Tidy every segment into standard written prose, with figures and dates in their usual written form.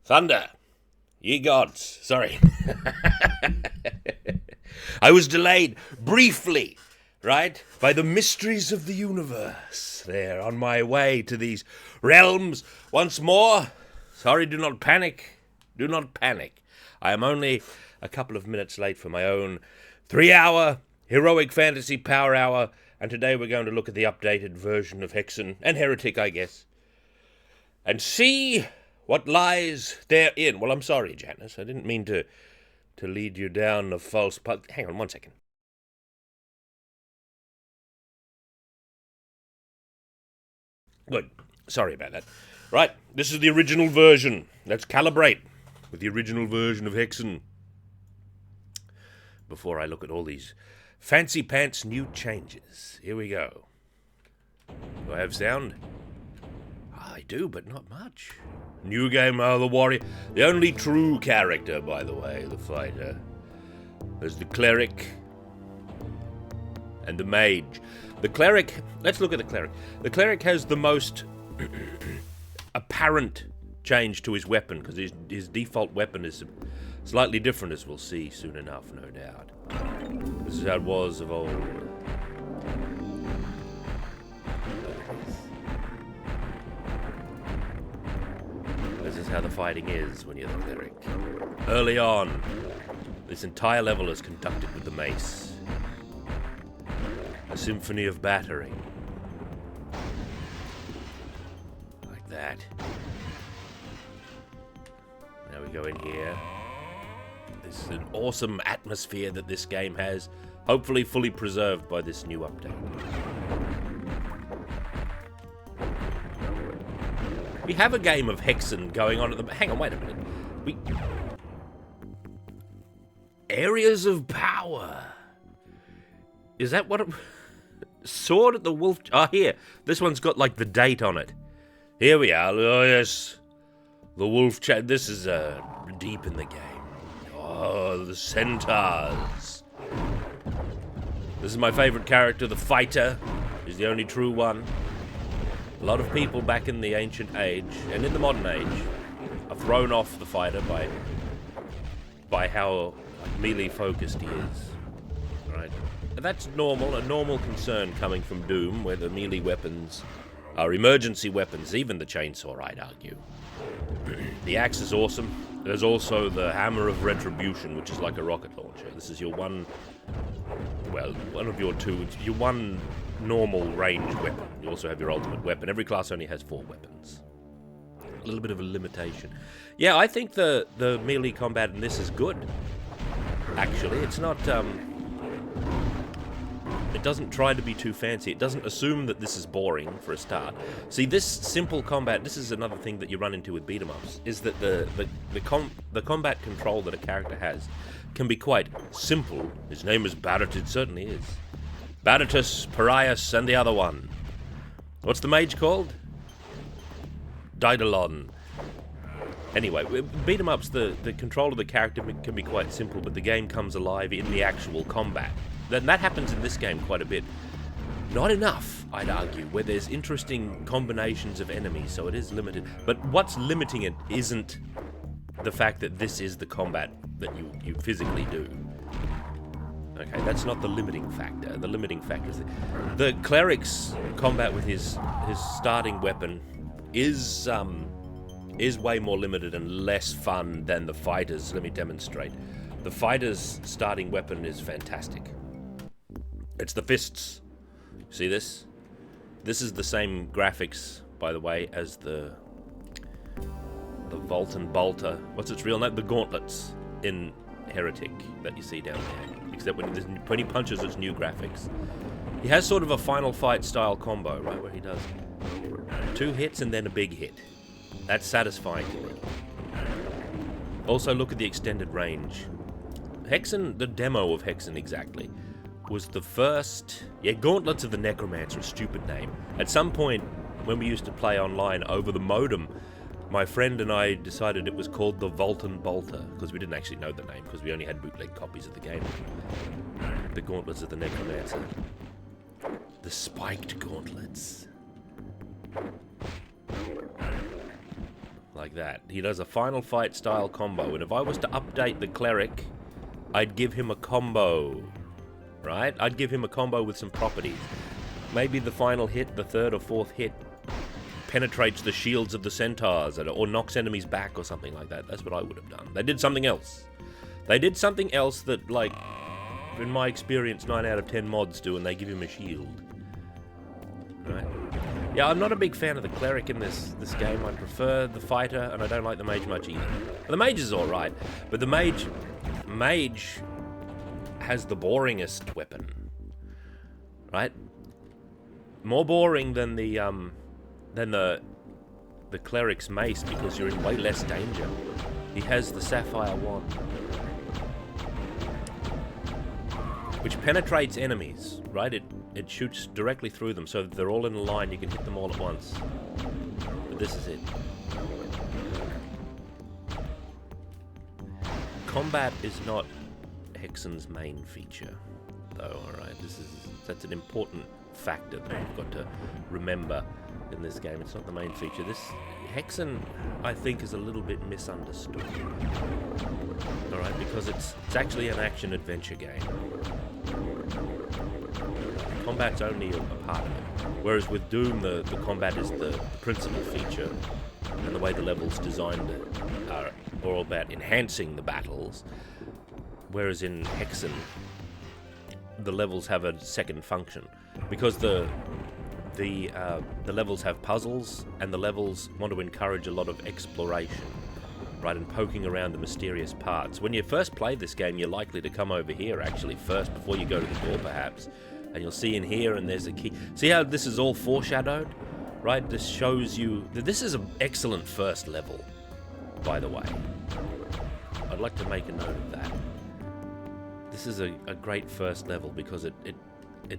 Thunder, ye gods. Sorry. I was delayed briefly, right, by the mysteries of the universe. There, on my way to these realms once more. Sorry, do not panic. Do not panic. I am only a couple of minutes late for my own 3-hour heroic fantasy power hour, and today we're going to look at the updated version of Hexen and Heretic, I guess, and see what lies therein. Well, I'm sorry, Janice. I didn't mean to lead you down a false path. Hang on one second. Good. Sorry about that. Right, this is the original version. Let's calibrate with the original version of Hexen before I look at all these fancy pants new changes. Here we go. Do I have sound? I do, but not much. New game, the warrior. The only true character, by the way, the fighter. There's the cleric and the mage. The cleric, let's look at the cleric. The cleric has the most apparent change to his weapon, because his default weapon is slightly different, as we'll see soon enough, no doubt. This is how it was of old. This is how the fighting is when you're the cleric. Early on, this entire level is conducted with the mace. A symphony of battering. Like that. Now we go in here. This is an awesome atmosphere that this game has, hopefully fully preserved by this new update. We have a game of Hexen going on at the... Hang on, wait a minute. Areas of Power. Is that what it... Sword at the Wolf... Ah, here. This one's got, like, the date on it. Here we are. Oh, yes. The Wolf Chat. This is, deep in the game. Oh, the centaurs. This is my favorite character, the fighter. He's the only true one. A lot of people back in the ancient age, and in the modern age, are thrown off the fighter by how melee focused he is. Right? And that's normal, a normal concern coming from Doom, where the melee weapons are emergency weapons, even the chainsaw, I'd argue. The axe is awesome. There's also the Hammer of Retribution, which is like a rocket launcher. This is your one of your two, your one normal ranged weapon. You also have your ultimate weapon. Every class only has 4 weapons. A little bit of a limitation. Yeah, I think the melee combat in this is good. Actually, it's not, it doesn't try to be too fancy. It doesn't assume that this is boring for a start. See, this simple combat, this is another thing that you run into with beat-em-ups, is that the combat control that a character has can be quite simple. His name is Barret, it certainly is. Baratus, Parias, and the other one. What's the mage called? Daedalon. Anyway, beat-em-ups, the control of the character can be quite simple, but the game comes alive in the actual combat. That happens in this game quite a bit. Not enough, I'd argue, where there's interesting combinations of enemies, so it is limited. But what's limiting it isn't the fact that this is the combat that you physically do. Okay, that's not the limiting factor. The limiting factor is the cleric's combat with his starting weapon is way more limited and less fun than the fighter's. Let me demonstrate. The fighter's starting weapon is fantastic. It's the fists. See this? This is the same graphics, by the way, as the Voltan Bolter. What's its real name? The gauntlets in Heretic that you see down there. Except when he punches, it's new graphics. He has sort of a Final Fight style combo, right, where he does 2 hits and then a big hit. That's satisfying to me. Also, look at the extended range. Hexen, the demo of Hexen exactly, was the first... Yeah, Gauntlets of the Necromancer, a stupid name. At some point, when we used to play online over the modem, my friend and I decided it was called the Voltan Bolter, because we didn't actually know the name, because we only had bootleg copies of the game. The Gauntlets of the Necromancer. The spiked gauntlets. Like that. He does a Final Fight style combo, and if I was to update the cleric, I'd give him a combo, right? I'd give him a combo with some properties. Maybe the final hit, the third or fourth hit, penetrates the shields of the centaurs, or knocks enemies back or something like that. That's what I would have done. They did something else. They did something else that, like, in my experience, 9 out of 10 mods do, and they give him a shield. Right? Yeah, I'm not a big fan of the cleric in this game. I prefer the fighter, and I don't like the mage much either. The mage is alright, but the mage has the boringest weapon. Right? More boring than the cleric's mace, because you're in way less danger. He has the sapphire wand, which penetrates enemies, right? It shoots directly through them, so if they're all in a line, you can hit them all at once. But this is it. Combat is not Hexen's main feature, though, alright? That's an important factor that you've got to remember in this game. It's not the main feature. Hexen, I think, is a little bit misunderstood. Alright, because it's actually an action-adventure game. Combat's only a part of it. Whereas with Doom, the combat is the principal feature, and the way the levels designed are all about enhancing the battles. Whereas in Hexen, the levels have a second function, because the levels have puzzles, and the levels want to encourage a lot of exploration, right, and poking around the mysterious parts. When you first play this game, you're likely to come over here, actually, first, before you go to the door, perhaps, and you'll see in here, and there's a key. See how this is all foreshadowed, right? This shows you that this is an excellent first level, by the way. I'd like to make a note of that. This is a great first level, because it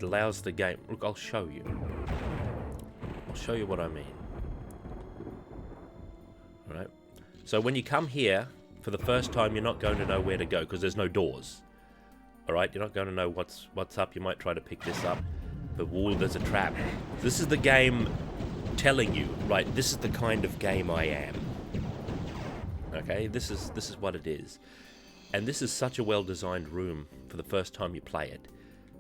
allows the game... Look, I'll show you. I'll show you what I mean. Alright? So when you come here, for the first time, you're not going to know where to go, because there's no doors. Alright? You're not going to know what's up. You might try to pick this up, but whoa, there's a trap. This is the game telling you, right, this is the kind of game I am. Okay? This is what it is. And this is such a well-designed room for the first time you play it,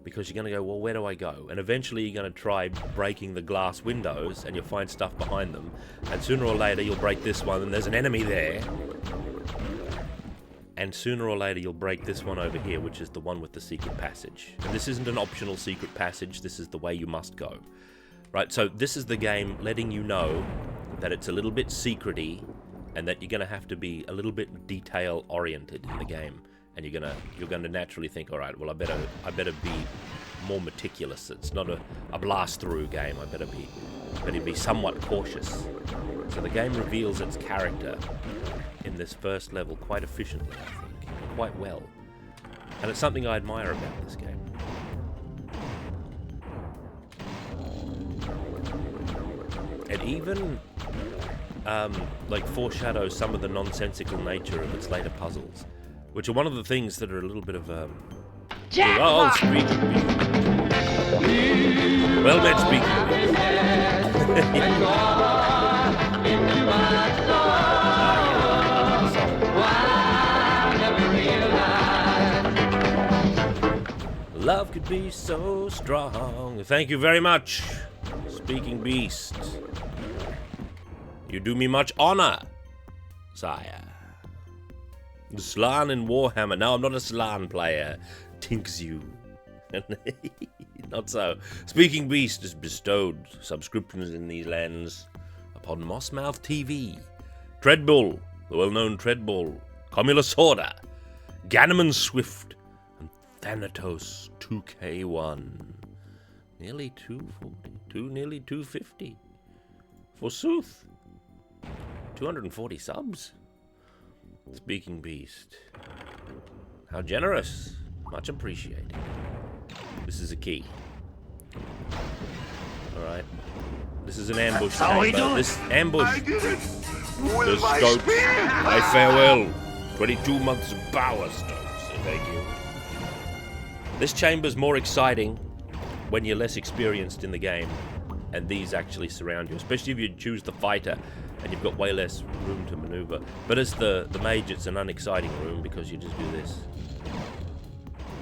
because you're going to go, well, where do I go? And eventually you're going to try breaking the glass windows, and you'll find stuff behind them, and sooner or later you'll break this one, and there's an enemy there, and sooner or later you'll break this one over here, which is the one with the secret passage. And this isn't an optional secret passage, this is the way you must go. Right, so this is the game letting you know that it's a little bit secret-y, and that you're going to have to be a little bit detail-oriented in the game. And you're gonna naturally think, all right, well, I better be more meticulous. It's not a blast-through game. I better be somewhat cautious. So the game reveals its character in this first level quite efficiently, I think, quite well. And it's something I admire about this game. It even like foreshadows some of the nonsensical nature of its later puzzles, which are one of the things that are a little bit of well, meant speaking. Love could be so strong. Thank you very much, Speaking Beast. You do me much honor, sire. Slann and Warhammer. No, I'm not a Slann player. Tinks you. Not so. Speaking Beast has bestowed subscriptions in these lands upon Mossmouth TV, Treadbull, the well-known Treadbull, Comulus Horda, Ganneman Swift, and Thanatos 2K1. Nearly 240, nearly 250. Forsooth. 240 subs. Speaking Beast. How generous. Much appreciated. This is a key. Alright. This is an ambush. That's how we do it. This ambush. The Stokes. My farewell. 22 months of power, Stokes. Thank you. This chamber's more exciting when you're less experienced in the game, and these actually surround you, especially if you choose the fighter. and you've got way less room to maneuver. But as the mage, it's an unexciting room because you just do this.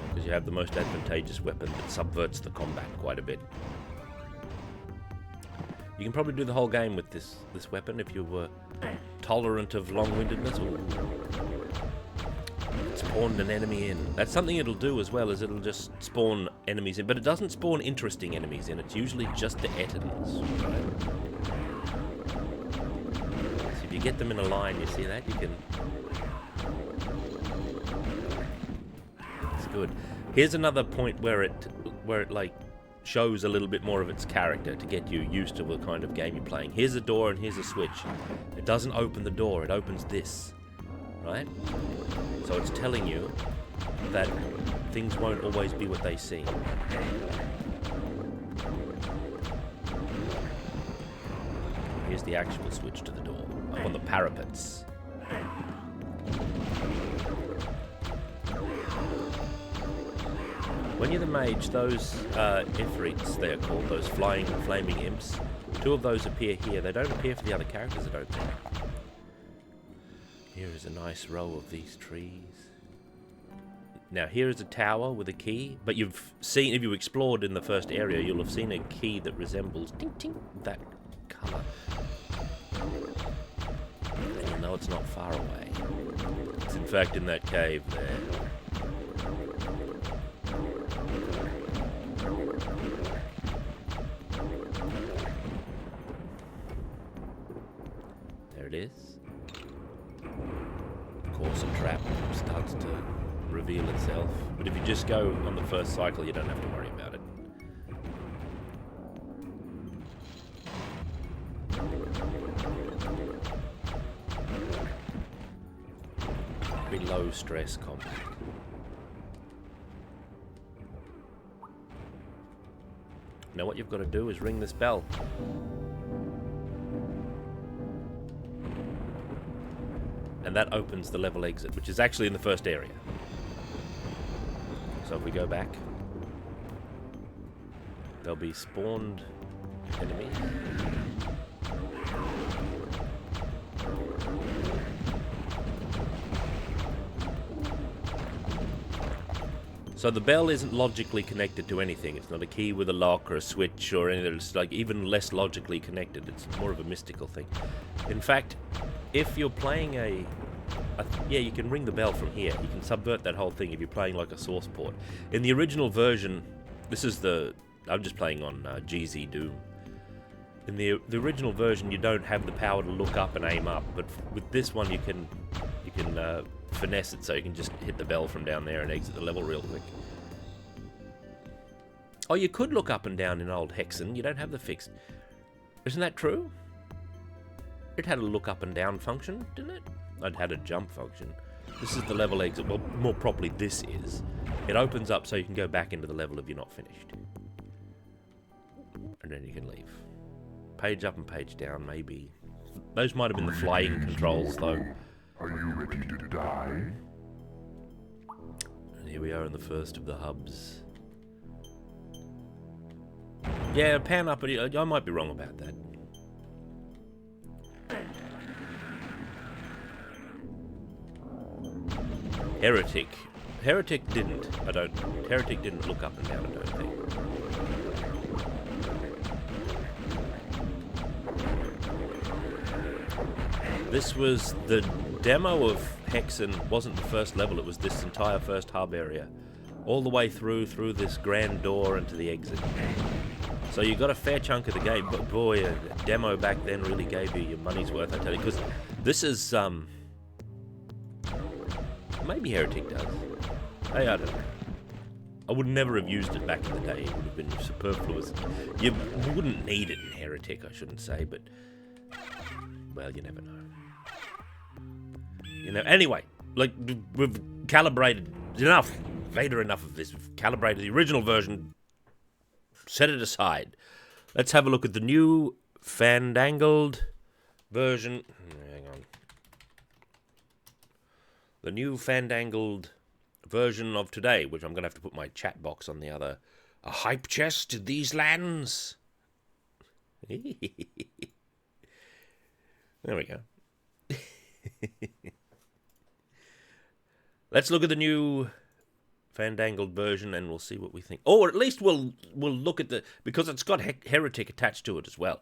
Because you have the most advantageous weapon that subverts the combat quite a bit. You can probably do the whole game with this weapon if you were tolerant of long-windedness. It spawned an enemy in. That's something it'll do as well, as it'll just spawn enemies in. But it doesn't spawn interesting enemies in. It's usually just the Etans. Right? So if you get them in a line, you see that? You can... It's good. Here's another point where it like shows a little bit more of its character to get you used to the kind of game you're playing. Here's a door and here's a switch. It doesn't open the door, it opens this, right? So it's telling you that things won't always be what they seem. Here's the actual switch to the door, up on the parapets. When you're the mage, those Ifrits, they are called, those flaming imps, two of those appear here. They don't appear for the other characters, I don't think. Here is a nice row of these trees. Now here is a tower with a key, but you've seen, if you explored in the first area, you'll have seen a key that resembles ting, ting, that colour. And you'll know it's not far away. It's in fact in that cave there. It is. Of course, a trap starts to reveal itself, but if you just go on the first cycle, you don't have to worry about it. Very low stress combat. Now what you've got to do is ring this bell. And that opens the level exit, which is actually in the first area. So if we go back, there'll be spawned enemies. So the bell isn't logically connected to anything. It's not a key with a lock or a switch or anything. It's like even less logically connected. It's more of a mystical thing. In fact, if you're playing yeah, you can ring the bell from here. You can subvert that whole thing if you're playing like a source port. In the original version, this is I'm just playing on GZ Doom. In the original version, you don't have the power to look up and aim up, but with this one, you can finesse it so you can just hit the bell from down there and exit the level real quick. Oh, you could look up and down in old Hexen. You don't have the fixed. Isn't that true? It had a look up and down function, didn't it? It had a jump function. This is the level exit. Well, more properly, this is. It opens up so you can go back into the level if you're not finished. And then you can leave. Page up and page down, maybe. Those might have been the flying controls, though. Are you ready to die? And here we are in the first of the hubs. Yeah, pan up, but I might be wrong about that. Heretic. Heretic didn't look up and down, I don't think. This was the demo of Hexen, wasn't the first level, it was this entire first hub area. All the way through this grand door into the exit. So you got a fair chunk of the game, but boy, a demo back then really gave you your money's worth, I tell you, because this is, maybe Heretic does. Hey, I don't know. I would never have used it back in the day. It would have been superfluous. You wouldn't need it in Heretic, I shouldn't say, but... well, you never know. You know, anyway, like, we've calibrated enough. Vader, enough of this. We've calibrated the original version. Set it aside. Let's have a look at the new fandangled version. Hang on. The new fandangled version of today, which I'm going to have to put my chat box on the other. A hype chest to these lands? There we go. Let's look at the new Fandangled version and we'll see what we think. Or at least we'll look at because it's got Heretic attached to it as well.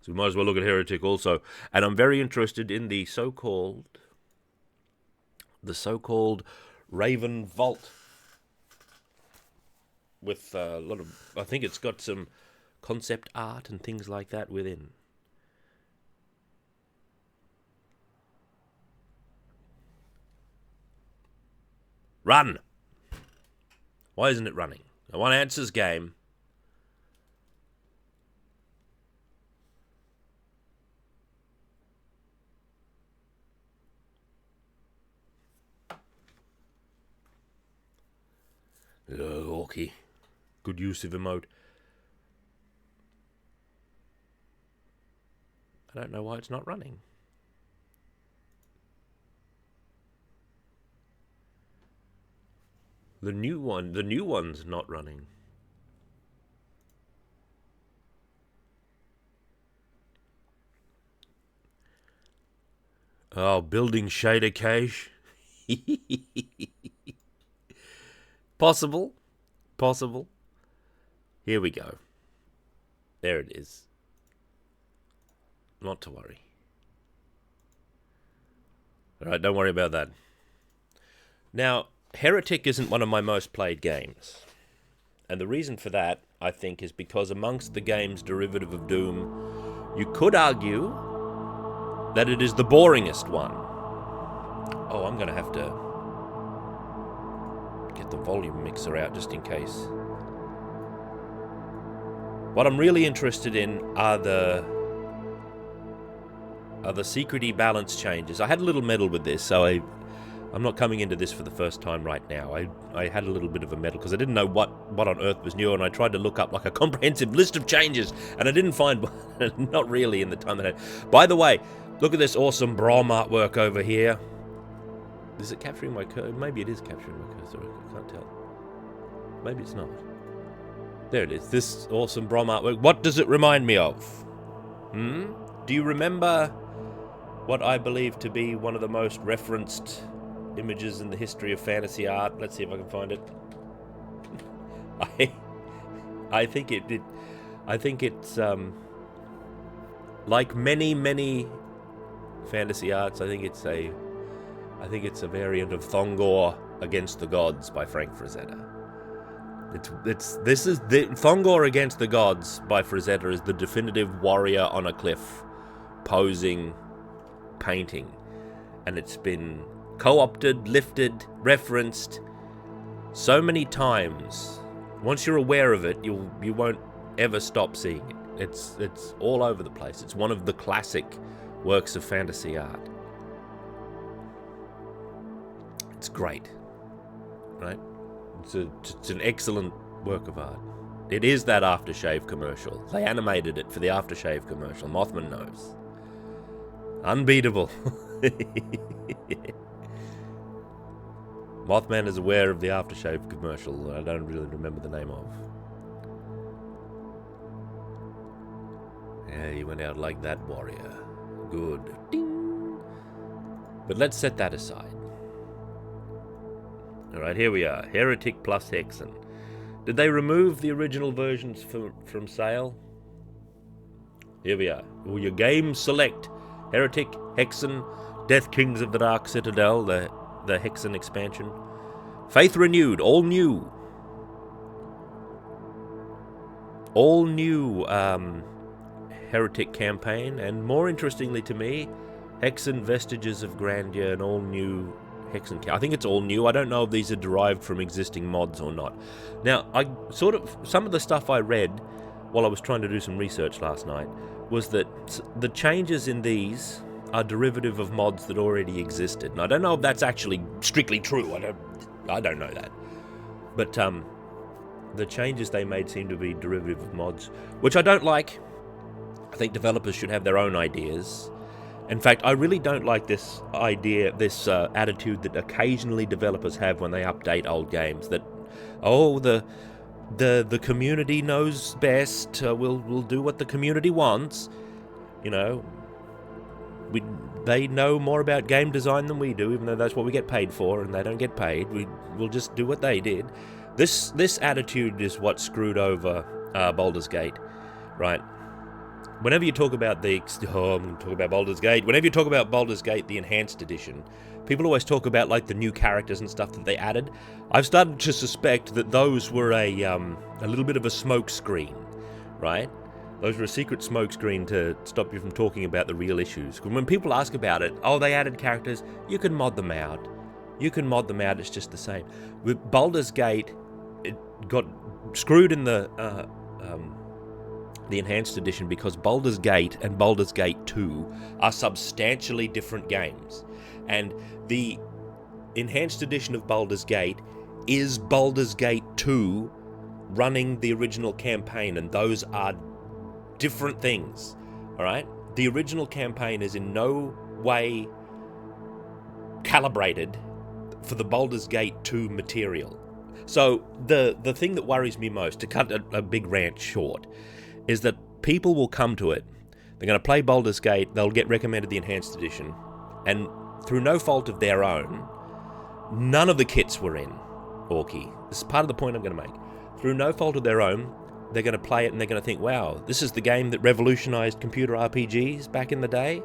So we might as well look at Heretic also. And I'm very interested in the so-called Raven Vault. With a lot of, I think it's got some concept art and things like that within. Run! Why isn't it running? I want answers, game. Okay. Good use of emote. I don't know why it's not running. The new one's not running. Oh, building shader cache. Possible. Here we go. There it is. Not to worry. Alright, don't worry about that. Now, Heretic isn't one of my most played games. And the reason for that, I think, is because amongst the games derivative of Doom, you could argue that it is the boringest one. Oh, I'm going to have to get the volume mixer out just in case. What I'm really interested in are the secrety balance changes. I had a little meddle with this, so I'm not coming into this for the first time right now. I had a little bit of a meddle because I didn't know what on earth was new, and I tried to look up like a comprehensive list of changes, and I didn't find not really in the time that I had. By the way, look at this awesome Brom artwork over here. Is it capturing my cursor? Maybe it is capturing my cursor. I can't tell. Maybe it's not. There it is. This awesome Brom artwork. What does it remind me of? Do you remember what I believe to be one of the most referenced images in the history of fantasy art? Let's see if I can find it. I think it's like many fantasy arts. I think it's a variant of Thongor Against the Gods by Frank Frazetta. Thongor Against the Gods by Frazetta is the definitive warrior on a cliff posing painting, and it's been co-opted, lifted, referenced so many times. Once you're aware of it, you won't ever stop seeing it. It's all over the place. It's one of the classic works of fantasy art. It's great, right? It's an excellent work of art. It is that aftershave commercial. They animated it for the aftershave commercial. Mothman knows. Unbeatable. Mothman is aware of the aftershave commercial I don't really remember the name of. Yeah, he went out like that, warrior. Good. Ding. But let's set that aside. Alright, here we are. Heretic plus Hexen. Did they remove the original versions from sale? Here we are. Will your game select Heretic, Hexen, Death Kings of the Dark Citadel, the Hexen expansion? Faith Renewed, all new. All new Heretic campaign, and more interestingly to me, Hexen Vestiges of Grandeur, and all new Hexen. I think it's all new. I don't know if these are derived from existing mods or not. Now, some of the stuff I read while I was trying to do some research last night was that the changes in these are derivative of mods that already existed. And I don't know if that's actually strictly true. I don't know that. But the changes they made seem to be derivative of mods, which I don't like. I think developers should have their own ideas. In fact, I really don't like this idea, this attitude that occasionally developers have when they update old games. That, oh, the community knows best. We'll do what the community wants. You know, they know more about game design than we do, even though that's what we get paid for, and they don't get paid. We'll just do what they did. This attitude is what screwed over Baldur's Gate, right? Whenever you talk about I'm going to talk about Baldur's Gate. Whenever you talk about Baldur's Gate, the Enhanced Edition, people always talk about like the new characters and stuff that they added. I've started to suspect that those were a little bit of a smoke screen, right? Those were a secret smoke screen to stop you from talking about the real issues. When people ask about it, oh, they added characters, you can mod them out. You can mod them out, it's just the same. With Baldur's Gate, it got screwed in the Enhanced Edition because Baldur's Gate and Baldur's Gate 2 are substantially different games. And the Enhanced Edition of Baldur's Gate is Baldur's Gate 2 running the original campaign, and those are different things, alright? The original campaign is in no way calibrated for the Baldur's Gate 2 material. So the thing that worries me most, to cut a big rant short, is that people will come to it, they're going to play Baldur's Gate, they'll get recommended the Enhanced Edition, and through no fault of their own, none of the kits were in Orky. This is part of the point I'm going to make. Through no fault of their own, they're going to play it and they're going to think, wow, this is the game that revolutionized computer RPGs back in the day.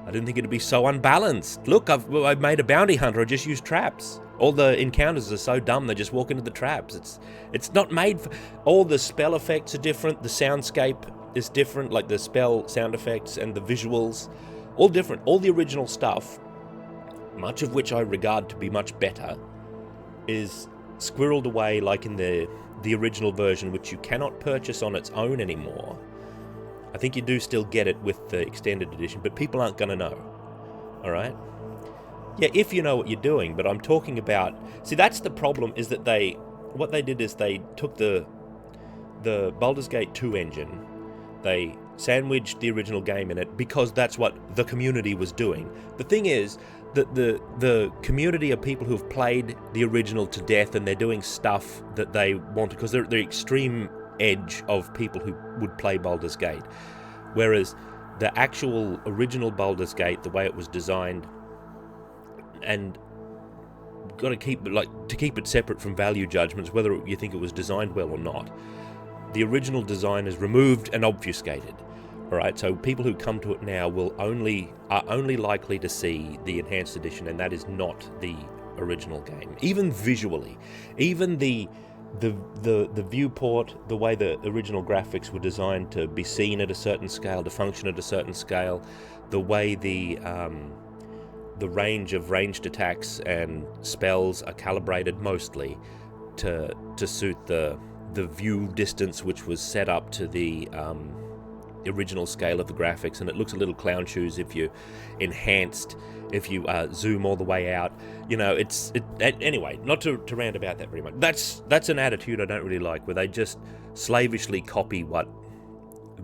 I didn't think it'd be so unbalanced. Look, I've made a bounty hunter, I just use traps. All the encounters are so dumb, they just walk into the traps. It's not made for... All the spell effects are different, the soundscape is different, like the spell sound effects and the visuals, all different. All the original stuff, much of which I regard to be much better, is squirreled away like in the original version, which you cannot purchase on its own anymore. I think you do still get it with the extended edition, but people aren't going to know. Alright? Yeah, if you know what you're doing, but I'm talking about... See, that's the problem, is that what they did is they took the Baldur's Gate 2 engine, they sandwiched the original game in it, because that's what the community was doing. The thing is that the community of people who've played the original to death, and they're doing stuff that they want, because they're the extreme edge of people who would play Baldur's Gate. Whereas the actual original Baldur's Gate, the way it was designed, and got to keep it separate from value judgments, whether you think it was designed well or not. The original design is removed and obfuscated. Alright, so people who come to it now are only likely to see the Enhanced Edition, and that is not the original game. Even visually, even the viewport, the way the original graphics were designed to be seen at a certain scale, to function at a certain scale, the way the range of ranged attacks and spells are calibrated mostly to suit the view distance, which was set up to the original scale of the graphics, and it looks a little clown shoes if you zoom all the way out. You know, anyway, not to rant about that very much. That's an attitude I don't really like, where they just slavishly copy what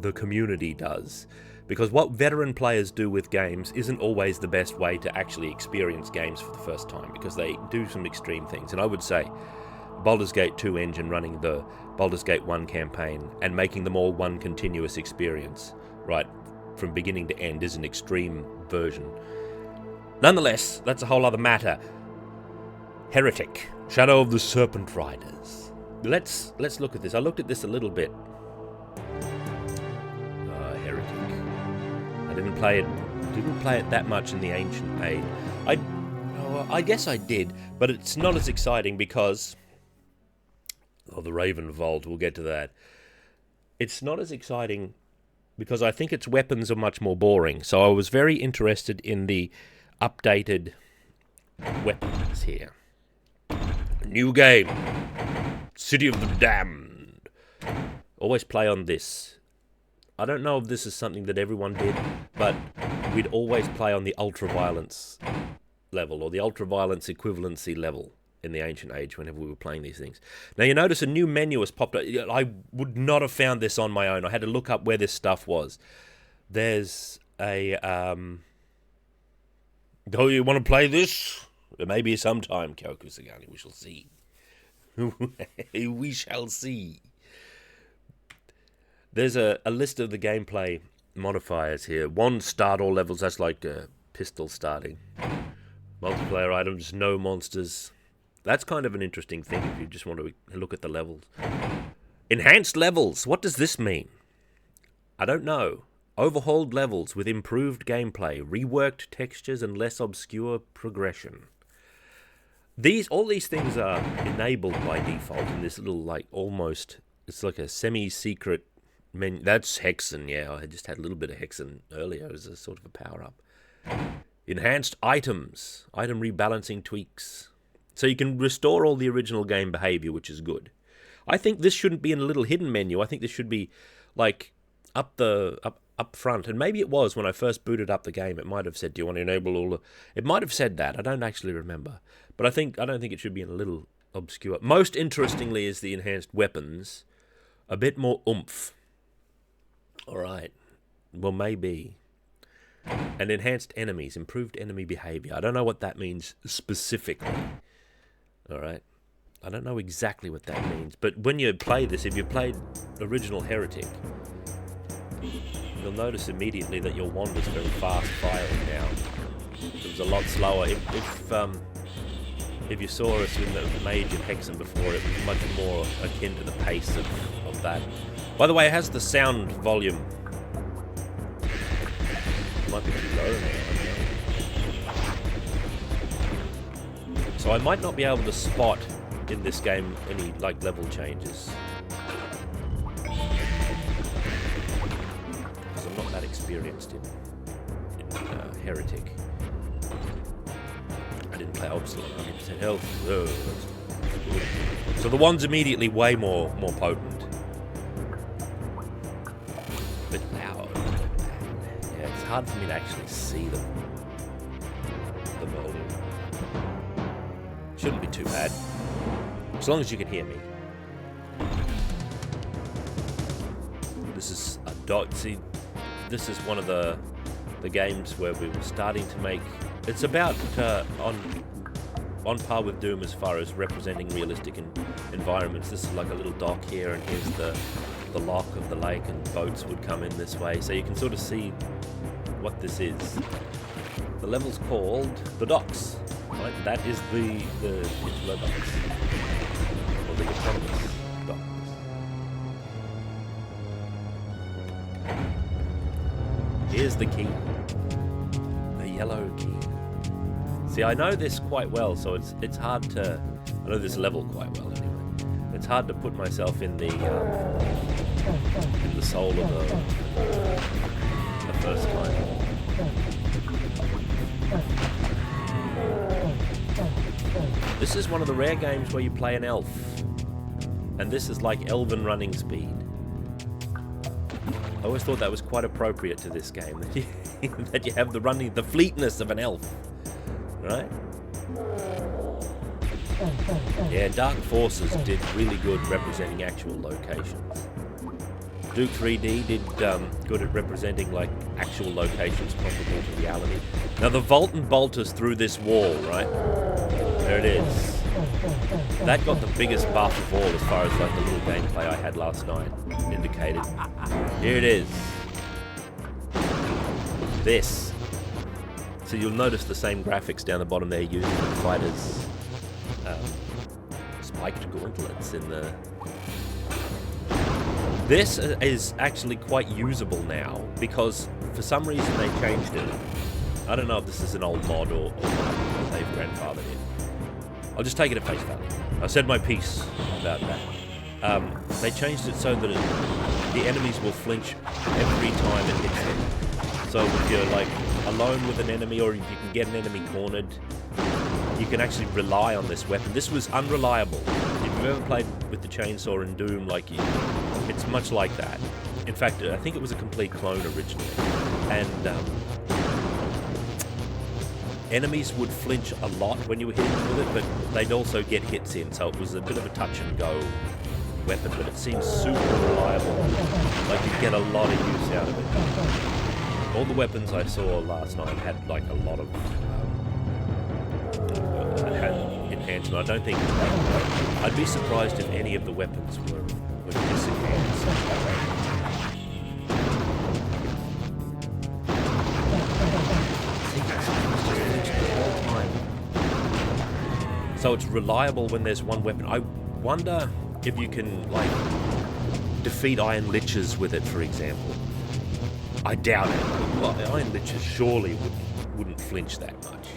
the community does. Because what veteran players do with games isn't always the best way to actually experience games for the first time, because they do some extreme things. And I would say Baldur's Gate 2 engine running the Baldur's Gate 1 campaign and making them all one continuous experience, right, from beginning to end, is an extreme version. Nonetheless, that's a whole other matter. Heretic, Shadow of the Serpent Riders. Let's look at this. I looked at this a little bit. Heretic. I didn't play it that much in the Ancient Age. I guess I did, but it's not as exciting because... Oh, the Raven Vault, we'll get to that. It's not as exciting because I think its weapons are much more boring. So I was very interested in the updated weapons here. New game. City of the Damned. Always play on this. I don't know if this is something that everyone did, but we'd always play on the ultraviolence level, or the ultraviolence equivalency level in the Ancient Age whenever we were playing these things. Now you notice a new menu has popped up. I would not have found this on my own. I had to look up where this stuff was. There's a... Do you want to play this? Maybe sometime, Kyokusagani. We shall see. We shall see. There's a list of the gameplay modifiers here. 1, start all levels. That's like pistol starting. Multiplayer items, no monsters. That's kind of an interesting thing if you just want to look at the levels. Enhanced levels, what does this mean? I don't know. Overhauled levels with improved gameplay, reworked textures, and less obscure progression. All these things are enabled by default in this little, like, almost, it's like a semi-secret menu. That's Hexen, yeah, I just had a little bit of Hexen earlier as a sort of a power-up. Enhanced items, item rebalancing tweaks. So you can restore all the original game behavior, which is good. I think this shouldn't be in a little hidden menu. I think this should be, like, up front, and maybe it was when I first booted up the game. It might have said, do you want to enable all the... It might have said that. I don't actually remember. But I don't think it should be in a little obscure... Most interestingly is the enhanced weapons. A bit more oomph. Alright. Well, maybe. And enhanced enemies. Improved enemy behavior. I don't know what that means specifically. Alright. I don't know exactly what that means. But when you play this, if you played original Heretic... You'll notice immediately that your wand is very fast firing now. It was a lot slower. If you saw us in the Mage in Hexen before, it was much more akin to the pace of that. By the way, it has the sound volume. It might be too low now. So I might not be able to spot in this game any like level changes. That experienced in Heretic. I didn't play Obsolete, 100% health. Oh, that's good. So the one's immediately way more potent. Bit loud. Yeah, it's hard for me to actually see them. The volume. Shouldn't be too bad. As long as you can hear me. This is a dot. See, this is one of the games where we were starting to make... It's about on par with Doom as far as representing realistic environments. This is like a little dock here, and here's the lock of the lake, and boats would come in this way. So you can sort of see what this is. The level's called The Docks. Right? That is the docks. Or the autonomous docks. Here's the key. The yellow key. See, I know this quite well, so it's hard to... I know this level quite well, anyway. It's hard to put myself in the soul of the first time. This is one of the rare games where you play an elf. And this is like elven running speed. I always thought that was quite appropriate to this game, that you have the fleetness of an elf, right? Yeah, Dark Forces did really good representing actual locations. Duke 3D did good at representing like actual locations comparable to reality. Now the Vault and Bolters through this wall, right? There it is. That got the biggest buff of all as far as like the little gameplay I had last night indicated. Here it is. This. So you'll notice the same graphics down the bottom there using the fighters' spiked gauntlets in the... This is actually quite usable now because for some reason they changed it. I don't know if this is an old mod or they've grandfathered it. I'll just take it at face value. I said my piece about that. They changed it so that the enemies will flinch every time it hits them. So if you're like alone with an enemy, or if you can get an enemy cornered, you can actually rely on this weapon. This was unreliable. If you've ever played with the chainsaw in Doom, it's much like that. In fact, I think it was a complete clone originally. And enemies would flinch a lot when you were hitting with it, but they'd also get hits in, so it was a bit of a touch-and-go weapon, but it seems super reliable. Like, you get a lot of use out of it. All the weapons I saw last night had, like, a lot of... had enhancement. I don't think... I'd be surprised if any of the weapons were disenhanced. So it's reliable when there's one weapon. I wonder if you can, like, defeat Iron Liches with it, for example. I doubt it. Well, Iron Liches surely wouldn't flinch that much.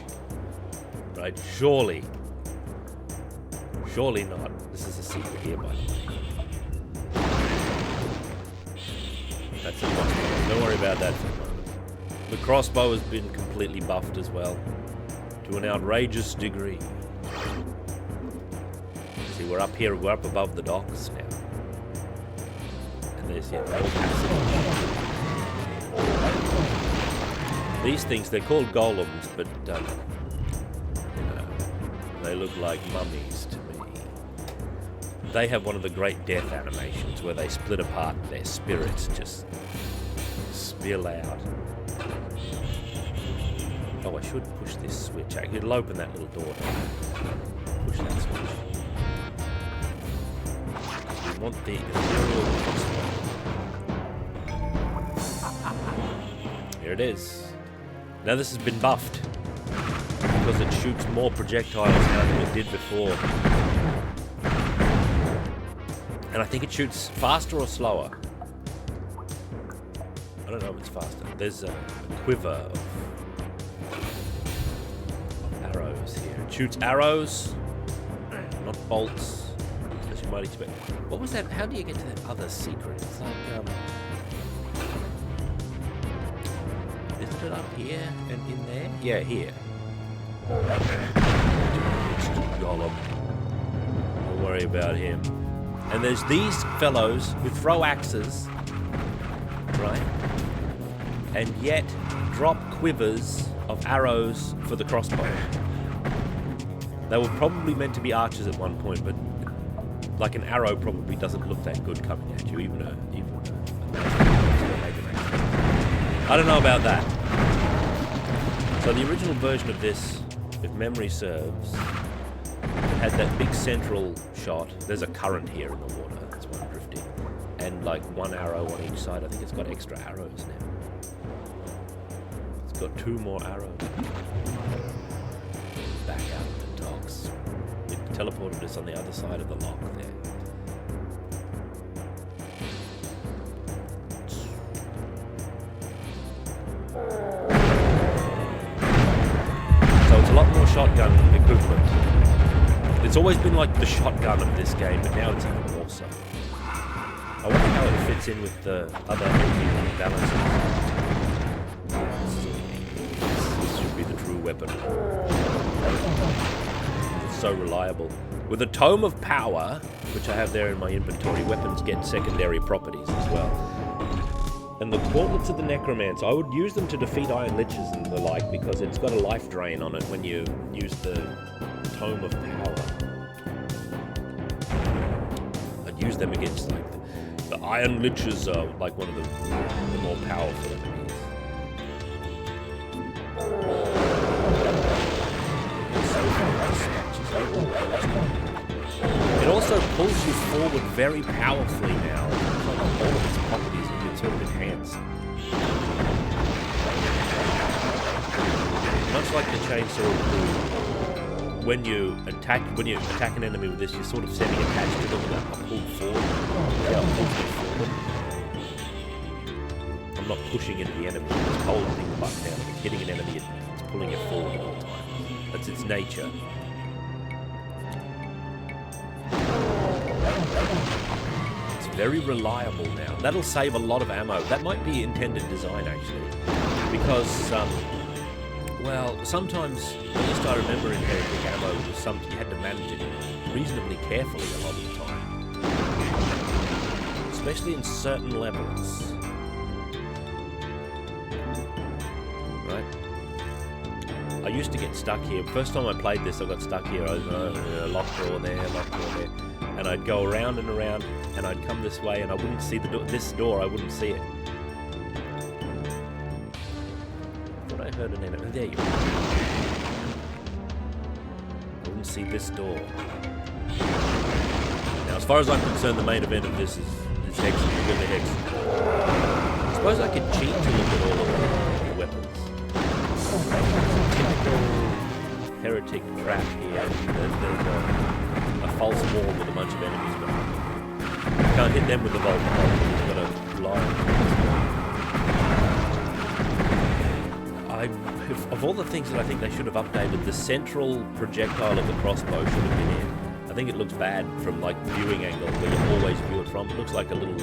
Right? Surely. Surely not. This is a secret here, by the way. That's a crossbow. Don't worry about that for a moment. The crossbow has been completely buffed as well. To an outrageous degree. See, we're up here, we're up above the docks now. And there's yet more passage. These things, they're called golems, but you know, they look like mummies to me. They have one of the great death animations where they split apart and their spirits just spill out. Oh, I should push this switch. It'll open that little door. Push that switch. We want the Imperial crossbow. Here it is. Now this has been buffed because it shoots more projectiles now than it did before. And I think it shoots faster or slower. I don't know if it's faster. There's a quiver of arrows here. It shoots arrows, not bolts, as you might expect. What was that? How do you get to that other secret? It's like, isn't it up here and in there? Yeah, here. Golem. Don't worry about him. And there's these fellows who throw axes, right? And yet drop quivers of arrows for the crossbow. They were probably meant to be archers at one point, but like an arrow probably doesn't look that good coming at you, even a I don't know about that. So the original version of this, if memory serves, had that big central shot. There's a current here in the water, that's why I'm drifting. And like one arrow on each side. I think it's got extra arrows now. It's got 2 more arrows. Back out of the docks. It teleported us on the other side of the lock there. So it's a lot more shotgun equipment. It's always been like the shotgun of this game, but now it's even more so. I wonder how it fits in with the other enemy balances. This should be the true weapon. It's so reliable. With a Tome of Power, which I have there in my inventory, weapons get secondary properties as well. And the Gauntlets of the Necromancer, I would use them to defeat Iron Liches and the like, because it's got a life drain on it when you use the Tome of Power. I'd use them against like the Iron Liches are like one of the more powerful enemies. It also pulls you forward very powerfully now. It's like all of its properties have been sort of enhanced. Much like the chainsaw do. When you attack an enemy with this, you're sort of semi-attached to them and are pulled forward. Yeah, forward. I'm not pushing into the enemy, I'm just holding the button down. If it's hitting an enemy, it's pulling it forward all the time. That's its nature. It's very reliable now. That'll save a lot of ammo. That might be intended design, actually. Because, well, sometimes, at least I remember in Heretic ammo, you had to manage it reasonably carefully a lot of the time. Especially in certain levels. Right? I used to get stuck here. First time I played this, I got stuck here. I was locked door there, and I'd go around and around, and I'd come this way, and I wouldn't see the this door. I wouldn't see it. I thought I heard an enemy. There you are. I wouldn't see this door. Now, as far as I'm concerned, the main event of this is Hex. We're the Hex. I suppose I could cheat to look at all of the weapons. heretic trap here. There's a false wall with a bunch of enemies behind it. You can't hit them with the Volta Bolt. You've got to rely on of all the things that I think they should have updated, the central projectile of the crossbow should have been in. I think it looks bad from like viewing angle where you always view it from. It looks like a little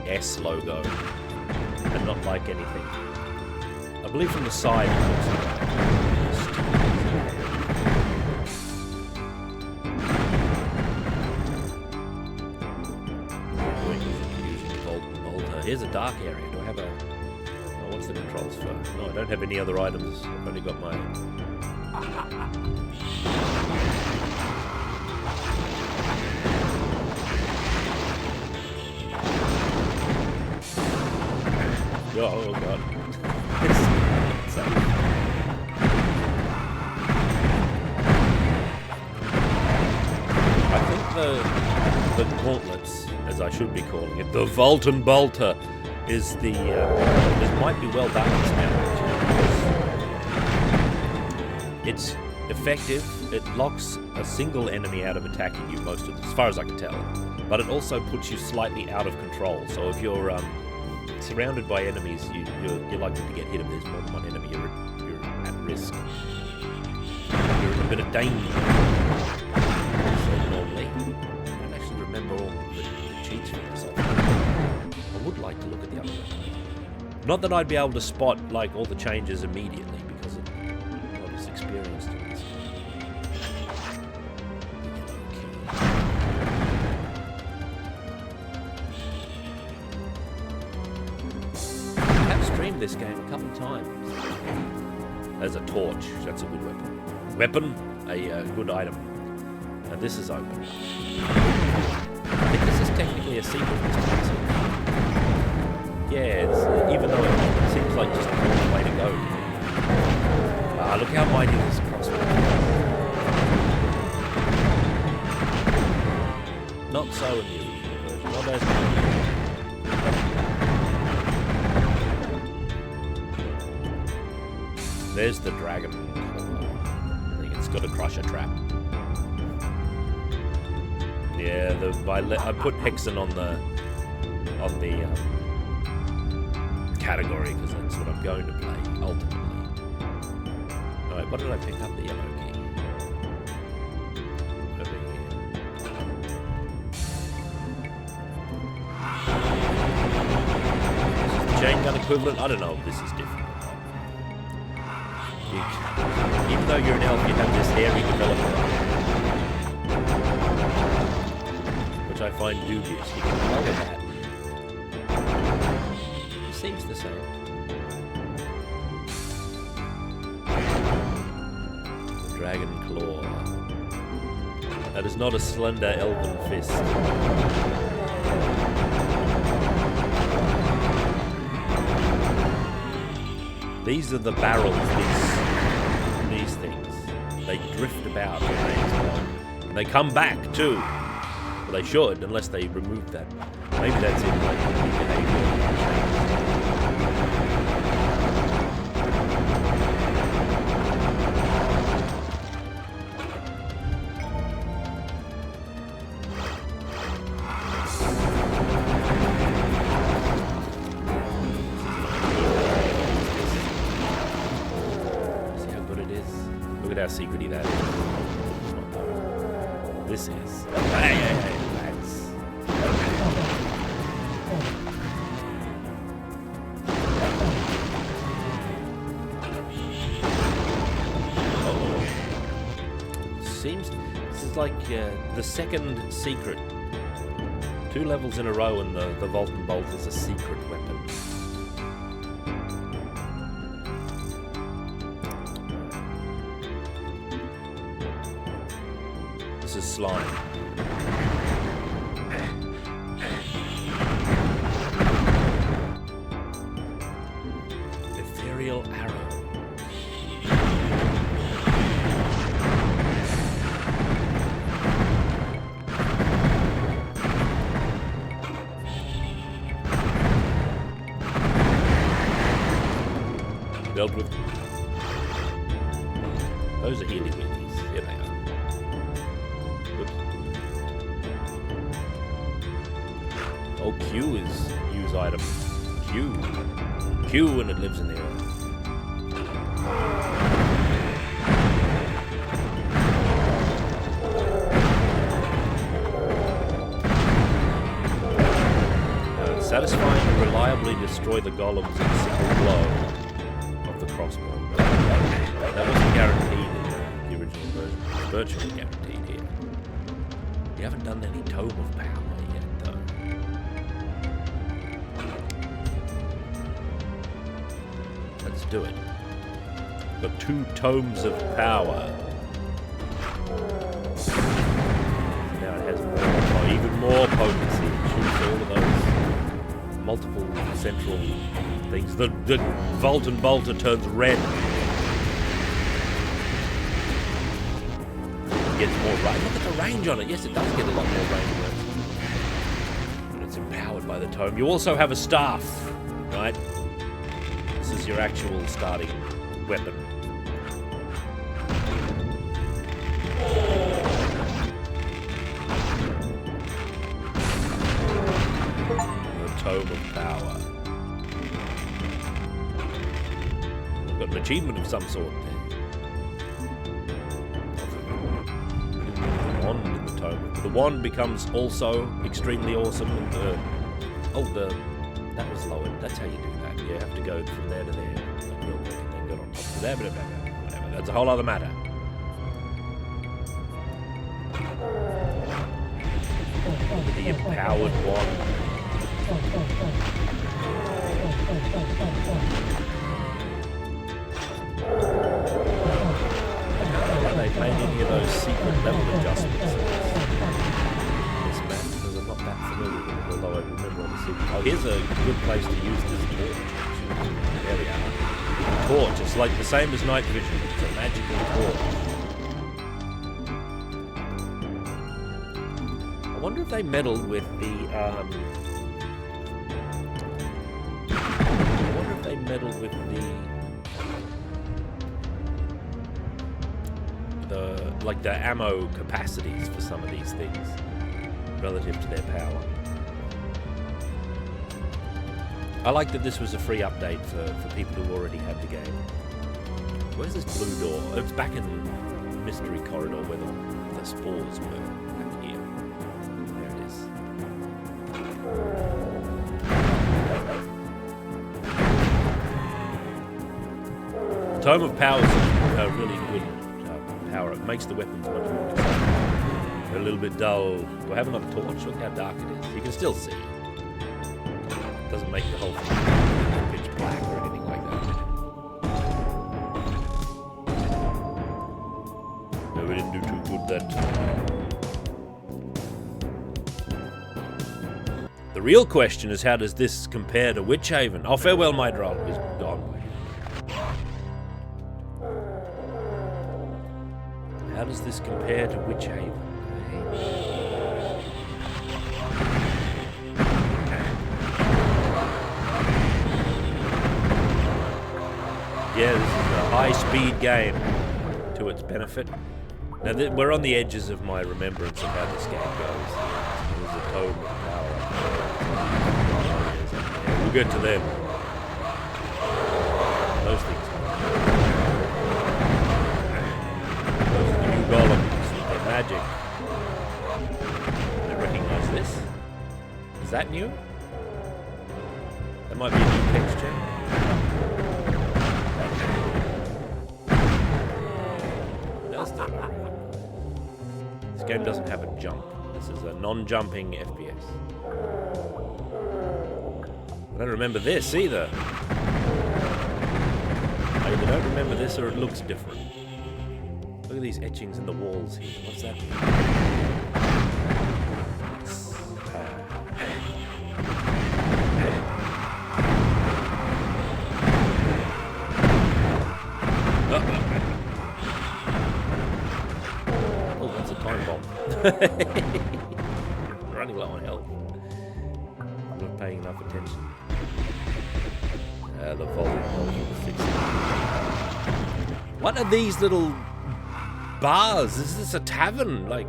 S logo and not like anything. I believe from the side it looks like here's a dark area. Do I have a... Oh, what's the controls for? No, I don't have any other items. I've only got my... Oh, God. I think the gauntlets, as I should be calling it, the Vultan Bolter, is the it might be well balanced now. It's effective. It locks a single enemy out of attacking you most of, as far as I can tell, but it also puts you slightly out of control. So if you're surrounded by enemies, you're likely to get hit if there's more than one enemy. You're at risk. You're in a bit of danger. So normally, I don't actually remember all the cheats for myself. I would like to look at the other one. Not that I'd be able to spot like all the changes immediately because I was experienced in this. I have streamed this game a couple of times. There's a torch. That's a good weapon. A good item. And this is open. I think this is technically a secret. Yeah, even though it seems like just the only way to go. Look how mighty this crossbow is. Not so in the original version. Not as mighty. There's the dragon. I think it's got to crush a trap. Yeah, I put Hexen on the category because that's what I'm going to play ultimately. Alright, what did I pick up? The yellow key. Over here. This is the chain gun equivalent. I don't know if this is different or not. Even though you're an elf, you have this hairy development, which I find dubious. You can lower that. Seems the same. The dragon claw. That is not a slender elven fist. These are the barrels, these things. They drift about when they explode. And they come back too. Well, they should, unless they remove that. Maybe that's in like behavior. See how good it is? Look at how secrety that is. This is. Hey, lads. Seems this is like the second secret. 2 levels in a row, and the Vultan Bolt is a secret weapon. This is slime. Ethereal arrow. Dealt with. Those are healing me. Oh, Q is use item. Q. Q when it lives in the earth. Satisfying to reliably destroy the golems in a single blow of the crossbow. That wasn't guaranteed in the original version. It's virtually guaranteed here. We haven't done any Tome of Power yet, though. Let's do it. Got 2 Tomes of Power. Now it has more, even more potency. It shoots all of those multiple central things. The Volton Bolter turns red. It gets more range. Look at the range on it. Yes, it does get a lot more range. And it's empowered by the tome. You also have a staff, right? This is your actual starting weapon. Tome of Power. We've got an achievement of some sort there. The wand in the tome. The wand becomes also extremely awesome. And that was lowered. That's how you do that. You have to go from there to there. And then go on top to there, whatever. That's a whole other matter. The empowered wand. They've made any of those secret level adjustments in this map because I'm not that familiar with it, although I remember all the secret. Oh, here's a good place to use this torch. There we are. Torch. It's like the same as night vision. It's a magical torch. I wonder if they meddled with the meddled with the ammo capacities for some of these things relative to their power. I like that this was a free update for people who already had the game. Where's this blue door? Oh, it's back in the mystery corridor where the spores were. Back here. There it is. Tome of Power is a really good power. It makes the weapons much more exciting. They're a little bit dull. Do I have another torch? Look how dark it is. You can still see. It doesn't make the whole thing pitch black or anything like that. No, we didn't do too good that time. The real question is, how does this compare to Witchhaven? Oh, farewell, my droll is gone. How does this compare to Witchhaven? Yeah, this is a high-speed game to its benefit. Now, we're on the edges of my remembrance of how this game goes. There's a Tome of Power. We'll get to them. Those things. Golems, they're magic. I recognize this. Is that new? That might be a new texture. Does that? This game doesn't have a jump. This is a non-jumping FPS. I don't remember this either. I either don't remember this or it looks different. Look at these etchings in the walls here. What's that? Oh, that's a time bomb. Running low on health. I'm not paying enough attention. The volume. What are these little bars? Is this a tavern? Like,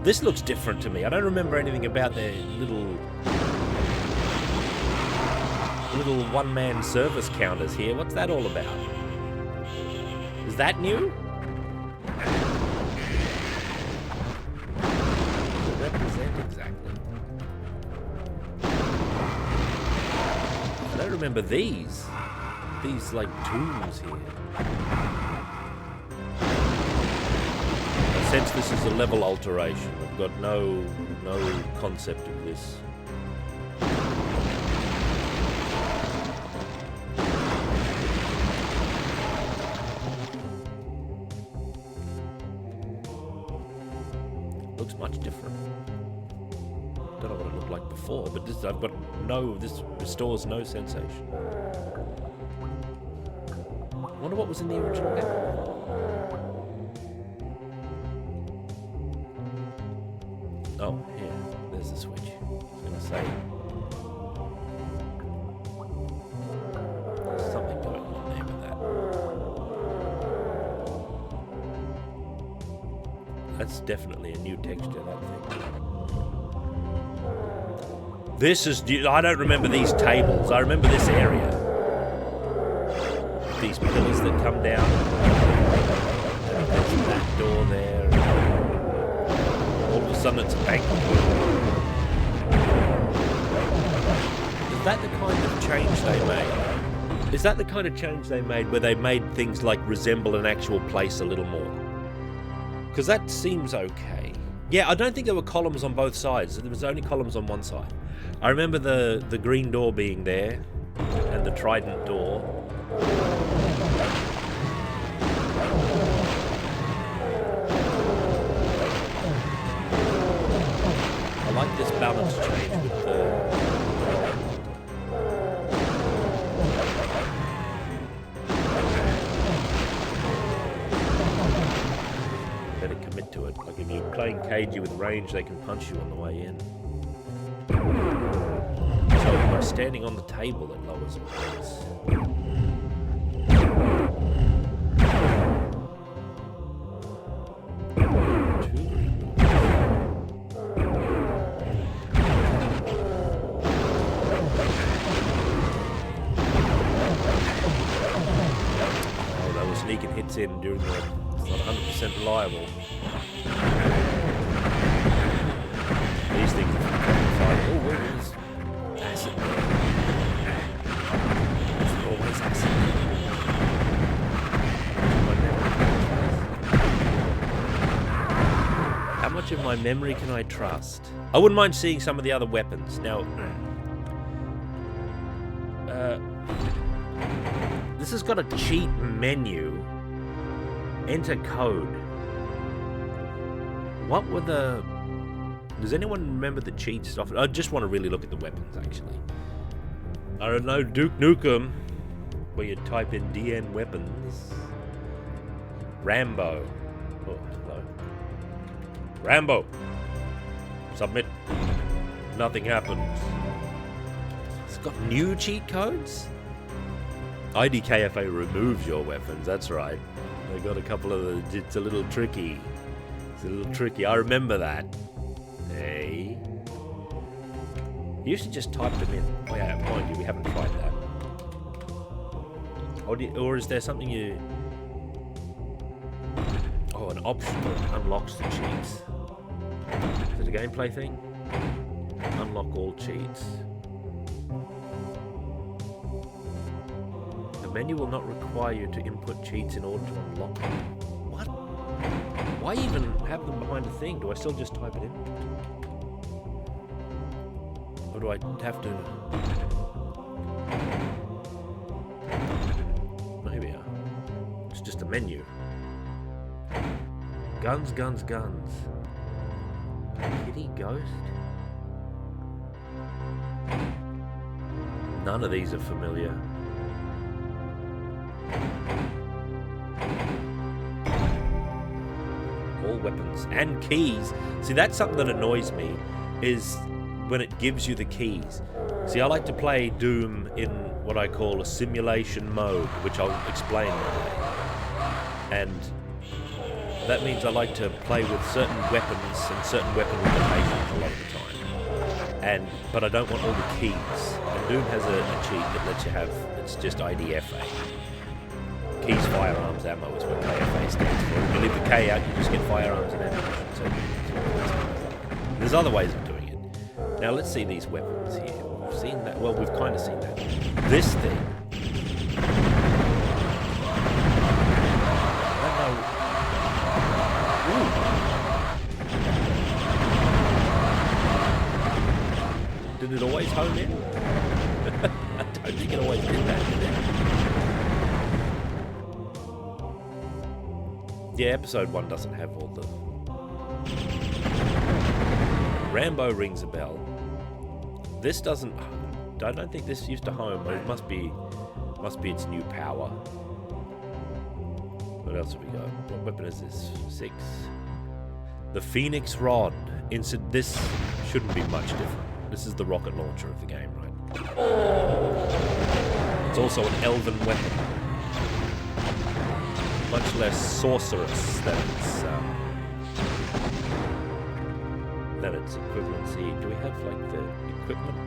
this looks different to me. I don't remember anything about their little little one-man service counters here. What's that all about? Is that new? What does it represent exactly? I don't remember these. These, like, tombs here. I sense this is a level alteration. I've got no concept of this. Looks much different. Don't know what it looked like before, but this this restores no sensation. I wonder what was in the original game. Oh, here. There's the switch. I was gonna say. There's something going on there with that. That's definitely a new texture, that thing. This is... I don't remember these tables. I remember this area. These pillars that come down. There's that door there. All of a sudden it's a bank. Is that the kind of change they made? Is that the kind of change they made where they made things like resemble an actual place a little more? Because that seems okay. Yeah, I don't think there were columns on both sides. There was only columns on one side. I remember the green door being there and the trident door. I like this balance change with the... Better commit to it. Like if you're playing cagey with range, they can punch you on the way in. So if I'm standing on the table, it lowers my voice. Sneaking hits in during the... It's not 100% reliable. These things are fine. Oh, where is acid? There's always acid. How much of my memory can I trust? I wouldn't mind seeing some of the other weapons. Now... this has got a cheat menu. Enter code. What were the... Does anyone remember the cheat stuff? I just want to really look at the weapons, actually. I don't know, Duke Nukem, where you type in DN weapons. Rambo. Oh, hello. Rambo. Submit. Nothing happens. It's got new cheat codes? IDKFA removes your weapons, that's right. They got a couple of the... It's a little tricky. It's a little tricky. I remember that. Hey. You used to just type them in. Oh yeah, mind you, we haven't tried that. Or is there something you... Oh, an option that unlocks the cheats. Is it a gameplay thing? Unlock all cheats. The menu will not require you to input cheats in order to unlock them. What? Why even have them behind a thing? Do I still just type it in? Or do I have to... Maybe it's just a menu. Guns, guns, guns. Kitty Ghost? None of these are familiar. All weapons and keys. See, that's something that annoys me, is when it gives you the keys. See, I like to play Doom in what I call a simulation mode, which I'll explain later. And that means I like to play with certain weapons and certain weapon limitations a lot of the time. But I don't want all the keys. And Doom has a cheat that lets you have, it's just IDFA. Keys, firearms, ammo is what KFA stands for. If you leave the K out, you just get firearms and ammunition. So there's other ways of doing it. Now let's see these weapons here. We've seen that. Well, we've kind of seen that. This thing. I don't know. Ooh. Did it always home in? I don't think it always did that, did it? Yeah, episode 1 doesn't have all the... Rambo rings a bell. This doesn't... I don't think this used to home, but it must be its new power. What else have we got? What weapon is this? 6. The Phoenix Rod. This shouldn't be much different. This is the rocket launcher of the game, right? It's also an elven weapon. Much less sorcerous than its equivalency. Do we have like the equipment?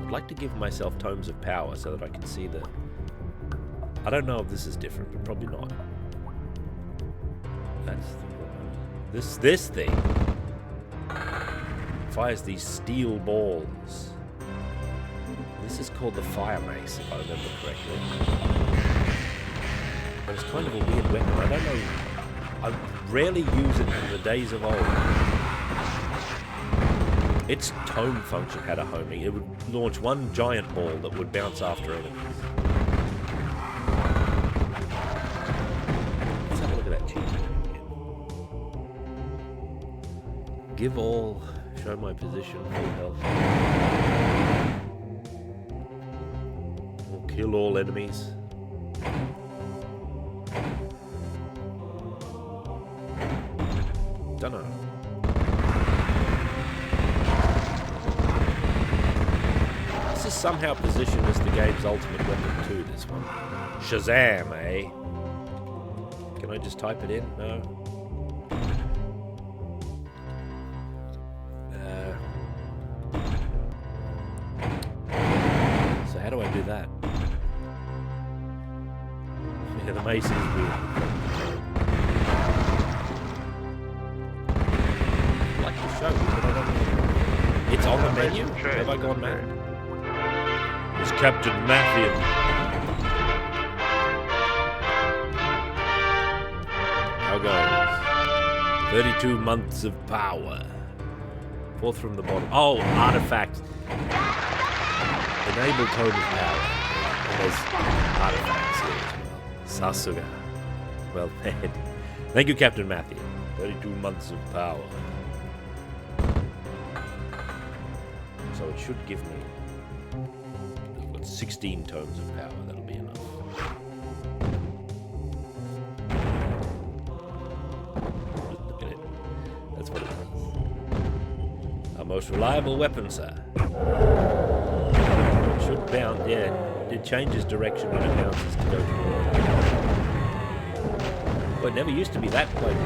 I'd like to give myself tomes of power so that I can see the... I don't know if this is different, but probably not. That's the... This thing fires these steel balls. This is called the Fire Mace, if I remember correctly. But it's kind of a weird weapon. I don't know. I rarely use it in the days of old. Its tome function had a homing. It would launch one giant ball that would bounce after enemies. Let's have a look at that cheat again. Give all. Show my position. Full health. We'll kill all enemies. Dunno. This is somehow positioned as the game's ultimate weapon too, this one. Shazam, eh? Can I just type it in? No. So how do I do that? Yeah, the mace is weird. It's on the menu? Have I gone mad? It's Captain Matthew. How goes? 32 months of power. 4th from the bottom. Oh, artifacts. Enable tome of power. And there's artifacts here as well. Sasuga. Well played. Thank you, Captain Matthew. 32 months of power. So it should give me... I've got 16 tomes of power, that'll be enough. Look at it. That's what it is. Our most reliable weapon, sir. It should bounce, yeah. It changes direction when it bounces to go toward. But it never used to be that, like...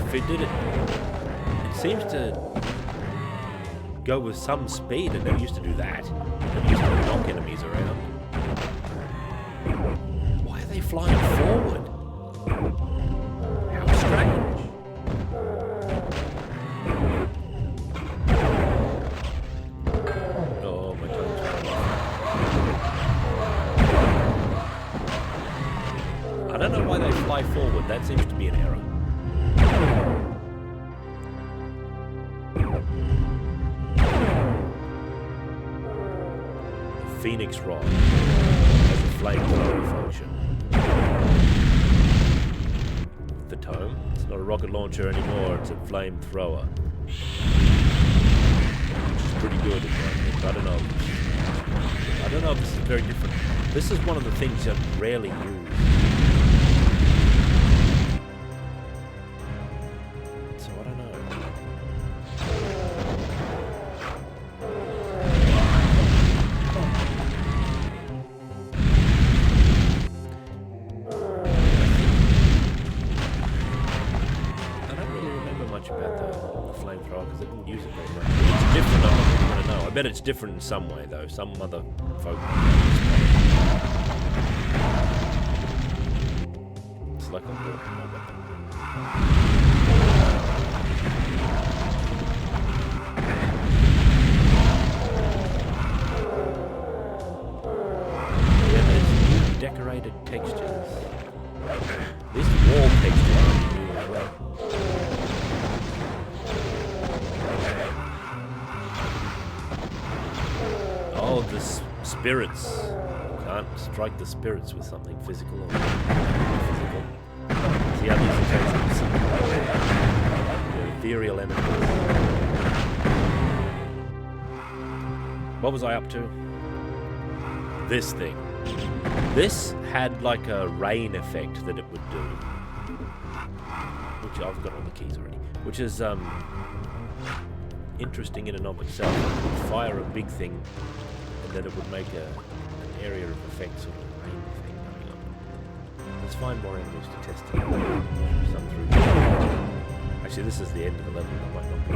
If it did it... It seems to... go with some speed. It never used to do that. It used to knock enemies around. Why are they flying forward? How strange. Oh, my tongue's I don't know why they fly forward. That seems to be an error. Phoenix Rod has a flamethrower function. The tome. It's not a rocket launcher anymore, it's a flamethrower. Which is pretty good. I don't know. I don't know if this is very different. This is one of the things I rarely use. So I don't know. I don't really remember much about the flamethrower because I didn't use it very much. It's different. I don't know. I bet it's different in some way, though. Some other folk. It's like a weapon. Yeah, there's new decorated textures. This wall texture is new as well. Oh, the spirits. You can't strike the spirits with something physical or physical. See how these are chasing the ethereal enemies. What was I up to? This thing. This had like a rain effect that it would do. Which I've got all the keys already. Which is interesting in and of itself. It would fire a big thing and then it would make an area of effect, sort of rain thing coming up. Let's find more enemies to test it out. Some through. Actually, this is the end of the level. That might not be.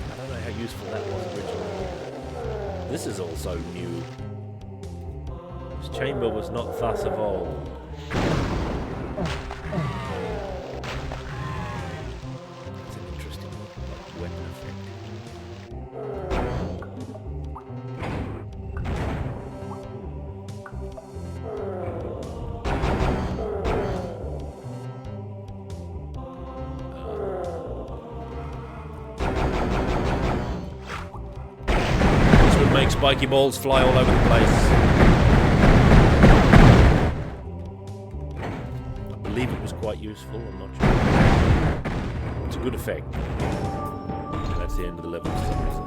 I don't know how useful that was originally. This is also new. This chamber was not thus of old. It's an interesting weapon effect. This would make spiky balls fly all over the place. I believe it was quite useful, I'm not sure. It's a good effect. That's the end of the level for some reason.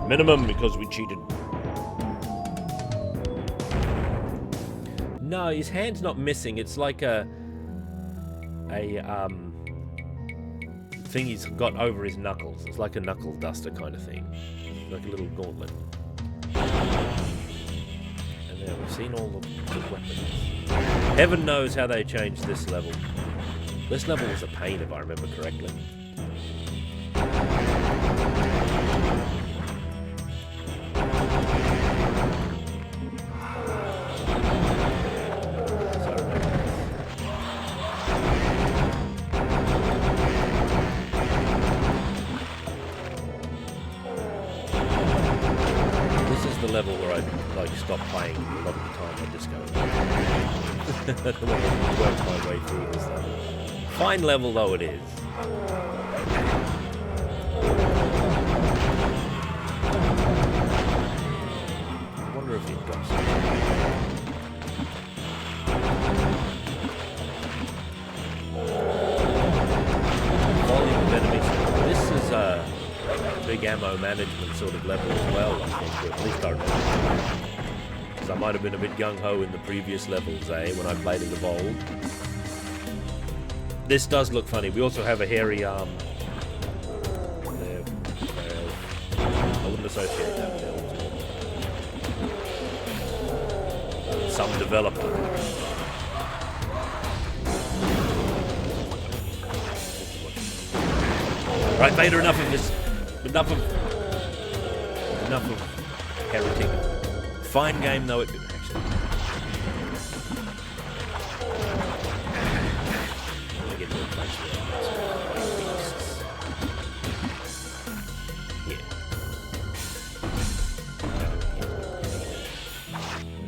Minimum because we cheated. No, his hand's not missing. It's like a thing he's got over his knuckles. It's like a knuckle duster kind of thing. Like a little gauntlet. And there we've seen all the weapons. Heaven knows how they changed this level. This level was a pain if I remember correctly. Level where I like stop playing a lot of the time. I just go work my way through this level. Fine level though it is. I wonder if it got volume of enemies. This is a big ammo management sort of level as well, I think, or at least I remember. Because I might have been a bit gung-ho in the previous levels, when I played in the Vold. This does look funny. We also have a hairy arm. There. I wouldn't associate that with elves. Some developed it. Right, Vader, enough of this. Enough of heretic. Fine game though it actually. I'm gonna get to a place where I'm yeah.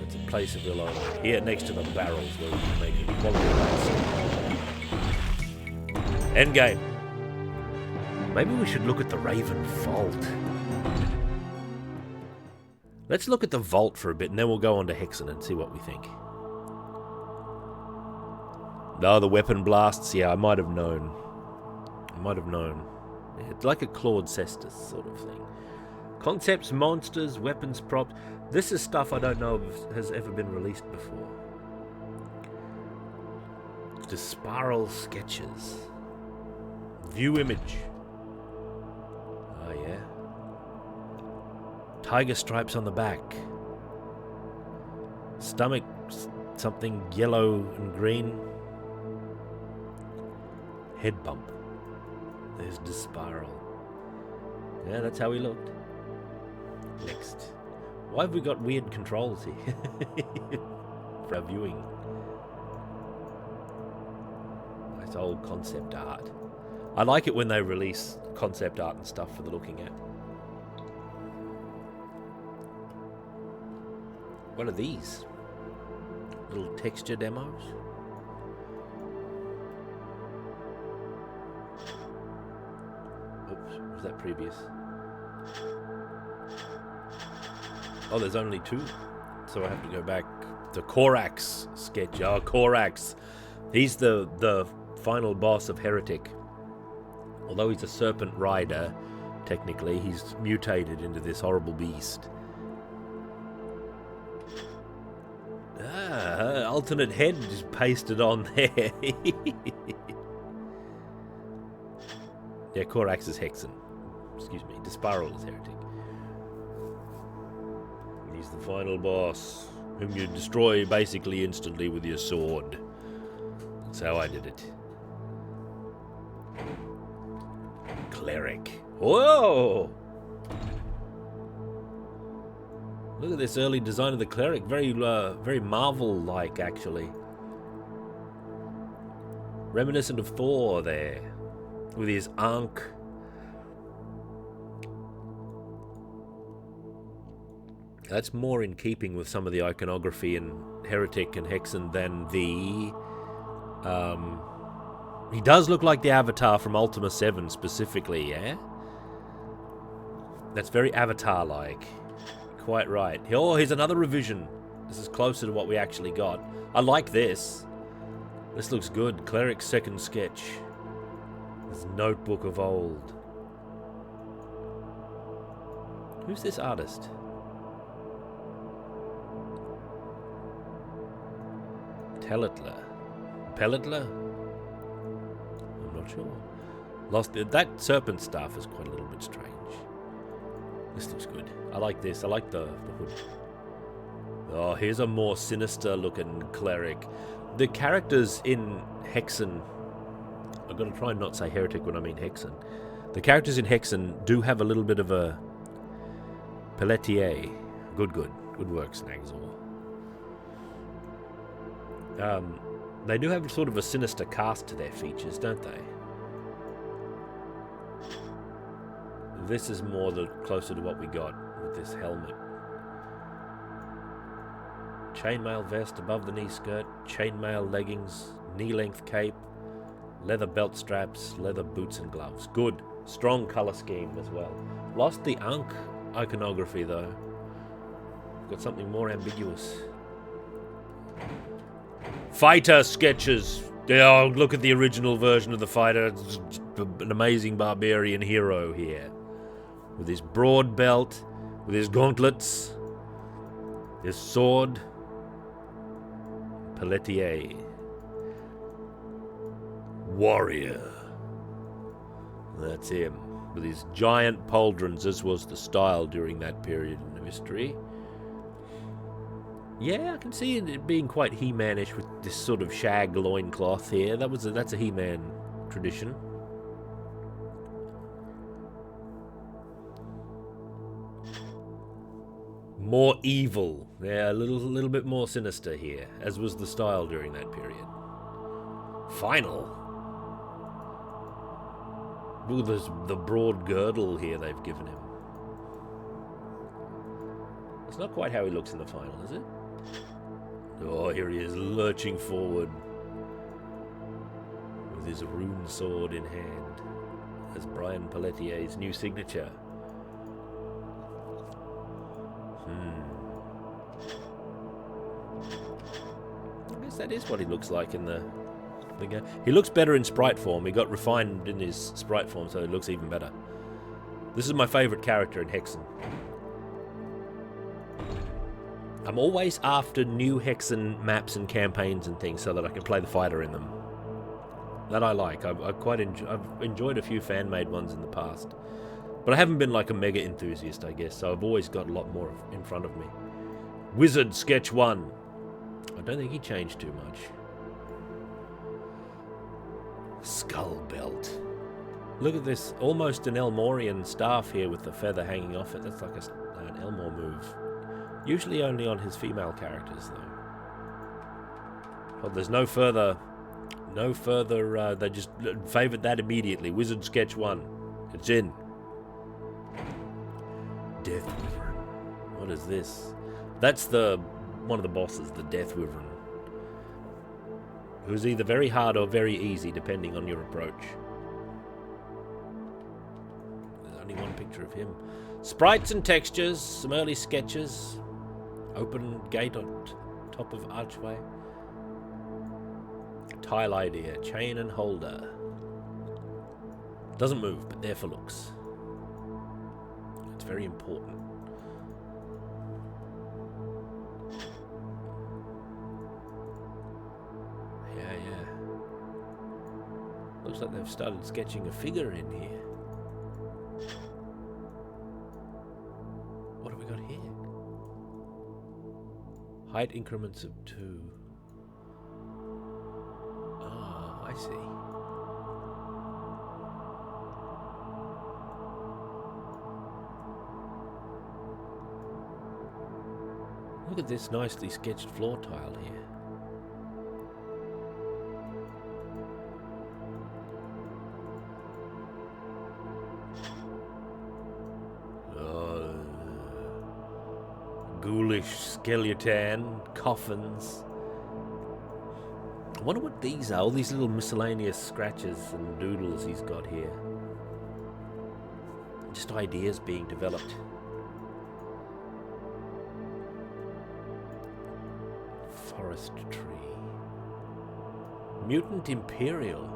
It's a place of real honor. Here next to the barrels where we can make it quality. End game. Maybe we should look at the Raven Vault. Let's look at the Vault for a bit, and then we'll go on to Hexen and see what we think. No, the weapon blasts. Yeah, I might have known. It's like a Claude Cestus sort of thing. Concepts, monsters, weapons, props. This is stuff I don't know if has ever been released before. The Spiral Sketches. View image. Oh, yeah. Tiger stripes on the back. Stomach something yellow and green. Head bump. There's Despiral. Yeah, that's how he looked. Next. Why have we got weird controls here? For our viewing. Nice old concept art. I like it when they release concept art and stuff for the looking at. What are these? Little texture demos? Oops, was that previous? Oh, there's only 2. So I have to go back to Korax sketch. Oh, Korax. He's the final boss of Heretic. Although he's a serpent rider, technically, he's mutated into this horrible beast. Ah, alternate head is pasted on there. Yeah, Korax is Hexen. Excuse me, Despiral is Heretic. He's the final boss, whom you destroy basically instantly with your sword. That's how I did it. Cleric. Whoa! Look at this early design of the cleric. Very Marvel-like, actually. Reminiscent of Thor there, with his Ankh. That's more in keeping with some of the iconography in Heretic and Hexen than the... he does look like the Avatar from Ultima 7 specifically, yeah? That's very Avatar-like. Quite right. Oh, here's another revision. This is closer to what we actually got. I like this. This looks good. Cleric's second sketch. This notebook of old. Who's this artist? Pelletler. Pelletler? I'm not sure. Lost that serpent staff is quite a little bit strange. This looks good. I like this. I like the hood. Oh, here's a more sinister looking cleric. The characters in Hexen, I've got to try and not say Heretic when I mean Hexen. The characters in Hexen do have a little bit of a Pelletier. Good work, Snagzor. They do have sort of a sinister cast to their features, don't they? This is more closer to what we got with this helmet. Chainmail vest above the knee skirt, chainmail leggings, knee-length cape, leather belt straps, leather boots and gloves. Good. Strong colour scheme as well. Lost the Ankh iconography though. Got something more ambiguous. Fighter sketches. Oh, look at the original version of the fighter. It's an amazing barbarian hero here. With his broad belt, with his gauntlets, his sword. Pelletier. Warrior. That's him. With his giant pauldrons, as was the style during that period in history. Yeah, I can see it being quite He-Man-ish with this sort of shag loincloth here. That's a He-Man tradition. More evil. Yeah, a little bit more sinister here, as was the style during that period. Final. Look at the broad girdle here they've given him. It's not quite how he looks in the final, is it? Oh, here he is, lurching forward with his rune sword in hand as Brian Pelletier's new signature. I guess that is what he looks like in the game. He looks better in sprite form. He got refined in his sprite form, so it looks even better. This is my favourite character in Hexen. I'm always after new Hexen maps and campaigns and things so that I can play the fighter in them. That I like. I've enjoyed a few fan-made ones in the past. But I haven't been like a mega enthusiast, I guess, so I've always got a lot more in front of me. Wizard Sketch 1. I don't think he changed too much. Skull belt. Look at this, almost an Elmorian staff here with the feather hanging off it. That's like an Elmore move. Usually only on his female characters, though. Well, there's no further. They just favoured that immediately. Wizard Sketch 1. It's in. Death Wyvern. What is this? That's one of the bosses, the Death Wyvern. Who's either very hard or very easy, depending on your approach. There's only one picture of him. Sprites and textures, some early sketches. Open gate on top of archway. Tile idea, chain and holder. Doesn't move, but there for looks. It's very important. Yeah. Looks like they've started sketching a figure in here. What have we got here? Height increments of 2. Oh, I see. Look at this nicely sketched floor tile here. Ghoulish skeleton, coffins. I wonder what these are, all these little miscellaneous scratches and doodles he's got here. Just ideas being developed. Forest tree. Mutant Imperial.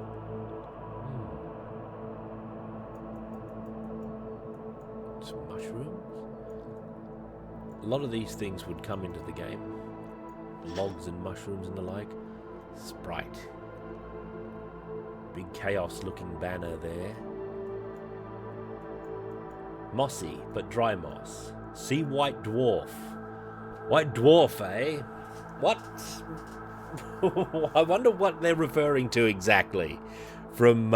Some mushrooms. A lot of these things would come into the game. Logs and mushrooms and the like. Sprite. Big chaos looking banner there. Mossy, but dry moss. See White Dwarf. White Dwarf, eh? What? I wonder what they're referring to exactly. From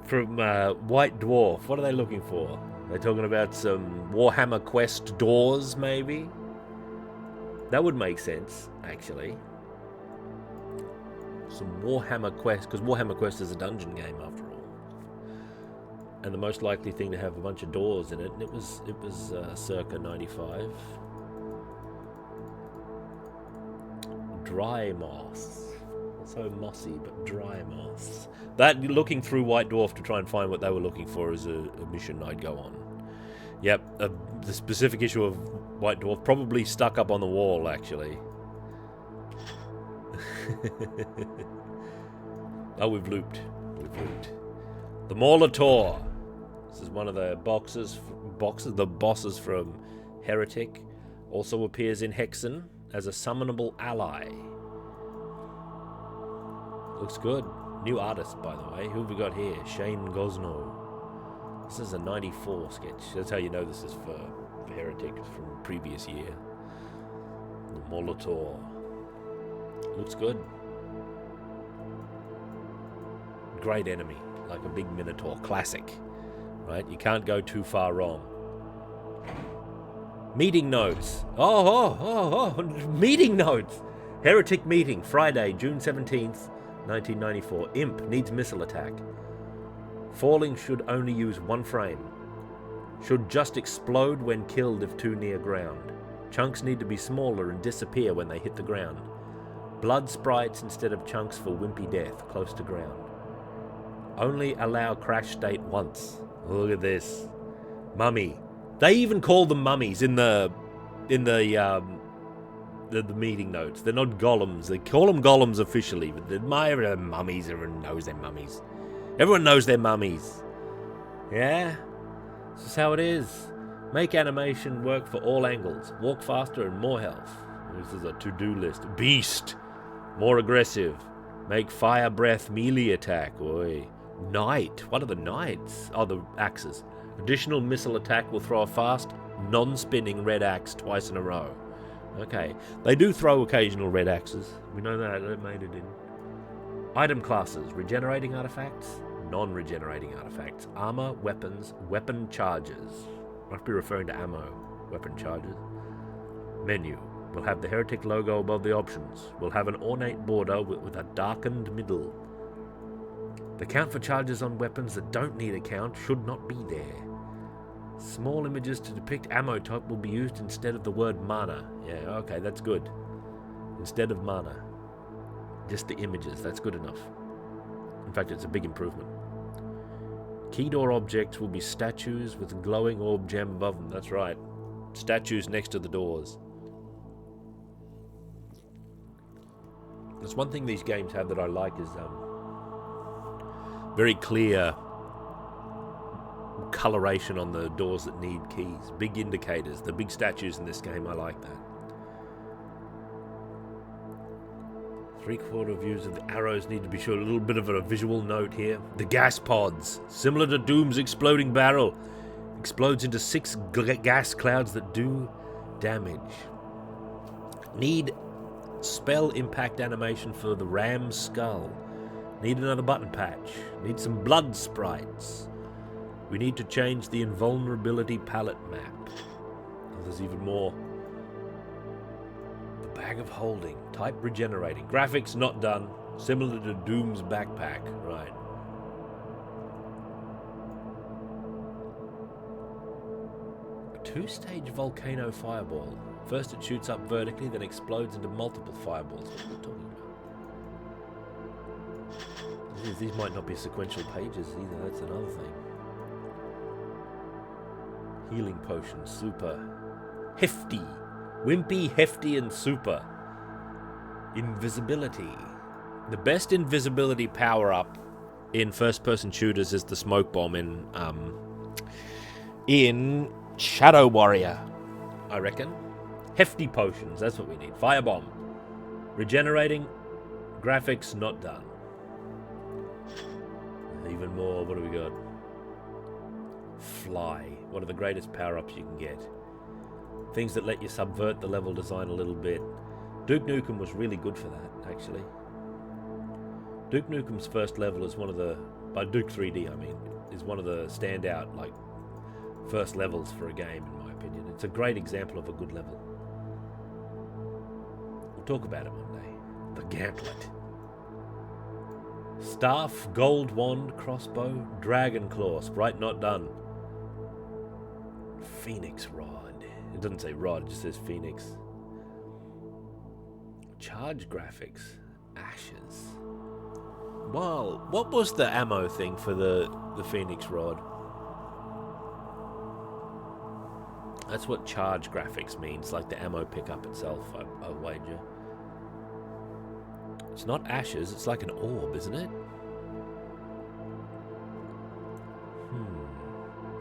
White Dwarf. What are they looking for? They're talking about some Warhammer Quest doors, maybe? That would make sense, actually. Some Warhammer Quest, because Warhammer Quest is a dungeon game after all. And the most likely thing to have a bunch of doors in it, and it was circa 95. Dry moss. So mossy, but dry moss. That, looking through White Dwarf to try and find what they were looking for is a mission I'd go on. Yep, the specific issue of White Dwarf probably stuck up on the wall, actually. Oh, we've looped. The Molitor. This is one of the the bosses from Heretic. Also appears in Hexen as a summonable ally. Looks good. New artist, by the way. Who have we got here? Shane Gosno. This is a 94 sketch. That's how you know this is for Heretic from previous year. The Molitor. Looks good. Great enemy. Like a big Minotaur. Classic. Right? You can't go too far wrong. Meeting notes. Oh. Meeting notes. Heretic meeting. Friday, June 17th, 1994. Imp needs missile attack. Falling should only use 1 frame. Should just explode when killed if too near ground. Chunks need to be smaller and disappear when they hit the ground. Blood sprites instead of chunks for wimpy death close to ground. Only allow crash state once. Look at this. Mummy. They even call them mummies in the meeting notes. They're not golems. They call them golems officially, but they're mummies. Everyone knows they're mummies. Everyone knows they're mummies. Yeah? This is how it is. Make animation work for all angles. Walk faster and more health. This is a to-do list. Beast. More aggressive. Make fire breath melee attack. Oi. Knight. What are the knights? Oh, the axes. Additional missile attack will throw a fast, non-spinning red axe twice in a row. Okay. They do throw occasional red axes. We know that. They made it in. Item classes. Regenerating artifacts. Non-regenerating artifacts. Armor, weapons, weapon charges. Must be referring to ammo. Weapon charges. Menu. We'll have the Heretic logo above the options. We'll have an ornate border with a darkened middle. The count for charges on weapons that don't need a count should not be there. Small images to depict ammo type will be used instead of the word mana. Yeah, okay, that's good. Instead of mana. Just the images, that's good enough. In fact, it's a big improvement. Key door objects will be statues with a glowing orb gem above them. That's right. Statues next to the doors. There's one thing these games have that I like is very clear coloration on the doors that need keys. Big indicators. The big statues in this game, I like that. 3/4 views of the arrows need to be shown. A little bit of a visual note here. The gas pods, similar to Doom's exploding barrel, explodes into 6 gas clouds that do damage. Need spell impact animation for the ram's skull. Need another button patch. Need some blood sprites. We need to change the invulnerability palette map. Oh, there's even more. The bag of holding. Type regenerating. Graphics not done. Similar to Doom's backpack. Right. A 2-stage volcano fireball. First it shoots up vertically, then explodes into multiple fireballs. What are we talking about? These might not be sequential pages either, that's another thing. Healing potion, super. Hefty. Wimpy, hefty, and super. Invisibility. The best invisibility power-up in first-person shooters is the smoke bomb in Shadow Warrior, I reckon. Hefty potions, that's what we need. Firebomb. Regenerating. Graphics not done. Even more, what do we got? Fly. One of the greatest power-ups you can get. Things that let you subvert the level design a little bit. Duke Nukem was really good for that, actually. Duke Nukem's first level is one of the... By Duke 3D, I mean. Is one of the standout, like, first levels for a game, in my opinion. It's a great example of a good level. We'll talk about it one day. The Gauntlet. Staff, gold wand, crossbow, dragon claw, sprite not done. Phoenix rod. It doesn't say rod, it just says phoenix. Charge graphics. Ashes. Well, what was the ammo thing for the phoenix rod? That's what charge graphics means, like the ammo pickup itself, I wager. It's not ashes, it's like an orb, isn't it?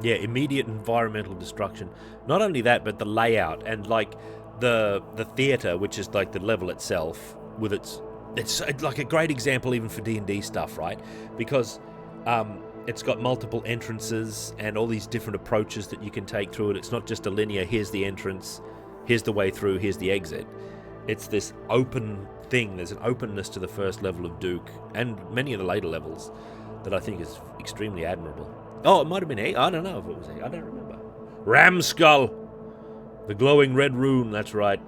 Yeah, immediate environmental destruction. Not only that, but the layout and like the theater, which is like the level itself, with it's like a great example even for D&D stuff, right? Because it's got multiple entrances and all these different approaches that you can take through it. It's not just a linear, here's the entrance, here's the way through, here's the exit. It's this open thing. There's an openness to the first level of Duke and many of the later levels that I think is extremely admirable. Oh, it might have been 8. I don't know if it was 8. I don't remember. Ram Skull. The glowing red rune, that's right.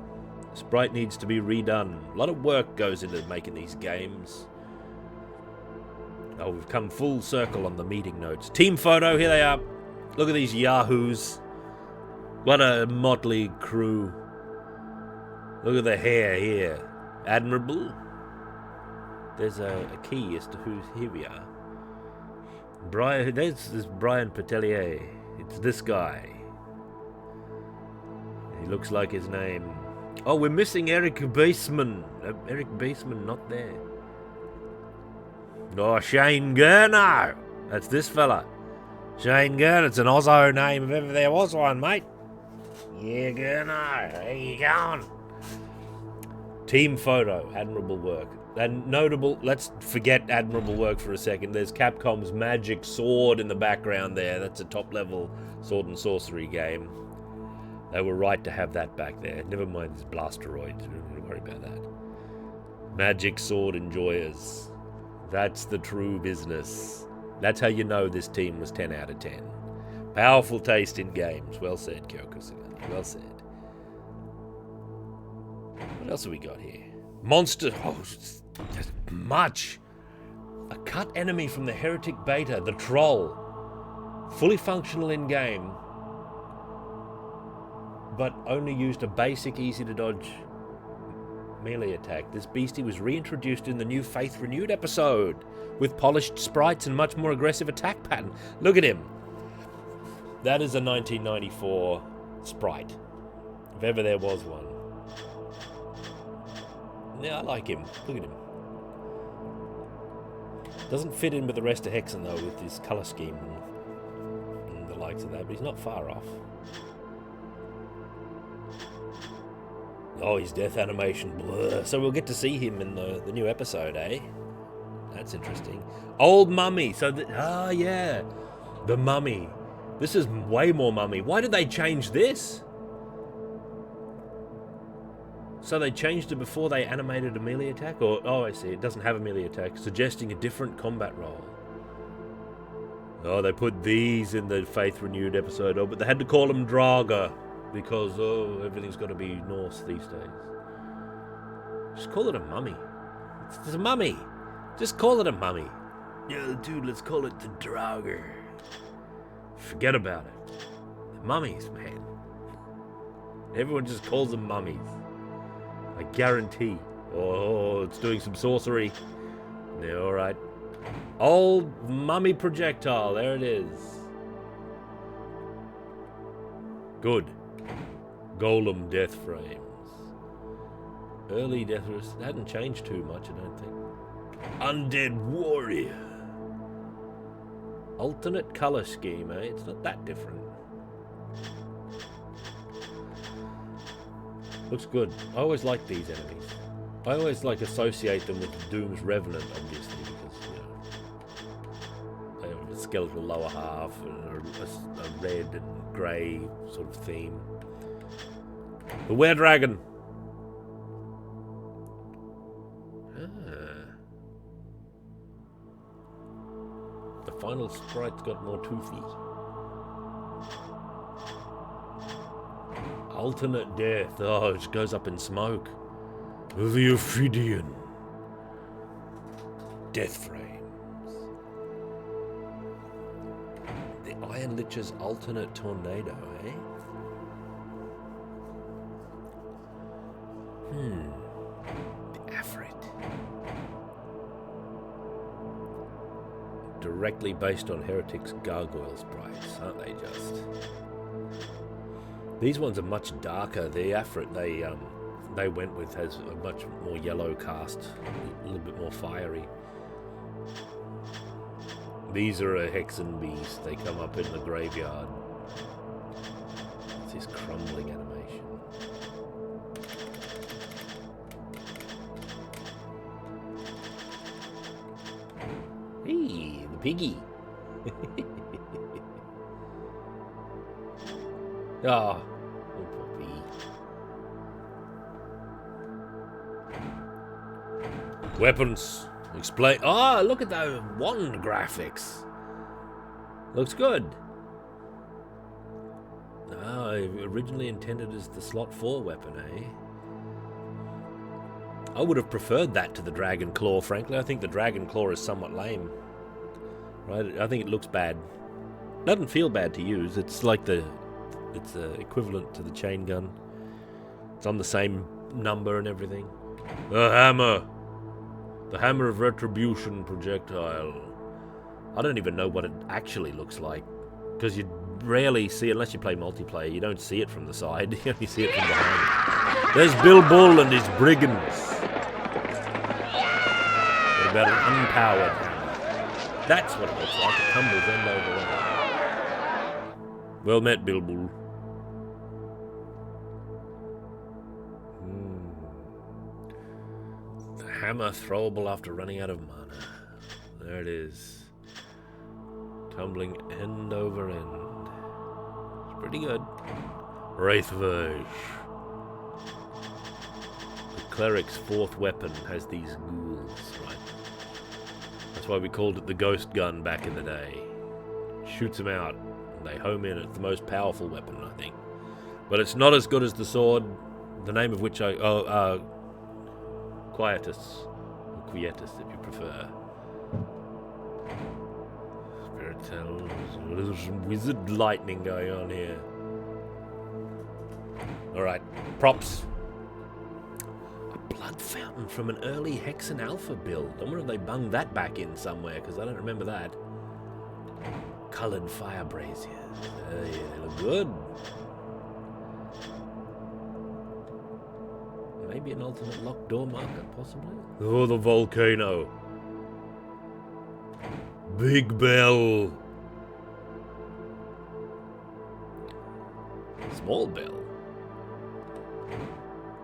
Sprite needs to be redone. A lot of work goes into making these games. Oh, we've come full circle on the meeting notes. Team photo, here they are. Look at these yahoos. What a motley crew. Look at the hair here. Admirable. There's a key as to who's... Here we are. Brian, there's this Brian Petelier. It's this guy. He looks like his name. Oh, we're missing Eric Baseman. Eric Baseman not there. Oh, Shane Gurno. That's this fella. Shane Gurno. It's an Oslo name if ever there was one, mate. Yeah, Gurno. How you going? Team photo. Admirable work. And notable, let's forget admirable work for a second. There's Capcom's Magic Sword in the background there. That's a top-level sword and sorcery game. They were right to have that back there. Never mind these blasteroids. We don't need to worry about that. Magic sword enjoyers. That's the true business. That's how you know this team was 10 out of 10. Powerful taste in games. Well said, Kyokusugani. Well said. What else have we got here? Monster. Oh, there's much. A cut enemy from the Heretic Beta, the Troll. Fully functional in game, but only used a basic, easy to dodge melee attack. This beastie was reintroduced in the new Faith Renewed episode with polished sprites and much more aggressive attack pattern. Look at him. That is a 1994 sprite, if ever there was one. Yeah, I like him. Look at him. Doesn't fit in with the rest of Hexen though, with his colour scheme and the likes of that, but he's not far off. Oh, his death animation. Blur. So we'll get to see him in the new episode, eh? That's interesting. Old Mummy. So, yeah. The Mummy. This is way more Mummy. Why did they change this? So they changed it before they animated a melee attack? Or, oh, I see. It doesn't have a melee attack, suggesting a different combat role. Oh, they put these in the Faith Renewed episode. Oh, but they had to call them Draga. Because, oh, everything's got to be Norse these days. Just call it a mummy. It's a mummy. Just call it a mummy. Yeah, dude, let's call it the Draugr. Forget about it. The mummies, man. Everyone just calls them mummies. I guarantee. Oh, it's doing some sorcery. Yeah, alright. Old mummy projectile. There it is. Good. Golem death frames. Early death hadn't changed too much, I don't think. Undead warrior. Alternate colour scheme, eh? It's not that different. Looks good. I always like these enemies. I always associate them with Doom's Revenant, obviously, because they have a skeletal lower half and a red and grey sort of theme. The Were-Dragon. The final sprite's got more toothy. Alternate death. Oh, it goes up in smoke. The Ophidian. Death frames. The Iron Lich's alternate tornado, eh? The Afrit. Directly based on Heretic's gargoyle sprites, aren't they just? These ones are much darker. The Afrit they went with has a much more yellow cast, a little bit more fiery. These are a Hexen beast. They come up in the graveyard. It's this crumbling animation. Hey, the piggy. Ah, oh, poor piggy. Weapons. Explain. Oh, look at those wand graphics. Looks good. Ah, originally intended as the slot 4 weapon, eh? I would have preferred that to the Dragon Claw, frankly. I think the Dragon Claw is somewhat lame. Right? I think it looks bad. Doesn't feel bad to use. It's like it's equivalent to the chain gun. It's on the same number and everything. The hammer. The Hammer of Retribution projectile. I don't even know what it actually looks like. Because you rarely see it, unless you play multiplayer, you don't see it from the side. You only see it from behind. There's Bill Bull and his brigands. What about an unpowered hammer? That's what it looks like. It tumbles end over end. Well met, Bill Bull. Hammer throwable after running out of mana. There it is. Tumbling end over end. It's pretty good. Wraithverge. The cleric's fourth weapon has these ghouls, right? That's why we called it the ghost gun back in the day. Shoots them out, and they home in. It's the most powerful weapon, I think. But it's not as good as the sword, the name of which Quietus. Or Quietus, if you prefer. Spirit tells. There's some wizard lightning going on here. Alright, props. A blood fountain from an early Hexen Alpha build. I wonder if they bunged that back in somewhere, because I don't remember that. Coloured fire braziers. Yeah, they look good. Maybe an alternate locked door marker, possibly? Oh, the volcano. Big bell. Small bell.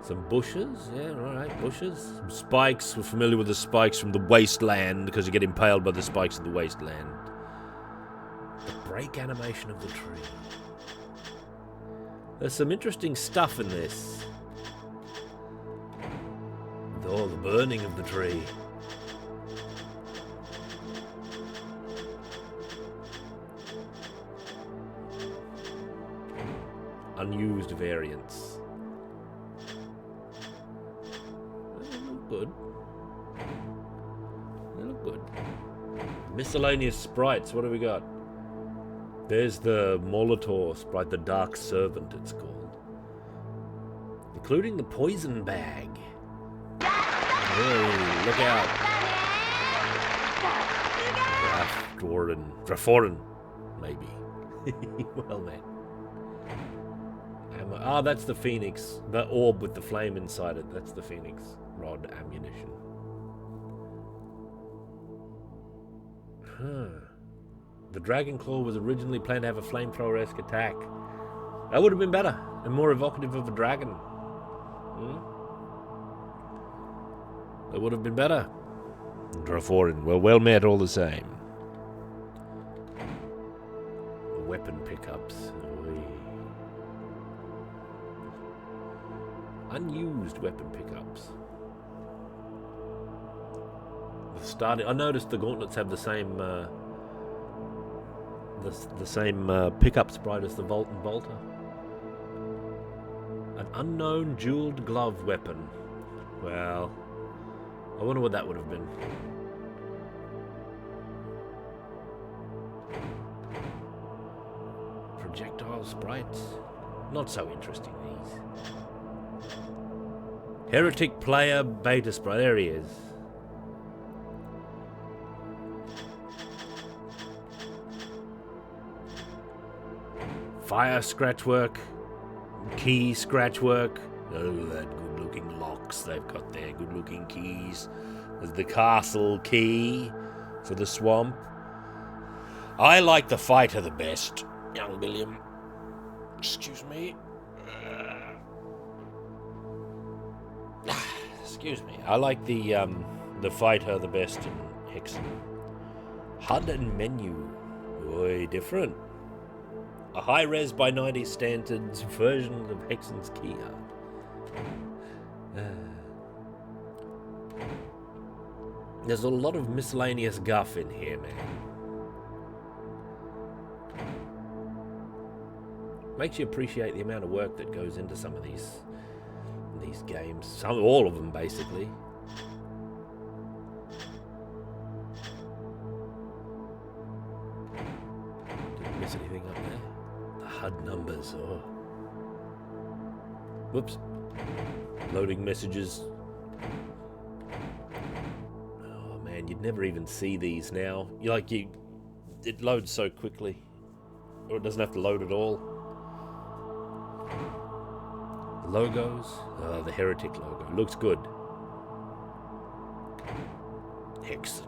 Some bushes, yeah, alright, bushes. Some spikes, we're familiar with the spikes from the wasteland, because you get impaled by the spikes of the wasteland. The break animation of the tree. There's some interesting stuff in this. Oh, the burning of the tree. Unused variants. They look good. They look good. Miscellaneous sprites, what have we got? There's the Molitor sprite, the Dark Servant it's called. Including the poison bag. Hey, look out. Drafforin, maybe. Well then. Ah, that's the Phoenix. The orb with the flame inside it. That's the Phoenix rod ammunition. The Dragon Claw was originally planned to have a flamethrower-esque attack. That would have been better and more evocative of a dragon. That would have been better. Drafforin, well met all the same. Weapon pickups. Unused weapon pickups. I noticed the gauntlets have the same pickup sprite as the Volt and Bolter. An unknown jeweled glove weapon. Well, I wonder what that would have been. Projectile sprites. Not so interesting, these. Heretic player beta sprite. There he is. Fire scratchwork. Key scratchwork. Oh, that good-looking locks they've got there. Good-looking keys. There's the castle key for the swamp. I like the fighter the best, young William. Excuse me. Excuse me. I like the fighter the best in Hexen. HUD and menu. Oi, different. A high-res by 90 standards version of Hexen's key art. There's a lot of miscellaneous guff in here, man. Makes you appreciate the amount of work that goes into some of these games. All of them, basically. Didn't miss anything up there. The HUD numbers, oh. Whoops. Loading messages. Oh man, you'd never even see these now. It loads so quickly. Or it doesn't have to load at all. The logos. The Heretic logo. Looks good. Hexen.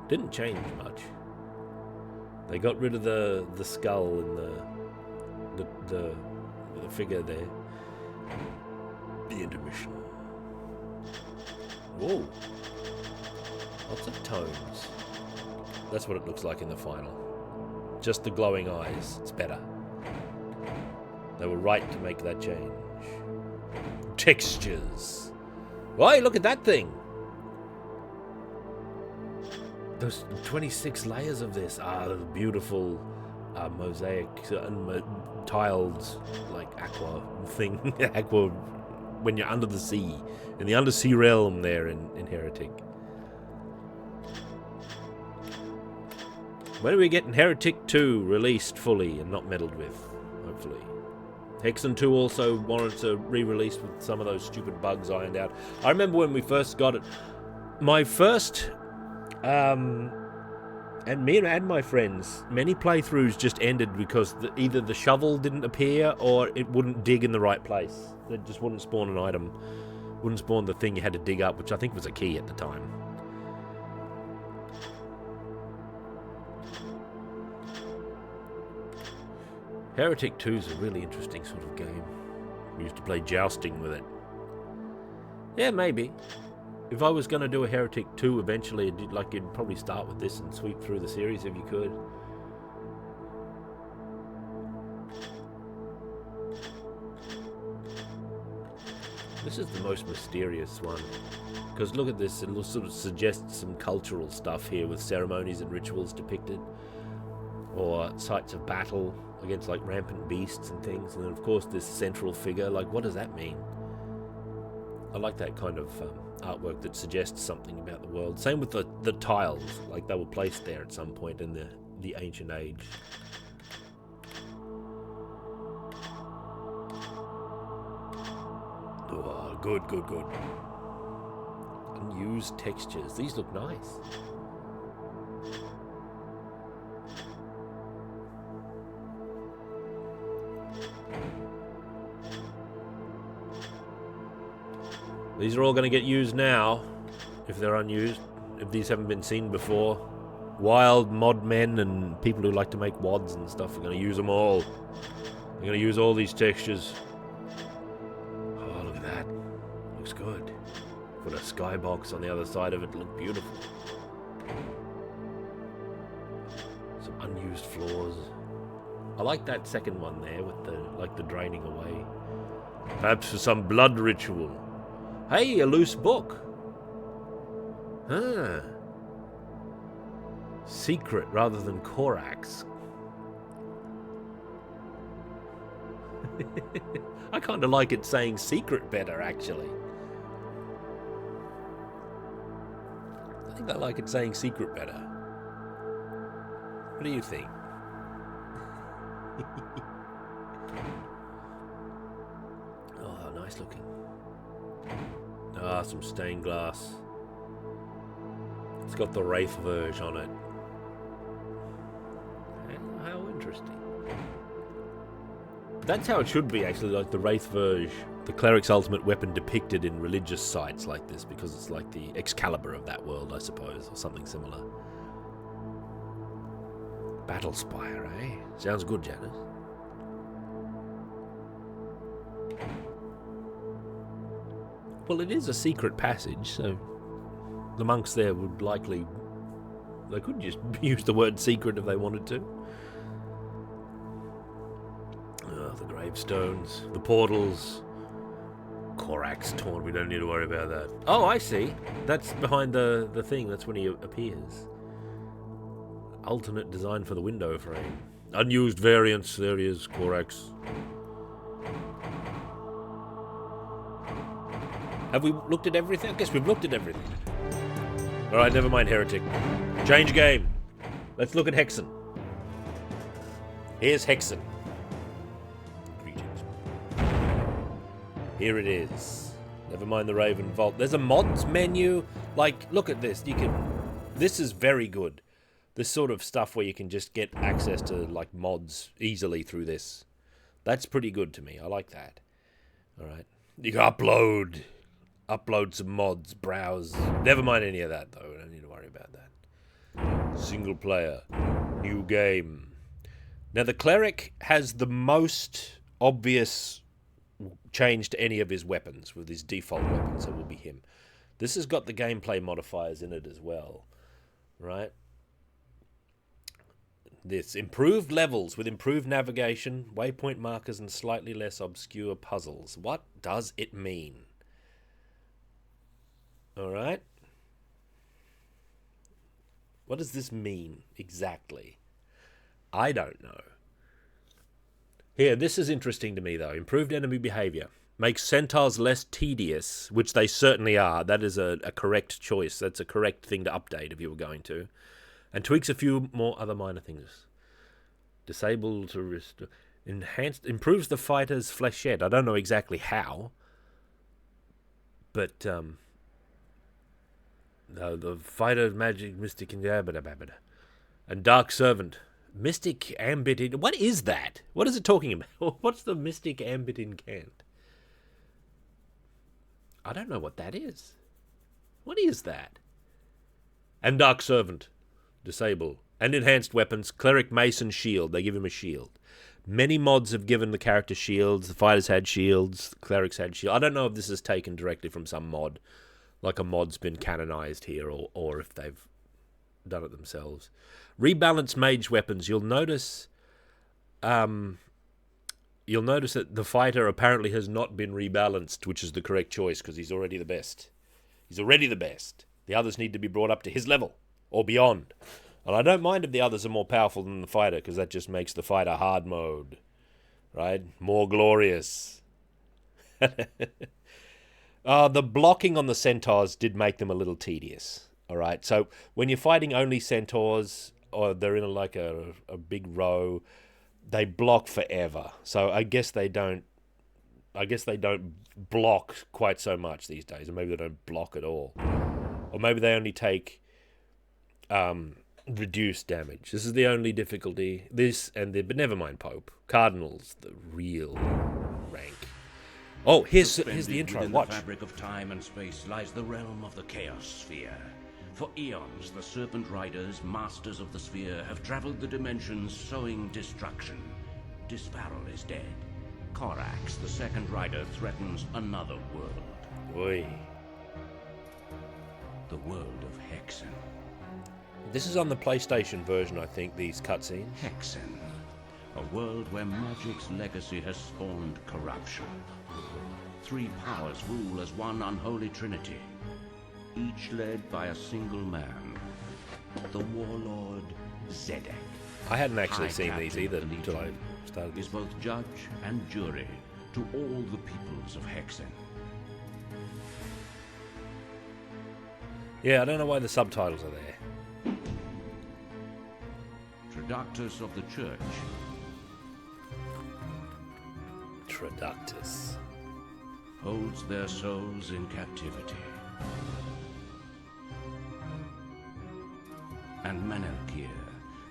Didn't change much. They got rid of the skull and the figure there. The intermission. Whoa. Lots of tones. That's what it looks like in the final. Just the glowing eyes. It's better. They were right to make that change. Textures. Why, look at that thing. Those 26 layers of this are the beautiful mosaic tiled, like, aqua thing. Aqua, when you're under the sea. In the undersea realm there in Heretic. When are we getting Heretic 2 released fully and not meddled with? Hopefully. Hexen 2 also wanted to re-release with some of those stupid bugs ironed out. I remember when we first got it. My first... and me and my friends, many playthroughs just ended because either the shovel didn't appear or it wouldn't dig in the right place. It just wouldn't spawn an item. Wouldn't spawn the thing you had to dig up, which I think was a key at the time. Heretic 2 is a really interesting sort of game. We used to play jousting with it. Yeah, maybe. If I was going to do a Heretic 2 eventually, you'd probably start with this and sweep through the series if you could. This is the most mysterious one. Because look at this, it sort of suggests some cultural stuff here with ceremonies and rituals depicted. Or sites of battle against like rampant beasts and things. And then of course this central figure, like what does that mean? I like that kind of artwork that suggests something about the world. Same with the tiles, like they were placed there at some point in the ancient age. Oh, good. Unused textures. These look nice. These are all going to get used now, if they're unused, if these haven't been seen before. Wild mod men and people who like to make WODs and stuff are going to use them all. They're going to use all these textures. Oh, look at that. Looks good. Put a skybox on the other side of it, look beautiful. Some unused floors. I like that second one there with the draining away. Perhaps for some blood ritual. Hey, a loose book. Huh. Secret rather than Corax. I kind of like it saying secret better, actually. I think I like it saying secret better. What do you think? Oh, nice looking. Ah, some stained glass. It's got the Wraith Verge on it. How interesting. That's how it should be, actually, like the Wraith Verge, the cleric's ultimate weapon depicted in religious sites like this, because it's like the Excalibur of that world, I suppose, or something similar. Battle Spire, eh? Sounds good, Janice. Well, it is a secret passage, so the monks there would likely... They could just use the word secret if they wanted to. Oh, the gravestones, the portals. Corax torn, we don't need to worry about that. Oh, I see. That's behind the thing, that's when he appears. Alternate design for the window frame. Unused variants, there he is, Corax. Have we looked at everything? I guess we've looked at everything. Alright, never mind Heretic. Change game. Let's look at Hexen. Here's Hexen. Greetings. Here it is. Never mind the Raven Vault. There's a mods menu. Like, look at this. This is very good. This sort of stuff where you can just get access to, like, mods easily through this. That's pretty good to me. I like that. Alright. You can upload some mods, browse. Never mind any of that, though. We don't need to worry about that. Single player. New game. Now, the cleric has the most obvious change to any of his weapons with his default weapon, so it will be him. This has got the gameplay modifiers in it as well. Right? This improved levels with improved navigation, waypoint markers, and slightly less obscure puzzles. What does it mean? All right. What does this mean exactly? I don't know. Here, this is interesting to me, though. Improved enemy behavior. Makes centaurs less tedious, which they certainly are. That is a correct choice. That's a correct thing to update if you were going to. And tweaks a few more other minor things. Disabled to restore. Enhanced. Improves the fighter's flechette. I don't know exactly how. But, the fighter, magic, mystic, and dark servant. Mystic ambit in... What is that? What is it talking about? What's the mystic ambit incant? I don't know what that is. What is that? And dark servant. Disable. And enhanced weapons. Cleric, mason, shield. They give him a shield. Many mods have given the character shields. The fighters had shields. The clerics had shields. I don't know if this is taken directly from some mod. Like a mod's been canonized here. Or if they've done it themselves. Rebalance mage weapons. You'll notice that the fighter apparently has not been rebalanced, which is the correct choice because he's already the best. He's already the best. The others need to be brought up to his level or beyond. And I don't mind if the others are more powerful than the fighter because that just makes the fighter hard mode, right? More glorious. The blocking on the centaurs did make them a little tedious. All right, so when you're fighting only centaurs, or they're in a big row, they block forever. So I guess they don't block quite so much these days, or maybe they don't block at all, or maybe they only take reduced damage. This is the only difficulty. But never mind Pope. Cardinal's the real rank. Oh, here's the intro. Within Watch. the fabric of time and space lies the realm of the Chaos Sphere. For eons, the Serpent Riders, masters of the sphere, have traveled the dimensions, sowing destruction. Disparal is dead. Korax, the second rider, threatens another world. Oi. The world of Hexen. This is on the PlayStation version, I think, these cutscenes. Hexen. A world where magic's legacy has spawned corruption. Three powers rule as one unholy trinity, each led by a single man, the warlord Zedek. I hadn't actually High seen these Captain either of the until I Legion, started is this. both judge and jury to all the peoples of Hexen. Yeah, I don't know why the subtitles are there. Traductus of the Church. Traductus. Holds their souls in captivity. And Menelkir,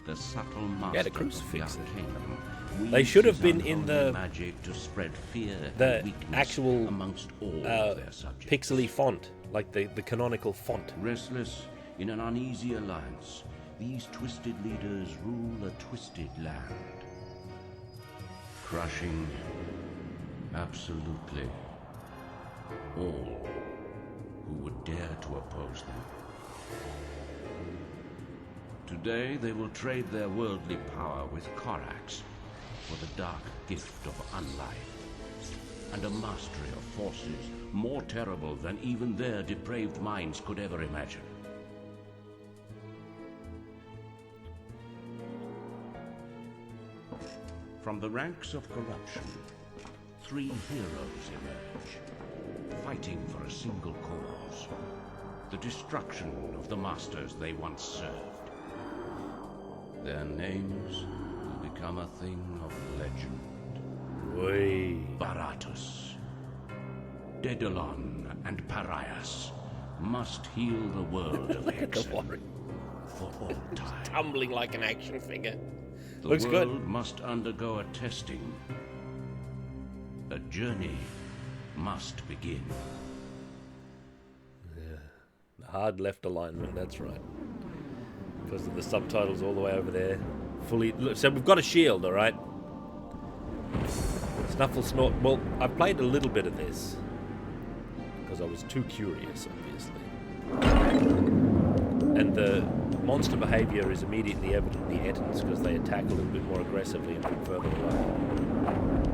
the subtle master Yeah, the of crucifix the there. Arcanum, They should have weaves been his in unholy the- magic to spread fear the and weakness actual, amongst all of their subjects. pixely font, like the canonical font. Restless in an uneasy alliance, these twisted leaders rule a twisted land. Crushing absolutely all who would dare to oppose them. Today they will trade their worldly power with Korax for the dark gift of unlife and a mastery of forces more terrible than even their depraved minds could ever imagine. From the ranks of corruption, three heroes emerge, fighting for a single cause: the destruction of the masters they once served. Their names will become a thing of legend. Oi. Baratus, Daedalon, and Parias must heal the world of Look at the Hexen warrior. for all time. Tumbling like an action figure. The Looks good. world must undergo a testing. A journey must begin. Hard left alignment, that's right. Because of the subtitles all the way over there. Fully. So we've got a shield, alright? Snuffle Snort. Well, I've played a little bit of this. Because I was too curious, obviously. And the monster behavior is immediately evident in the Ettins because they attack a little bit more aggressively and from further away.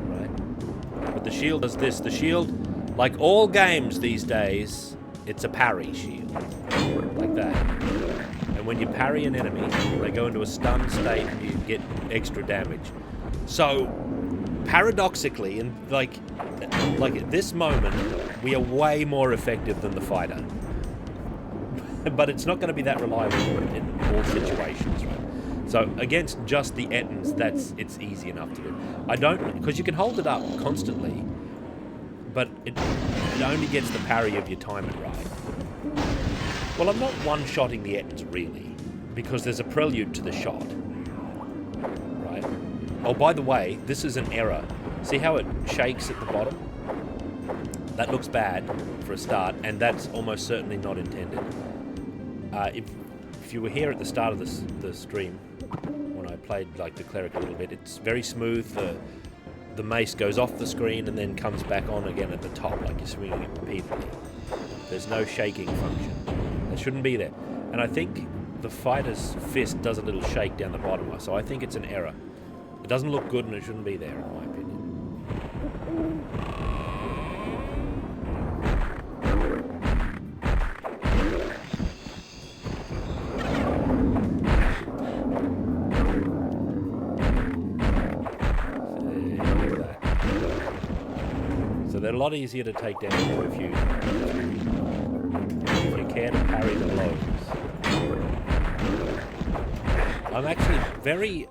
Right? But the shield does this. The shield, like all games these days, it's a parry shield. Like that. And when you parry an enemy, they go into a stunned state and you get extra damage. So, paradoxically, and like at this moment, we are way more effective than the fighter. But it's not going to be that reliable in all situations, right? So against just the Ettins, it's easy enough to do. I don't, because you can hold it up constantly, but it only gets the parry if you time it right. Well, I'm not one-shotting the Ettins really, because there's a prelude to the shot, right? Oh, by the way, this is an error. See how it shakes at the bottom? That looks bad for a start, and that's almost certainly not intended. If you were here at the start of the stream, when I played like the cleric a little bit, it's very smooth. The mace goes off the screen and then comes back on again at the top, like you're swinging it repeatedly. There's no shaking function. It shouldn't be there. And I think the fighter's fist does a little shake down the bottom, so I think it's an error. It doesn't look good and it shouldn't be there, in my opinion. They're a lot easier to take down if you care to parry the blows. I'm actually very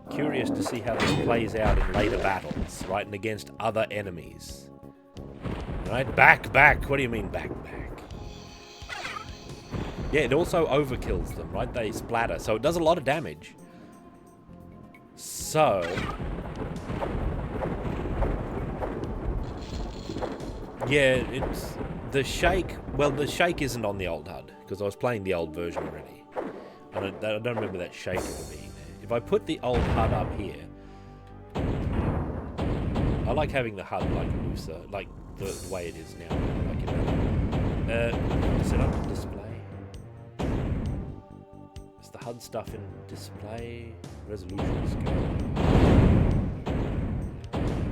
curious to see how this plays out in later battles, right, and against other enemies. Right, back. What do you mean back? Yeah, it also overkills them, right? They splatter, so it does a lot of damage. So yeah, it's the shake. Well, the shake isn't on the old HUD because I was playing the old version already. I don't remember that shake being there. If I put the old HUD up here, I like having the HUD like looser, like the way it is now. Like set up display. Is the HUD stuff in display? Resolution scale.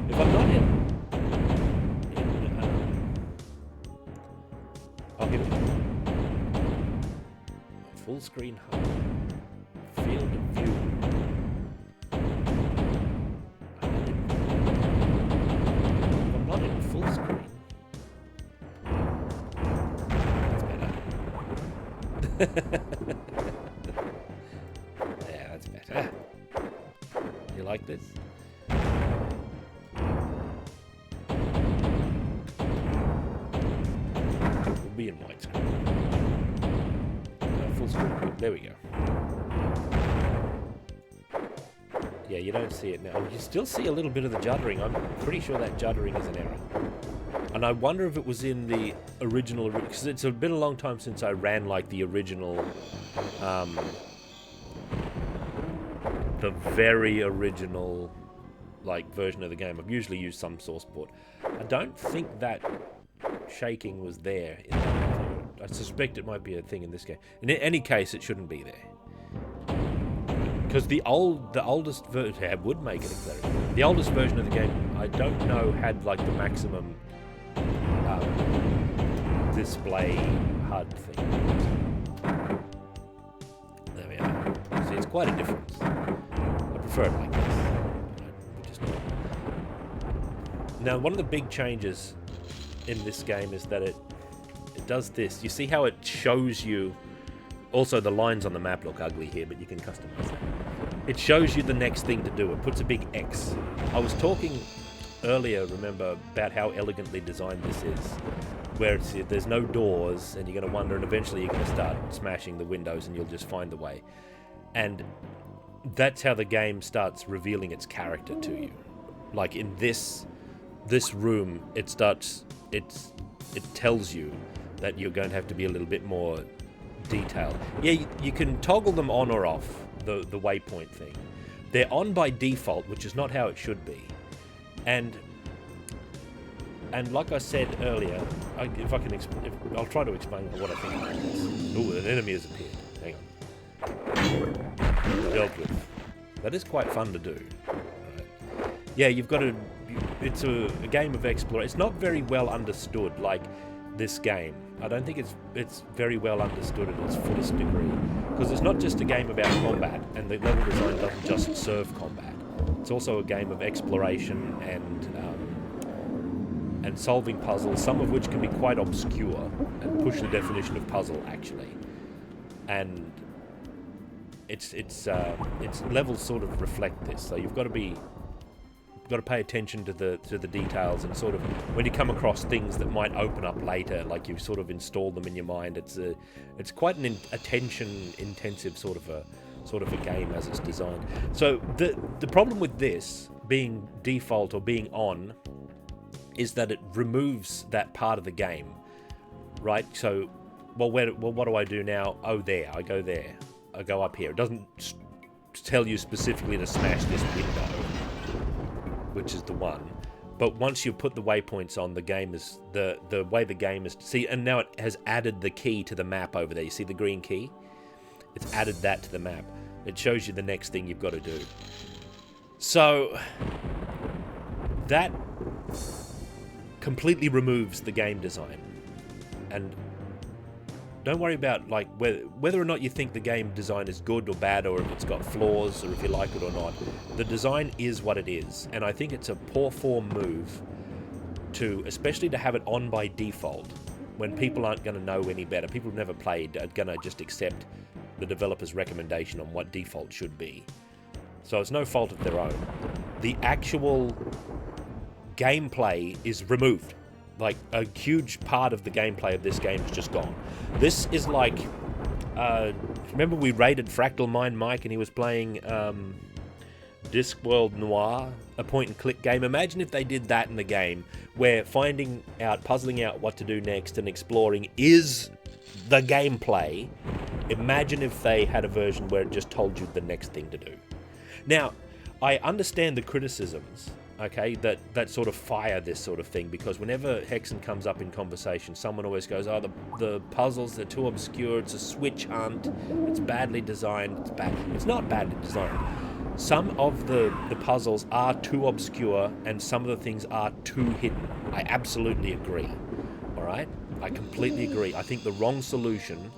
If I'm not in. I'll give it full screen HUD. Field of view. I'm not in full screen. That's better. Yeah, that's better. You like this? Be in widescreen. Full screen. There we go. Yeah, you don't see it now. You still see a little bit of the juddering. I'm pretty sure that juddering is an error. And I wonder if it was in the original, because it's been a long time since I ran like the original, the very original like version of the game. I've usually used some source port. I don't think that shaking was there in that. I suspect it might be a thing in this game. In any case, it shouldn't be there, because the oldest version would make it a cleric. The oldest version of the game, I don't know, had like the maximum display HUD thing. There we are. See, it's quite a difference. I prefer it like this. Now, one of the big changes in this game is that it does this. You see how it shows you... Also, the lines on the map look ugly here, but you can customize that. It shows you the next thing to do. It puts a big X. I was talking earlier, remember, about how elegantly designed this is, where there's no doors, and you're going to wonder, and eventually you're going to start smashing the windows, and you'll just find the way. And that's how the game starts revealing its character to you. Like in this room, it tells you that you're going to have to be a little bit more detailed. Yeah, you can toggle them on or off, the waypoint thing. They're on by default, which is not how it should be. And like I said earlier, I'll try to explain what I think about this. Ooh, an enemy has appeared. Hang on. Dealt with. That is quite fun to do. Right. Yeah, you've got to... It's a game of exploration. It's not very well understood, like this game. I don't think it's very well understood at its fullest degree. Because it's not just a game about combat, and the level design doesn't just serve combat. It's also a game of exploration and solving puzzles, some of which can be quite obscure and push the definition of puzzle, actually. And its levels sort of reflect this. So you've got to pay attention to the details, and sort of when you come across things that might open up later, like you sort of install them in your mind. It's quite an attention intensive sort of a game as it's designed. So the problem with this being default or being on is that it removes that part of the game, right? So, well, what do I do now? Oh, there, I go there. I go up here. It doesn't tell you specifically to smash this window, which is the one. But once you put the waypoints on, the game is the way the game is. See, and now it has added the key to the map over there. You see the green key? It's added that to the map. It shows you the next thing you've got to do. So that completely removes the game design. And don't worry about like whether or not you think the game design is good or bad, or if it's got flaws, or if you like it or not. The design is what it is, and I think it's a poor form move especially to have it on by default when people aren't going to know any better. People who've never played are going to just accept the developer's recommendation on what default should be. So it's no fault of their own. The actual gameplay is removed. Like, a huge part of the gameplay of this game is just gone. This is like... remember we raided Fractal Mind Mike and he was playing Discworld Noir, a point-and-click game? Imagine if they did that in the game, where puzzling out what to do next and exploring is the gameplay. Imagine if they had a version where it just told you the next thing to do. Now, I understand the criticisms, okay, that sort of fire this sort of thing, because whenever Hexen comes up in conversation, someone always goes, oh, the puzzles, they're too obscure, it's a switch hunt, it's badly designed, it's bad. It's not badly designed. Some of the puzzles are too obscure, and some of the things are too hidden. I absolutely agree, all right? I completely agree. I think the wrong solution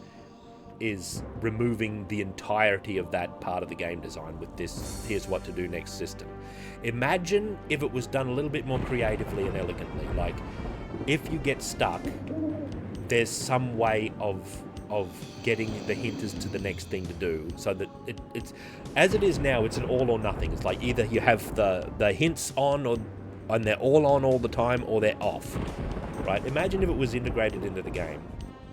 is removing the entirety of that part of the game design with this here's what to do next system. Imagine if it was done a little bit more creatively and elegantly. Like, if you get stuck, there's some way of getting the hint as to the next thing to do, so that it's as it is now, it's an all or nothing. It's like either you have the hints on, and they're all on all the time, or they're off, right? Imagine if it was integrated into the game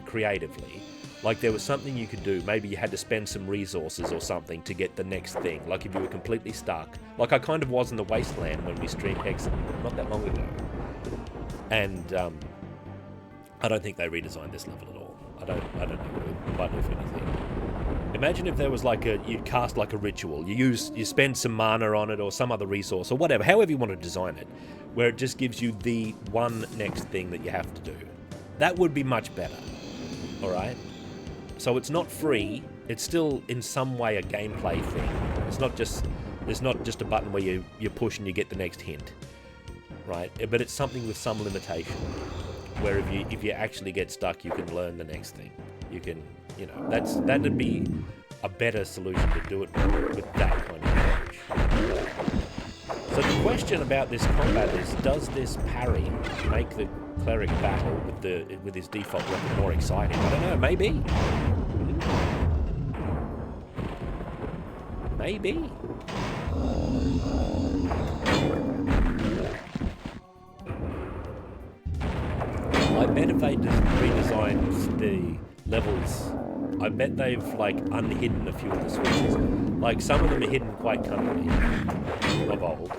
creatively. Like, there was something you could do. Maybe you had to spend some resources or something to get the next thing. Like, if you were completely stuck. Like I kind of was in the Wasteland when we streamed Hexen not that long ago. And I don't think they redesigned this level at all. I don't know, but if anything. Imagine if there was like you'd cast like a ritual. You spend some mana on it or some other resource or whatever, however you want to design it, where it just gives you the one next thing that you have to do. That would be much better. All right? So it's not free. It's still in some way a gameplay thing. It's not just a button where you push and you get the next hint, right? But it's something with some limitation, where if you actually get stuck, you can learn the next thing. You can, that'd be a better solution to do it with that kind of approach. So the question about this combat is, does this parry make the cleric battle with his default weapon more exciting? I don't know, maybe. Maybe. I bet if they redesigned the levels, I bet they've like unhidden a few of the switches. Like, some of them are hidden quite cunningly of old.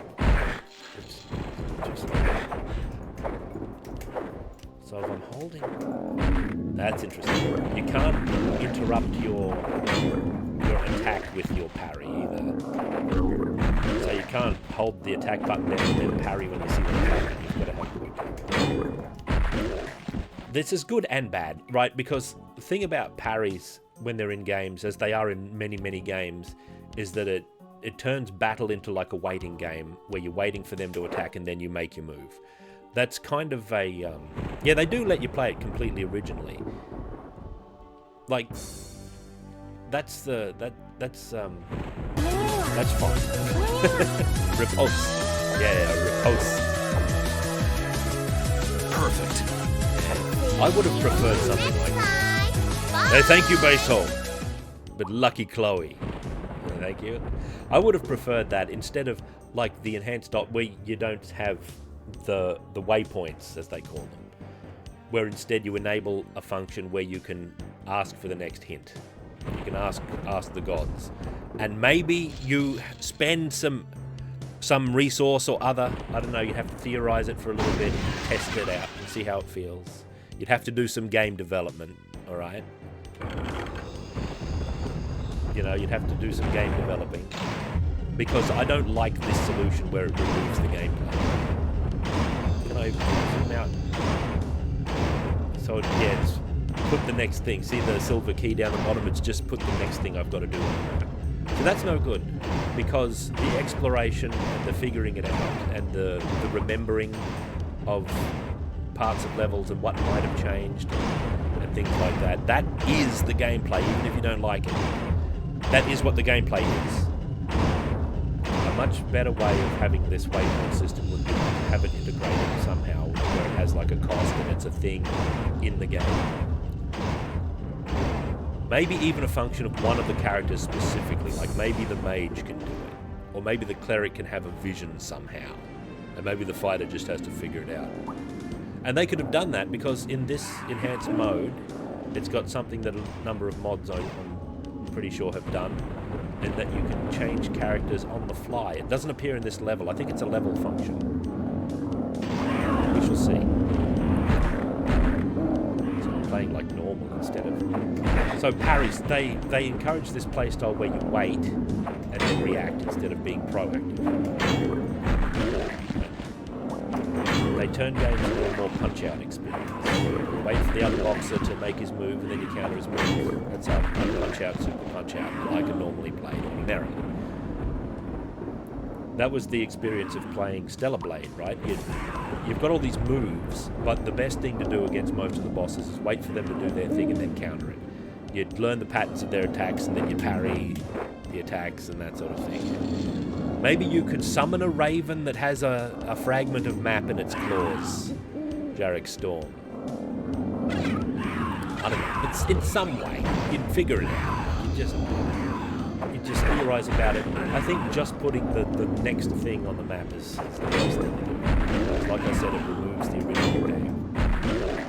So if I'm holding, that's interesting. You can't interrupt your attack with your parry either. So you can't hold the attack button down and then parry when you see the attack. You've got to have quick. This is good and bad, right? Because the thing about parries when they're in games, as they are in many, many games, is that it turns battle into like a waiting game where you're waiting for them to attack and then you make your move. That's kind of a... yeah, they do let you play it completely originally. Like, that's fine. Repulse. Yeah, repulse. Perfect. I would have preferred something like that. Hey, thank you, Base Hole. But lucky Chloe. Thank you. I would have preferred that instead of like the enhanced dot where you don't have the waypoints, as they call them, where instead you enable a function where you can ask for the next hint. You can ask the gods, and maybe you spend some resource or other. I don't know. You have to theorize it for a little bit, test it out, and see how it feels. You'd have to do some game development. All right. You know, you'd have to do some game developing, because I don't like this solution where it removes the gameplay. Can I zoom out? So yeah, it's put the next thing. See the silver key down the bottom? It's just put the next thing I've got to do on the map. So that's no good, because the exploration and the figuring it out and the remembering of parts of levels and what might have changed and things like that, that is the gameplay, even if you don't like it. That is what the gameplay is. A much better way of having this waypoint system would be to have it integrated somehow where it has like a cost and it's a thing in the game. Maybe even a function of one of the characters specifically, like maybe the mage can do it, or maybe the cleric can have a vision somehow, and maybe the fighter just has to figure it out. And they could have done that because in this enhanced mode, it's got something that a number of mods I'm pretty sure have done, and that you can change characters on the fly. It doesn't appear in this level. I think it's a level function. We shall see. So I'm playing like normal instead of... So parries, they encourage this playstyle where you wait and then react instead of being proactive. They turn games into a more punch-out experience. You wait for the other boxer to make his move and then you counter his move. That's how punch-out, super punch-out, like a normally played ordinarily. That was the experience of playing Stellar Blade, right? You've got all these moves, but the best thing to do against most of the bosses is wait for them to do their thing and then counter it. You'd learn the patterns of their attacks and then you parry the attacks and that sort of thing. Maybe you could summon a raven that has a fragment of map in its claws. Jarek Storm. I don't know. It's in some way. You'd figure it out. You just theorize about it. I think just putting the next thing on the map is the best thing to do. Like I said, it removes the original game.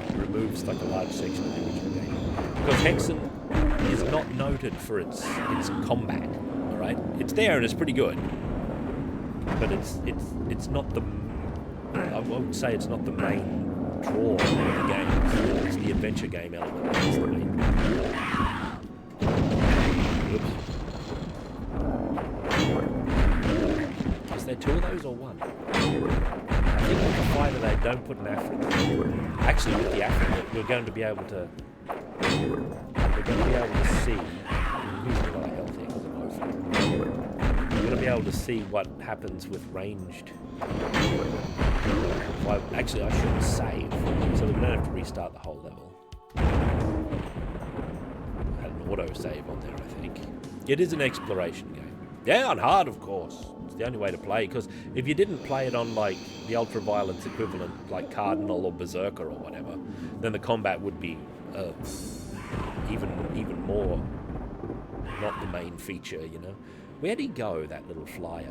It removes like a large section of the original game. Because Hexen is not noted for its combat. All right, it's there and it's pretty good. But it's not the... I won't say it's not the main draw of the game. It's the adventure game element that's the main draw. Oops. Is there two of those or one? I think with the fighter they don't put an African. Actually, with the African, we're going to be able to... We're going to be able to see... Who's a lot of health here because I'm low. We're going to be able to see what happens with ranged. Well, actually, I shouldn't save, so we don't have to restart the whole level. I had an auto save on there, I think. It is an exploration game. Yeah, on hard, of course. It's the only way to play, because if you didn't play it on like the ultra-violence equivalent, like Cardinal or Berserker or whatever, then the combat would be even more not the main feature, you know. Where'd he go, that little flyer?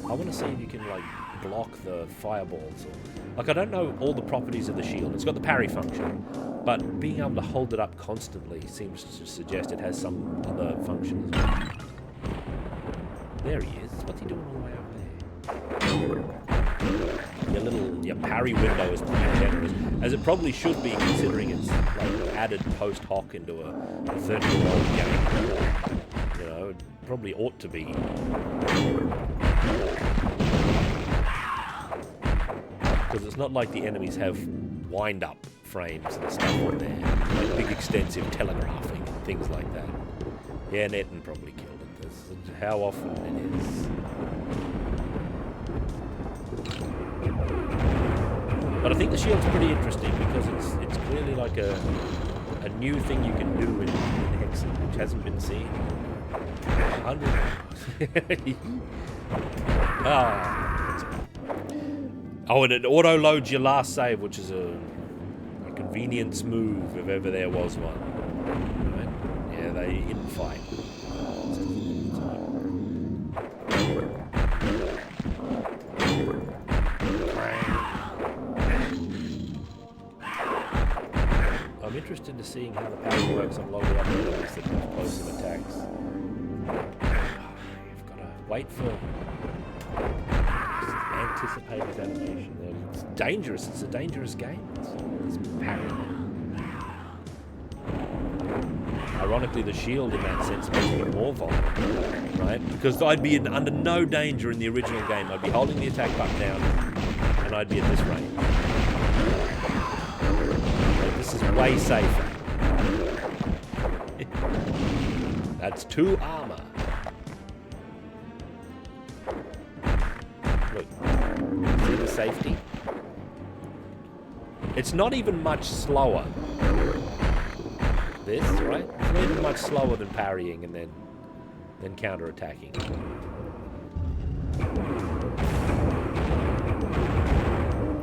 I want to see if you can, like, block the fireballs. Or, like, I don't know all the properties of the shield. It's got the parry function, but being able to hold it up constantly seems to suggest it has some other function as well. There he is. What's he doing all the way over there? Your parry window is pretty generous, as it probably should be, considering it's, like, added post-hoc into a 30-year-old game. You know, it probably ought to be. Because it's not like the enemies have wind-up frames and stuff on there, like big extensive telegraphing. things like that. Yeah, Netton probably killed it. This is how often it is. But I think the shield's pretty interesting because it's clearly like a new thing you can do in Hexen, which hasn't been seen. 100. Oh, and it auto loads your last save, which is a convenience move if ever there was one. Right? Yeah, they infight. I'm interested in seeing how the power works on longer up enemies that have explosive attacks. You've got to wait for anticipate his animation. It's dangerous. It's a dangerous game. It's parrying. Ironically, the shield in that sense makes me more vulnerable, right? Because I'd be under no danger in the original game. I'd be holding the attack button down, and I'd be at this range. This is way safer. That's 2 armor. Look, see the safety? It's not even much slower. This, right? It's not even much slower than parrying and then counter-attacking.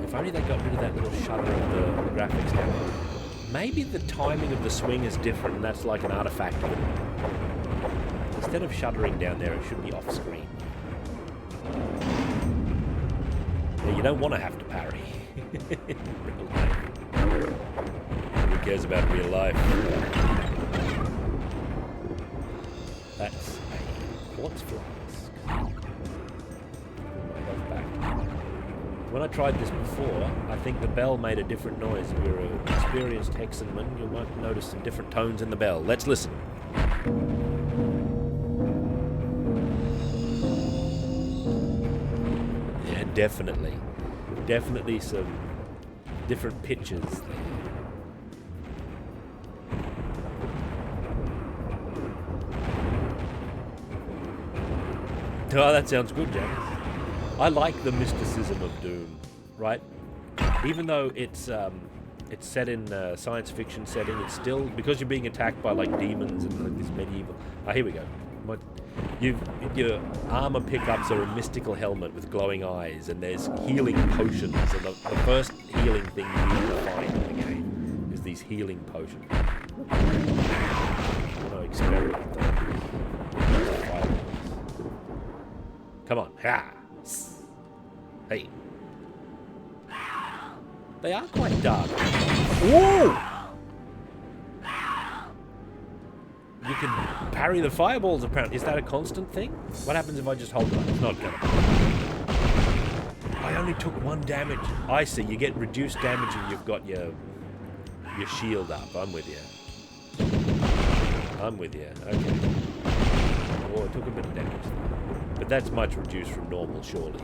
If only they got rid of that little shutter of the graphics down. Maybe the timing of the swing is different and that's like an artifact of it. Instead of shuttering down there, it should be off screen. Yeah, you don't want to have to parry. Who cares about real life? That's a quartz flask. When I tried this before, I think the bell made a different noise. If you're an experienced Hexenman, you might notice some different tones in the bell. Let's listen. Yeah, definitely. Definitely some different pitches there. Oh, that sounds good, Janice. I like the mysticism of Doom, right? Even though it's set in a science fiction setting, it's still, because you're being attacked by like demons and like this medieval. Ah, here we go. Your armor pickups are a mystical helmet with glowing eyes, and there's healing potions. And the first healing thing you need to find in the game is these healing potions. No experiment though. Come on, ha! Hey. They are quite dark. Whoa! You can parry the fireballs, apparently. Is that a constant thing? What happens if I just hold it? It's not gonna. I only took 1 damage. I see. You get reduced damage if you've got your shield up. I'm with you. I'm with you. Okay. Oh, it took a bit of damage there. But that's much reduced from normal, surely.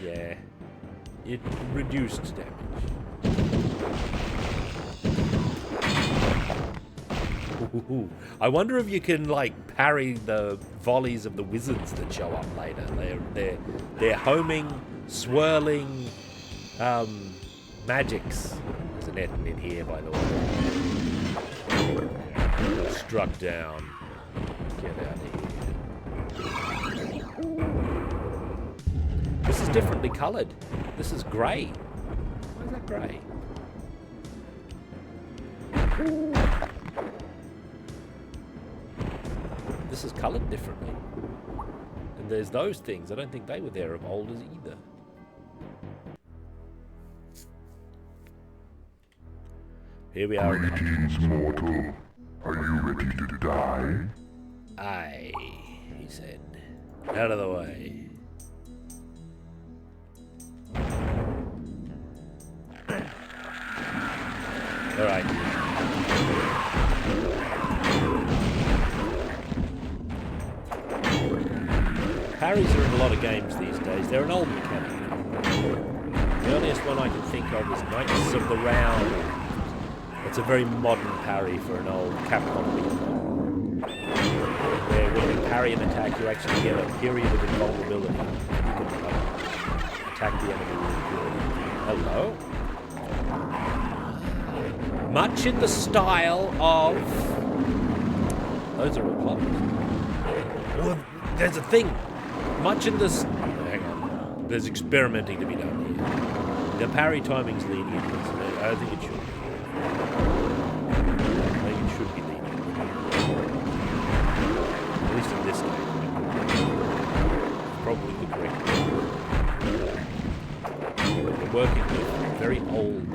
Yeah. It reduced damage. Ooh. I wonder if you can, like, parry the volleys of the wizards that show up later. They're homing, swirling, magics. There's an Netton in here, by the way. Struck down. Get out of here. This is differently coloured. This is grey. Why is that grey? This is coloured differently. And there's those things. I don't think they were there of old as either. Here we are. Greetings, mortal. Are you ready to die? Aye, he said. Out of the way. Alright. Parries are in a lot of games these days. They're an old mechanic. The earliest one I can think of is Knights of the Round. It's a very modern parry for an old Capcom beat 'em up. Where when you parry an attack, you actually get a period of invulnerability. You can attack the enemy with impunity. Hello? Much in the style of... Those are all clocks. Well, there's a thing. Much in this... Hang on. There's experimenting to be done here. The parry timing's lenient. I don't think it should be. I think it should be lenient. At least in this game. Probably the correct one. We're working with very old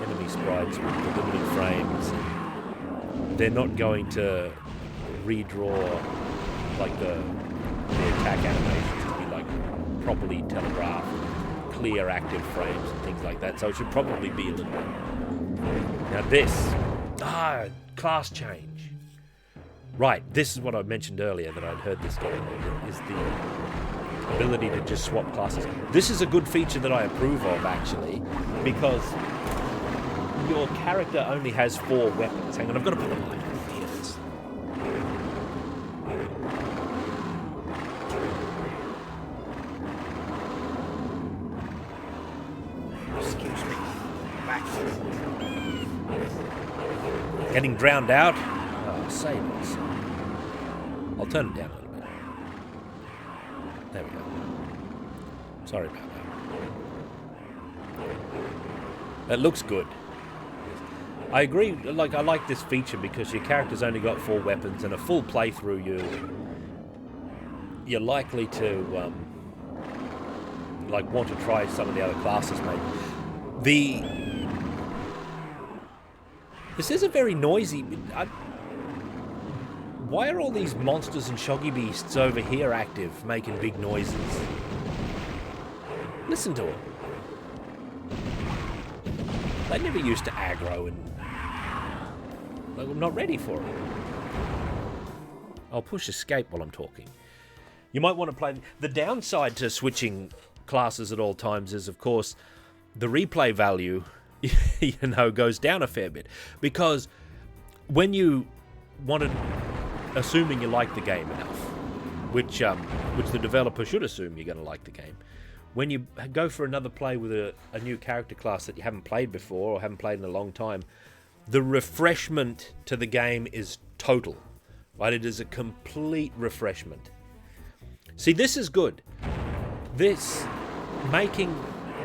enemy sprites with the limited frames. They're not going to redraw like the attack animations to be like properly telegraphed, clear active frames and things like that. So it should probably be a little bit. Now this, class change. Right, this is what I mentioned earlier that I'd heard this game is the ability to just swap classes. This is a good feature that I approve of actually, because your character only has 4 weapons. Hang on, I've got to put the light on. Here it is. Excuse me. Back. Getting drowned out? Oh, save us. I'll turn it down a little bit. There we go. Sorry about that. That looks good. I agree, I like this feature because your character's only got 4 weapons and a full playthrough you're likely to want to try some of the other classes maybe. This is a very noisy... why are all these monsters and shoggy beasts over here active, making big noises? Listen to them. They never used to aggro and... Like, I'm not ready for it. I'll push escape while I'm talking. You might want to play... The downside to switching classes at all times is, of course, the replay value, goes down a fair bit. Because when you wanted... Assuming you like the game enough, which the developer should assume you're going to like the game. When you go for another play with a new character class that you haven't played before or haven't played in a long time, the refreshment to the game is total. Right? It is a complete refreshment. See, this is good. This, making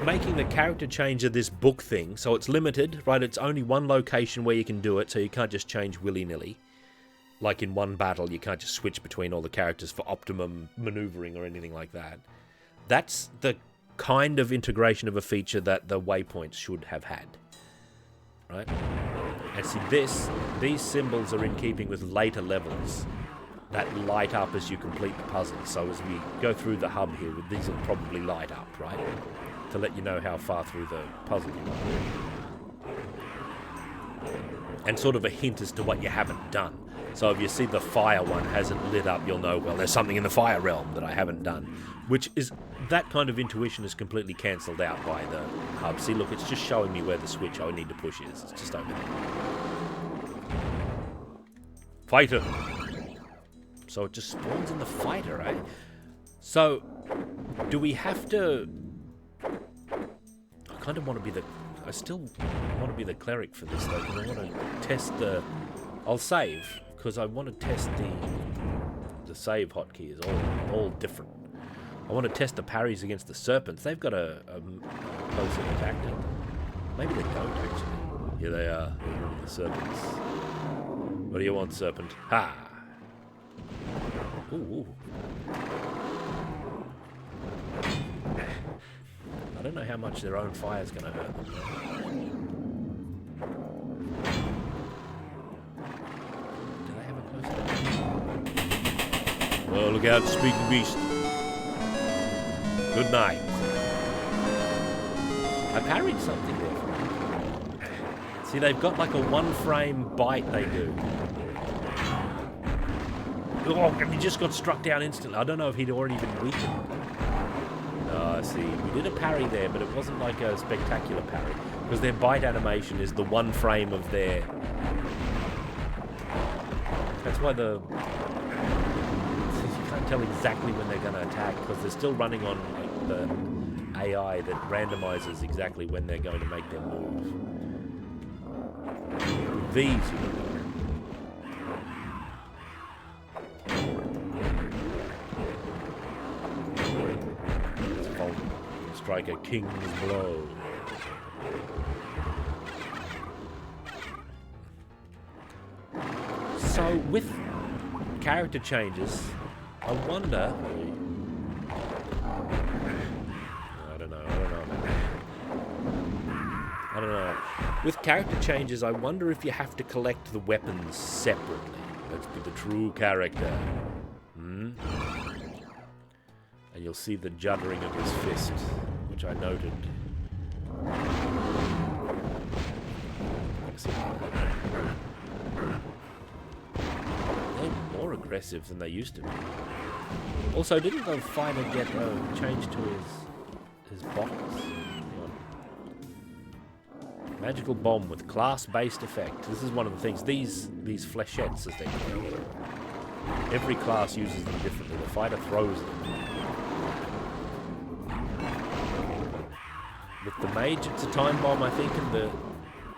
the character change of this book thing, so it's limited, right? It's only one location where you can do it, so you can't just change willy-nilly. Like in one battle, you can't just switch between all the characters for optimum maneuvering or anything like that. That's the kind of integration of a feature that the waypoints should have had. Right? And see, these symbols are in keeping with later levels that light up as you complete the puzzle. So as we go through the hub here, these will probably light up, right? To let you know how far through the puzzle you are. And sort of a hint as to what you haven't done. So if you see the fire one hasn't lit up, you'll know, well, there's something in the fire realm that I haven't done. Which is, that kind of intuition is completely cancelled out by the hub. See, look, it's just showing me where the switch I need to push is. It's just over there. Fighter. So it just spawns in the fighter, eh? So, do we have to... I kind of want to be the... I still want to be the cleric for this, though, because I want to test the... I'll save, because I want to test the save hotkey is all different. I want to test the parries against the serpents. They've got a closer attack. Maybe they don't, actually. Here they are, the serpents. What do you want, serpent? Ha! Ooh. I don't know how much their own fire is going to hurt them. Do they have a close? Oh, look out, speaking beast. Good night. I parried something there. See, they've got like a one-frame bite they do. Oh, and he just got struck down instantly. I don't know if he'd already been weakened. See, we did a parry there, but it wasn't like a spectacular parry. Because their bite animation is the one frame of their... That's why you can't tell exactly when they're going to attack, because they're still running on like, the AI that randomizes exactly when they're going to make their move. These... Strike a king's blow. So with character changes, I wonder. I don't know. With character changes, I wonder if you have to collect the weapons separately. Let's be the true character. And you'll see the juddering of his fist, which I noted. They're more aggressive than they used to be. Also, didn't the fighter get changed to his box? Hang on. Magical bomb with class-based effect. This is one of the things. These flechettes, as they call them. Every class uses them differently. The fighter throws them. With the mage, it's a time bomb, I think,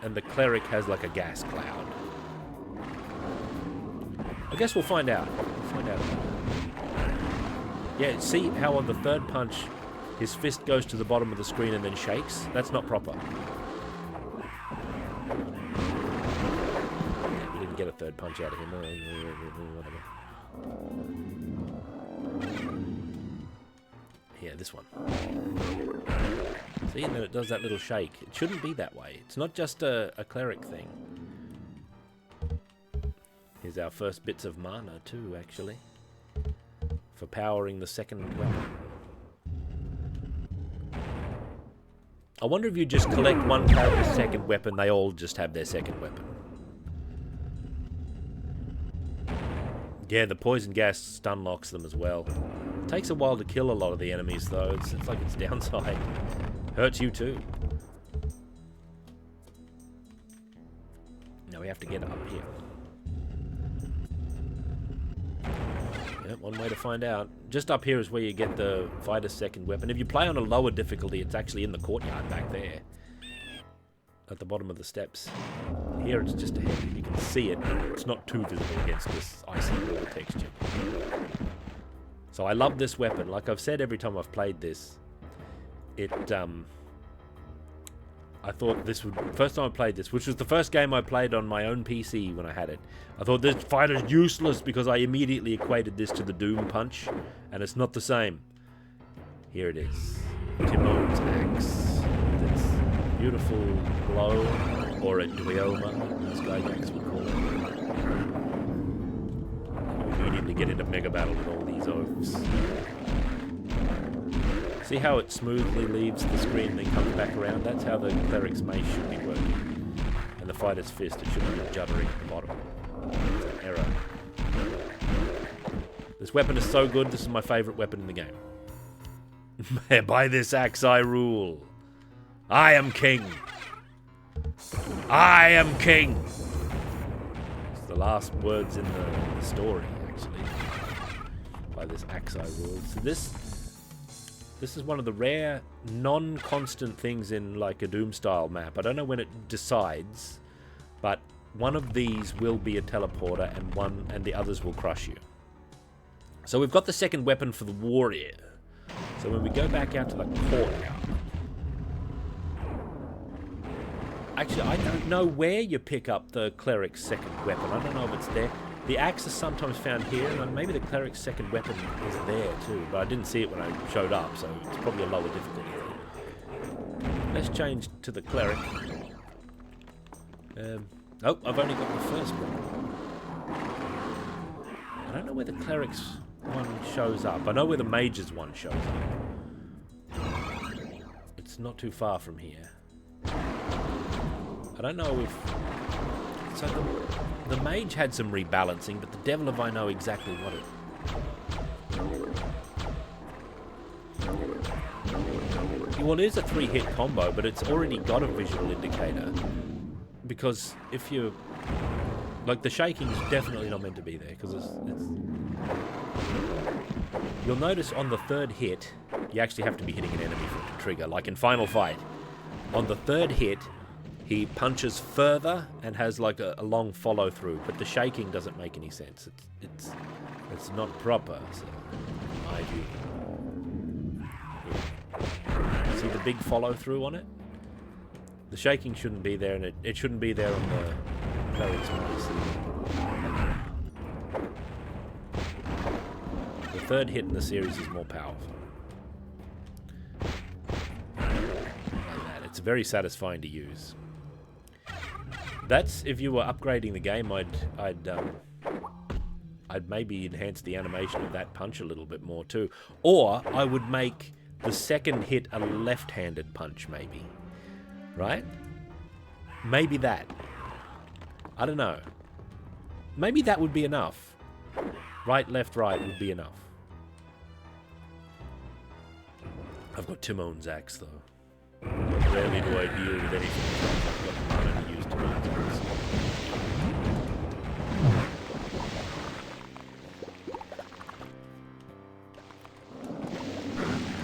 and the cleric has like a gas cloud. I guess we'll find out. Yeah, see how on the third punch, his fist goes to the bottom of the screen and then shakes? That's not proper. We didn't get a third punch out of him. Whatever. Yeah, this one. See, and then it does that little shake. It shouldn't be that way. It's not just a cleric thing. Here's our first bits of mana too, actually. For powering the second weapon. I wonder if you just collect one character's second weapon, they all just have their second weapon. Yeah, the poison gas stun locks them as well. It takes a while to kill a lot of the enemies though. It's like its downside. Hurts you too. Now we have to get up here. Yep, one way to find out. Just up here is where you get the fighter's second weapon. If you play on a lower difficulty, it's actually in the courtyard back there. At the bottom of the steps. Here it's just ahead. You can see it, but it's not too visible against this icy water texture. So I love this weapon. Like I've said every time I've played this, I thought this would... First time I played this, which was the first game I played on my own PC when I had it, I thought this fighter's useless because I immediately equated this to the Doom Punch, and it's not the same. Here it is. Timon's axe. With its beautiful blow, or a duoma, as Gygax would call it. We immediately get into mega battle with all these oafs. See how it smoothly leaves the screen and then comes back around? That's how the cleric's mace should be working. And the fighter's fist, it should be juddering at the bottom. It's an error. This weapon is so good, this is my favourite weapon in the game. By this axe I rule. I am king. I am king. It's the last words in the story, actually. By this axe I rule. So this is one of the rare non-constant things in like a Doom-style map. I don't know when it decides, but one of these will be a teleporter and the others will crush you. So we've got the second weapon for the warrior. So when we go back out to the courtyard... Actually, I don't know where you pick up the cleric's second weapon. I don't know if it's there. The axe is sometimes found here, and maybe the cleric's second weapon is there too, but I didn't see it when I showed up, so it's probably a lower difficulty thing. Let's change to the cleric. Oh, I've only got the first one. I don't know where the cleric's one shows up. I know where the mage's one shows up. It's not too far from here. I don't know if... So the mage had some rebalancing, but the devil if I know exactly what it... Well, it is a 3-hit combo, but it's already got a visual indicator. Because if you... Like, the shaking is definitely not meant to be there, because it's... You'll notice on the 3rd hit, you actually have to be hitting an enemy for it to trigger, like in Final Fight. On the 3rd hit, he punches further and has like a long follow-through, but the shaking doesn't make any sense. It's not proper, so... I do. Yeah. See the big follow-through on it? The shaking shouldn't be there, and it shouldn't be there on the parry's The 3rd hit in the series is more powerful. It's very satisfying to use. That's if you were upgrading the game, I'd maybe enhance the animation of that punch a little bit more too. Or I would make the 2nd hit a left-handed punch, maybe. Right? Maybe that. I don't know. Maybe that would be enough. Right, left, right would be enough. I've got Timon's axe, though. Rarely do I deal with anything. I've got the money to use Timon's axe.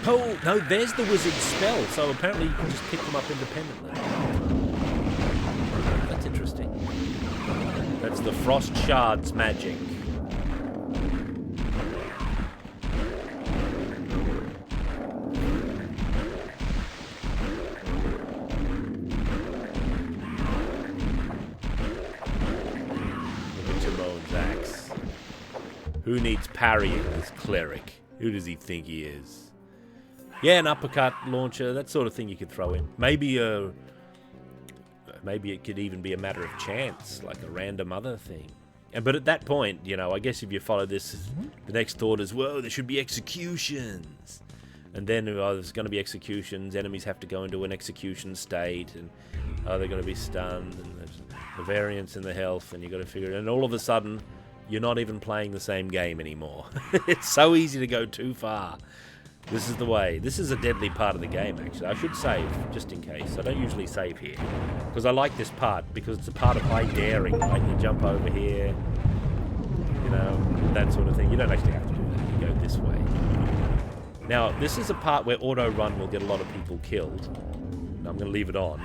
Oh, no, there's the wizard's spell, so apparently you can just pick them up independently. That's interesting. That's the Frost Shard's magic. Look at Timon's axe. Who needs parrying this cleric? Who does he think he is? Yeah, an uppercut launcher, that sort of thing you could throw in. Maybe it could even be a matter of chance, like a random other thing. But at that point, you know, I guess if you follow this, the next thought is, whoa, there should be executions. And then, oh, there's going to be executions, enemies have to go into an execution state, and they're going to be stunned, and there's the variance in the health, and you've got to figure it. And all of a sudden, you're not even playing the same game anymore. It's so easy to go too far. This is the way. This is a deadly part of the game, actually. I should save, just in case. I don't usually save here. Because I like this part, because it's a part of high daring, right? You jump over here, you know, that sort of thing. You don't actually have to do that. You go this way. Now, this is a part where auto-run will get a lot of people killed. And I'm going to leave it on,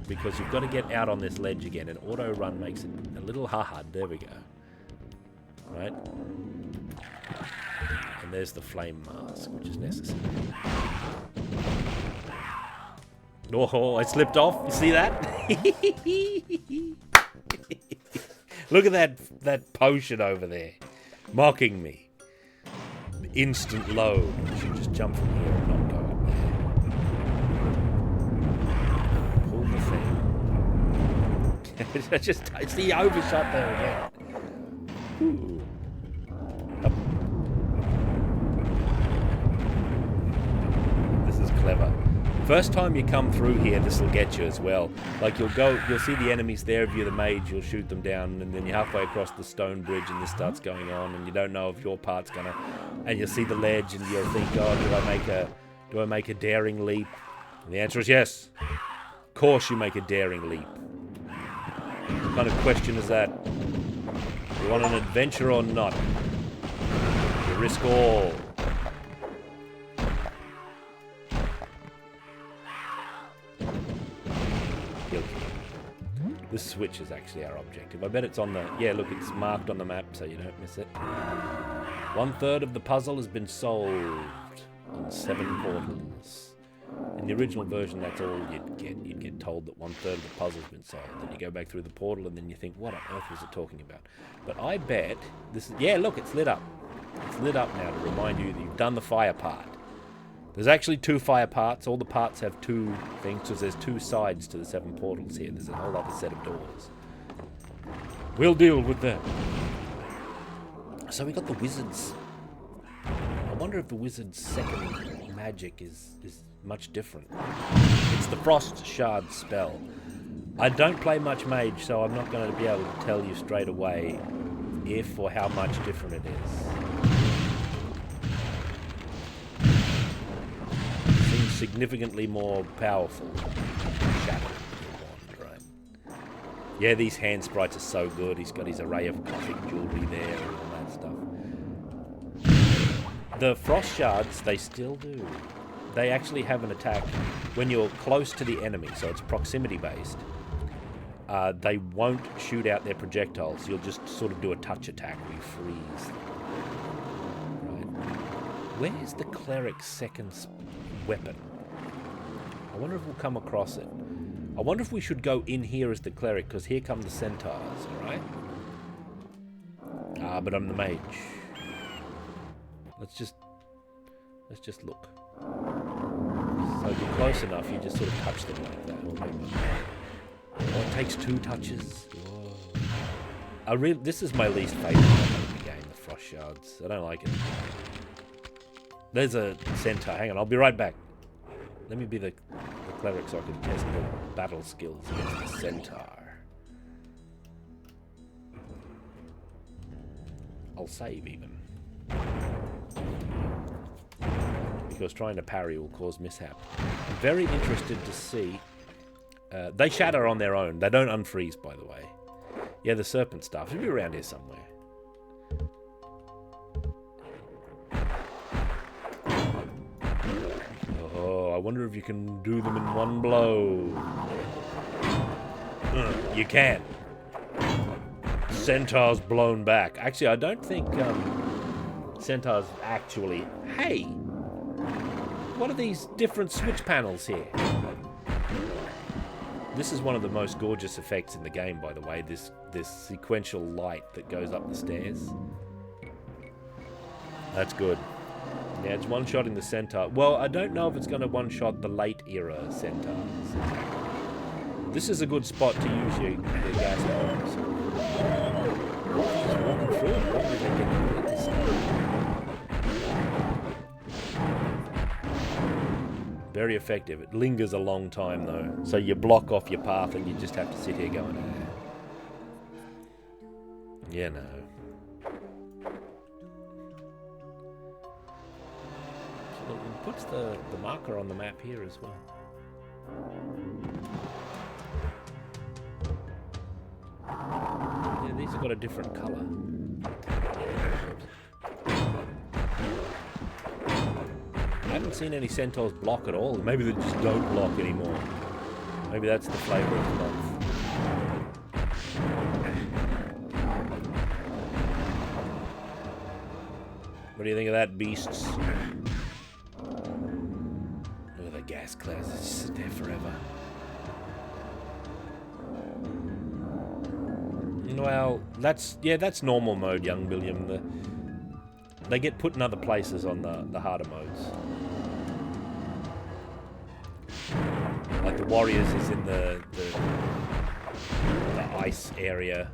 because you've got to get out on this ledge again, and auto-run makes it a little hard. There we go. Right? And there's the flame mask, which is necessary. Oh, I slipped off. You see that? Look at that potion over there. Mocking me. Instant load. I should just jump from here and not go up there. Pull the thing. It's the overshot there again. Ooh. Clever. First time you come through here, this will get you as well. Like you'll see the enemies there. If you're the mage, you'll shoot them down, and then you're halfway across the stone bridge, and this starts going on, and you don't know if your part's gonna. And you'll see the ledge, and you'll think, oh, do I make a daring leap? And the answer is yes. Of course, you make a daring leap. What kind of question is that? You want an adventure or not? You risk all. This switch is actually our objective. I bet it's on the... Yeah, look, it's marked on the map so you don't miss it. 1/3 of the puzzle has been solved on 7 portals. In the original version, that's all you'd get. You'd get told that 1/3 of the puzzle's been solved. Then you go back through the portal and then you think, what on earth was it talking about? But I bet this is... Yeah, look, it's lit up. It's lit up now to remind you that you've done the fire part. There's actually 2 fire parts. All the parts have 2 things, because there's 2 sides to the 7 portals here. There's a whole other set of doors. We'll deal with that. So we got the wizards. I wonder if the wizard's second magic is much different. It's the Frost Shard spell. I don't play much mage, so I'm not going to be able to tell you straight away if or how much different it is. significantly more powerful. Shadow wand, right? Yeah, these hand sprites are so good. He's got his array of cosmic jewelry there and all that stuff. The frost shards, they still do. They actually have an attack when you're close to the enemy, so it's proximity based. They won't shoot out their projectiles. You'll just sort of do a touch attack where you freeze. Right. Where's the cleric's second weapon? I wonder if we'll come across it. I wonder if we should go in here as the cleric, because here come the centaurs, alright? But I'm the mage. Let's just look. So if you're close enough, you just sort of touch them like that. Oh, it takes 2 touches. Whoa. This is my least favourite weapon in the game, the frost shards. I don't like it. There's a centaur. Hang on, I'll be right back. Let me be the cleric so I can test the battle skills against the centaur. I'll save even. Because trying to parry will cause mishap. I'm very interested to see... they shatter on their own. They don't unfreeze, by the way. Yeah, the serpent staff should be around here somewhere. Oh, I wonder if you can do them in one blow. You can. Centaur's blown back. Actually, I don't think Centaur's actually... Hey! What are these different switch panels here? This is one of the most gorgeous effects in the game, by the way, this sequential light that goes up the stairs. That's good. Yeah, it's one-shotting the centaur. Well, I don't know if it's going to one-shot the late-era centaurs. This is a good spot to use your gas bombs. Just walking through it. What did they get to do this time? Very effective. It lingers a long time, though. So you block off your path and you just have to sit here going, yeah, no. So it puts the marker on the map here as well. Yeah, these have got a different colour. I haven't seen any centaurs block at all. Maybe they just don't block anymore. Maybe that's the flavour of the month. What do you think of that, beasts? Look at the gas clouds. They just sit there forever. Well, that's normal mode, young William. They get put in other places on the harder modes. Like the Warriors is in the ice area.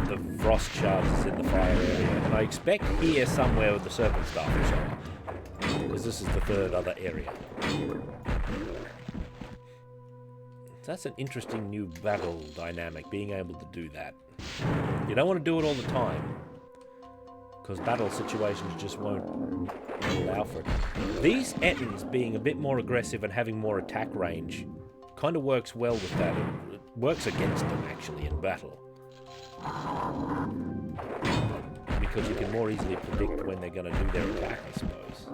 The Frost Shards is in the fire area. And I expect here somewhere with the Serpent Staff will show up. Because this is the third other area. That's an interesting new battle dynamic, being able to do that. You don't want to do it all the time. Because battle situations just won't allow for it. These Ettins being a bit more aggressive and having more attack range kind of works well with that. It works against them, actually, in battle. Because you can more easily predict when they're going to do their attack, I suppose.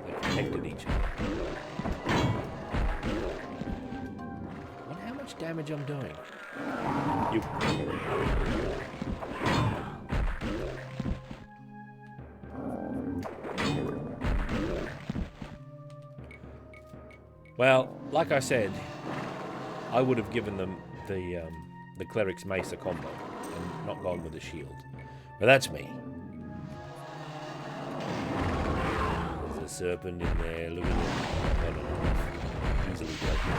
They protected each other. Damage I'm doing. Well, like I said, I would have given them the cleric's mace a combo and not gone with the shield. But that's me. There's a serpent in there. Look at it. No. Easily dealt with.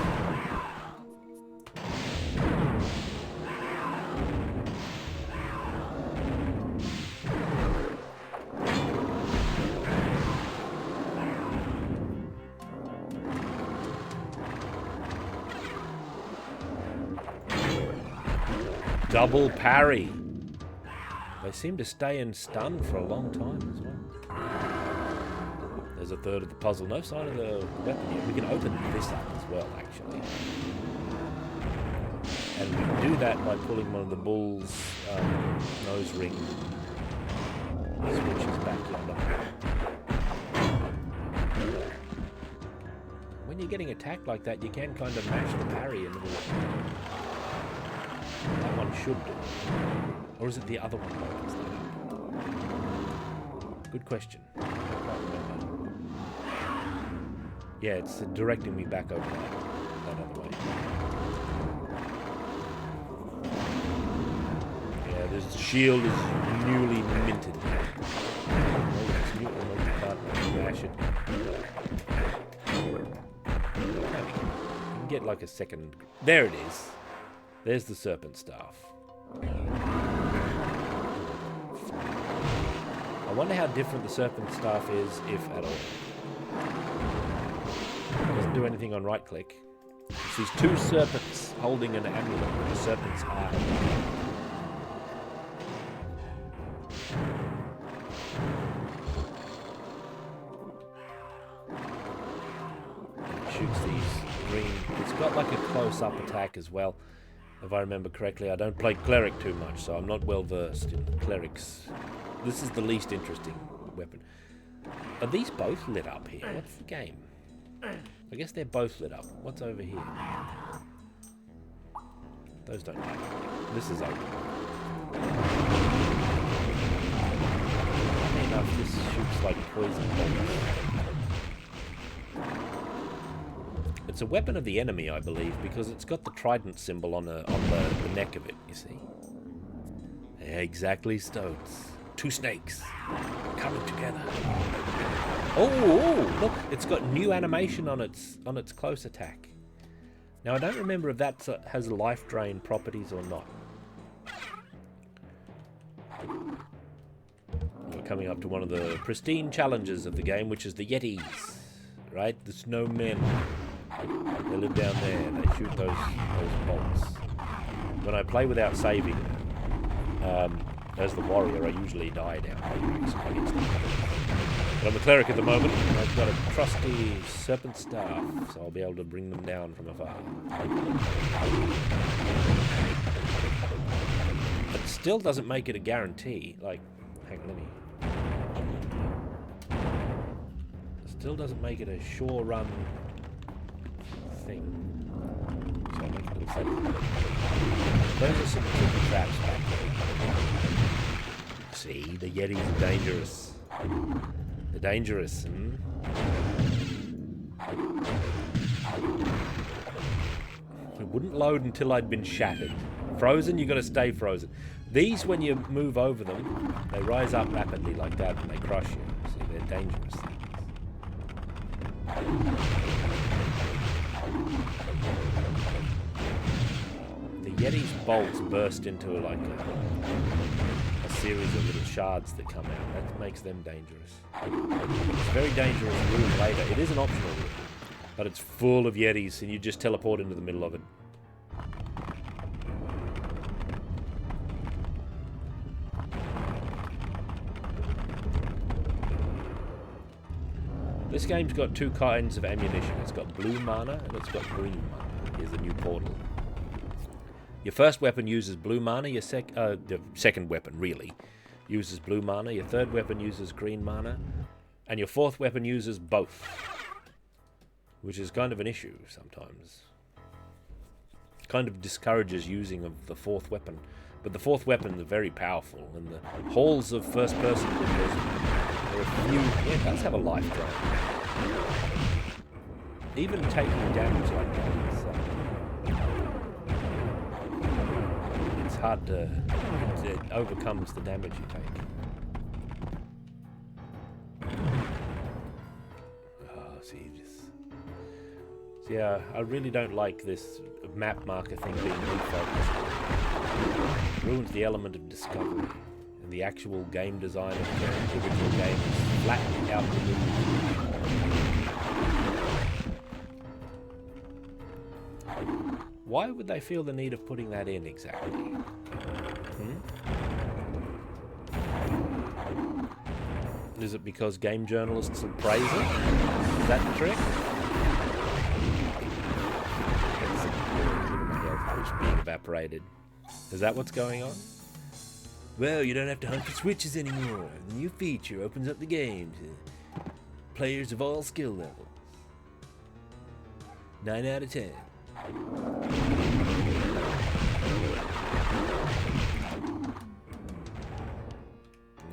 double parry. They seem to stay in stun for a long time as well. There's a third of the puzzle. No sign of the weapon yet. We can open this up as well, actually. And we can do that by pulling one of the bull's nose ring switches back yonder. When you're getting attacked like that, you can kind of mash the parry into the... That one should do. Or is it the other one that opens that up? Good question. I can't remember. Yeah, it's directing me back over that other way. Yeah, this shield is newly minted. Oh, it's new. You can't mash it. You can get like a second... There it is. There's the serpent staff. I wonder how different the serpent staff is, if at all. Doesn't do anything on right click. It's these two serpents holding an amulet with a serpent's eye. Shoots these green. It's got like a close-up attack as well, if I remember correctly. I don't play cleric too much, so I'm not well versed in clerics. This is the least interesting weapon. Are these both lit up here? What's the game? I guess they're both lit up. What's over here? Those don't light up. This is open. Funny enough, this shoots like poison bombs. It's a weapon of the enemy, I believe, because it's got the trident symbol on the neck of it, you see. Yeah, exactly, Stoats. Two snakes coming together. Oh, look, it's got new animation on its close attack. Now, I don't remember if that has life drain properties or not. We're coming up to one of the pristine challenges of the game, which is the Yetis, right? The snowmen. They live down there and they shoot those bolts. When I play without saving, as the warrior, I usually die down against them. But I'm a cleric at the moment, and I've got a trusty serpent staff, so I'll be able to bring them down from afar. It still doesn't make it a guarantee. Like, hang on, let me... It still doesn't make it a sure run thing. So I'll make it a little safer. Those are some tricky traps back there. See, the Yetis are dangerous. They're dangerous, It wouldn't load until I'd been shattered. Frozen, you got to stay frozen. These, when you move over them, they rise up rapidly like that and they crush you. See, they're dangerous things. The Yeti's bolts burst into like a series of little shards that come out. That makes them dangerous. It's a very dangerous room later. It is an optional room, but it's full of Yetis and you just teleport into the middle of it. This game's got two kinds of ammunition. It's got blue mana and it's got green mana. Here's the new portal. Your first weapon uses blue mana. The second weapon, really, uses blue mana. Your third weapon uses green mana. And your fourth weapon uses both. Which is kind of an issue sometimes. Kind of discourages using of the fourth weapon. But the fourth weapon is very powerful. And the halls of first-person windows, there are few... Yeah, it does have a life drain. Even taking damage like that, it's hard to... It overcomes the damage you take. Oh, see, yeah, I really don't like this map marker thing being defocused. It ruins the element of discovery. And the actual game design of the original game is flattening out the moves. Why would they feel the need of putting that in exactly? Is it because game journalists will praise it? Is that the trick? My health was being evaporated. Is that what's going on? Well, you don't have to hunt for switches anymore. The new feature opens up the game to players of all skill levels. 9 out of 10.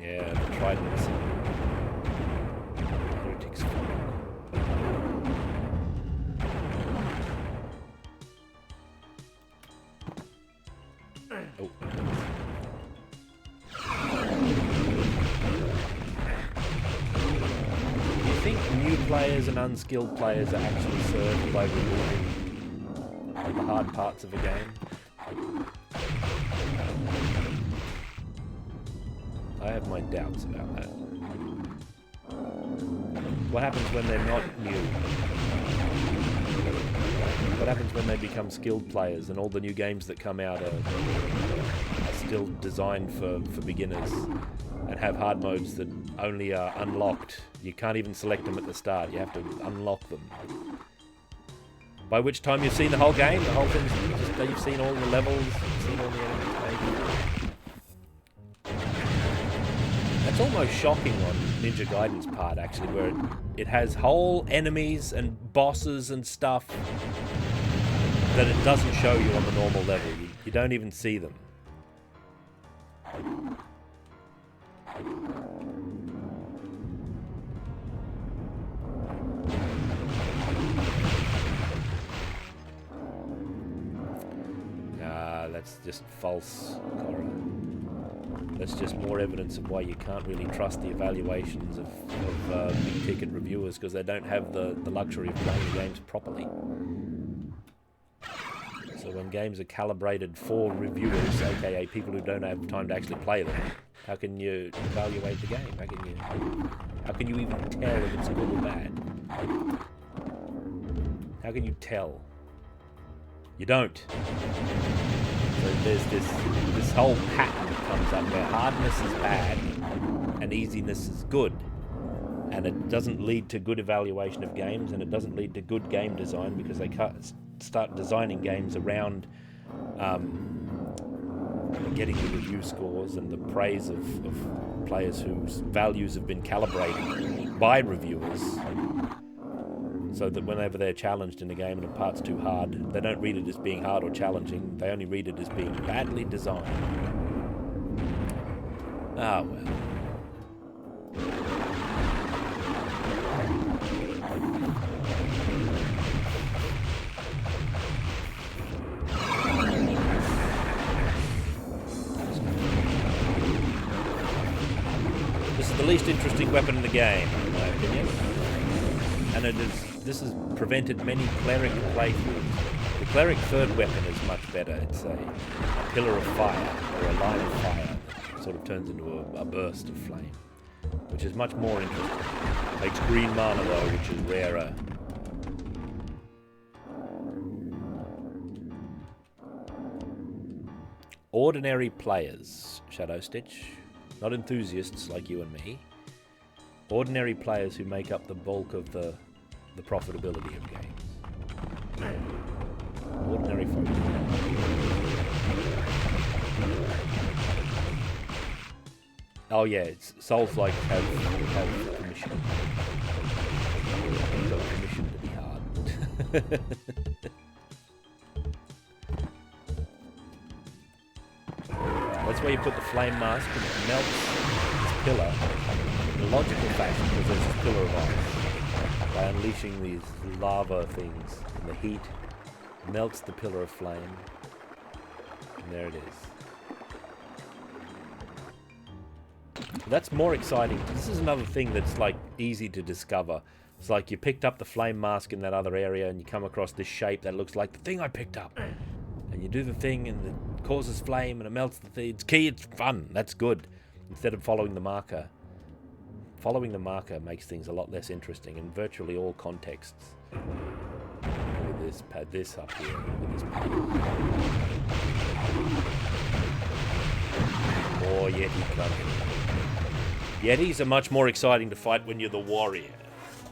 Yeah, the tridents. Heretics. Oh. Do you think new players and unskilled players are actually served by removing the hard parts of a game? I have my doubts about that. What happens when they're not new? What happens when they become skilled players and all the new games that come out are still designed for beginners and have hard modes that only are unlocked? You can't even select them at the start. You have to unlock them. By which time you've seen the whole game, the whole thing's just, you've seen all the levels, you've seen all the enemies maybe. It's almost shocking on Ninja Gaiden's part, actually, where it has whole enemies and bosses and stuff that it doesn't show you on the normal level. You don't even see them. Nah, that's just false, Cora. That's just more evidence of why you can't really trust the evaluations of big ticket reviewers, because they don't have the luxury of playing games properly. So when games are calibrated for reviewers, aka people who don't have time to actually play them, how can you evaluate the game? How can you even tell if it's good or bad? How can you tell? You don't. So there's this whole pattern that comes up where hardness is bad and easiness is good. And it doesn't lead to good evaluation of games, and it doesn't lead to good game design, because they start designing games around getting the review scores and the praise of players whose values have been calibrated by reviewers, so that whenever they're challenged in a game and a part's too hard, they don't read it as being hard or challenging, they only read it as being badly designed. Ah, well. This is the least interesting weapon in the game, in my opinion. And this has prevented many cleric playthroughs. The cleric third weapon is much better. It's a pillar of fire, or a line of fire, that sort of turns into a burst of flame, which is much more interesting. Makes green mana though, which is rarer. Ordinary players, Shadow Stitch, not enthusiasts like you and me. Ordinary players who make up the bulk of the profitability of games. Ordinary folk. Oh yeah, Souls-like have permission. They've got permission to be hard. That's where you put the flame mask and it melts this pillar in a logical fashion, because there's this pillar of ice. By unleashing these lava things in the heat, melts the pillar of flame, and there it is. That's more exciting. This is another thing that's like easy to discover. It's like you picked up the flame mask in that other area and you come across this shape that looks like the thing I picked up. And you do the thing and it causes flame and it melts the thing. It's key, it's fun, that's good. Instead of following the marker. Following the marker makes things a lot less interesting in virtually all contexts. Look at this up here. Look at this pad. More Yeti coming. Yetis are much more exciting to fight when you're the warrior.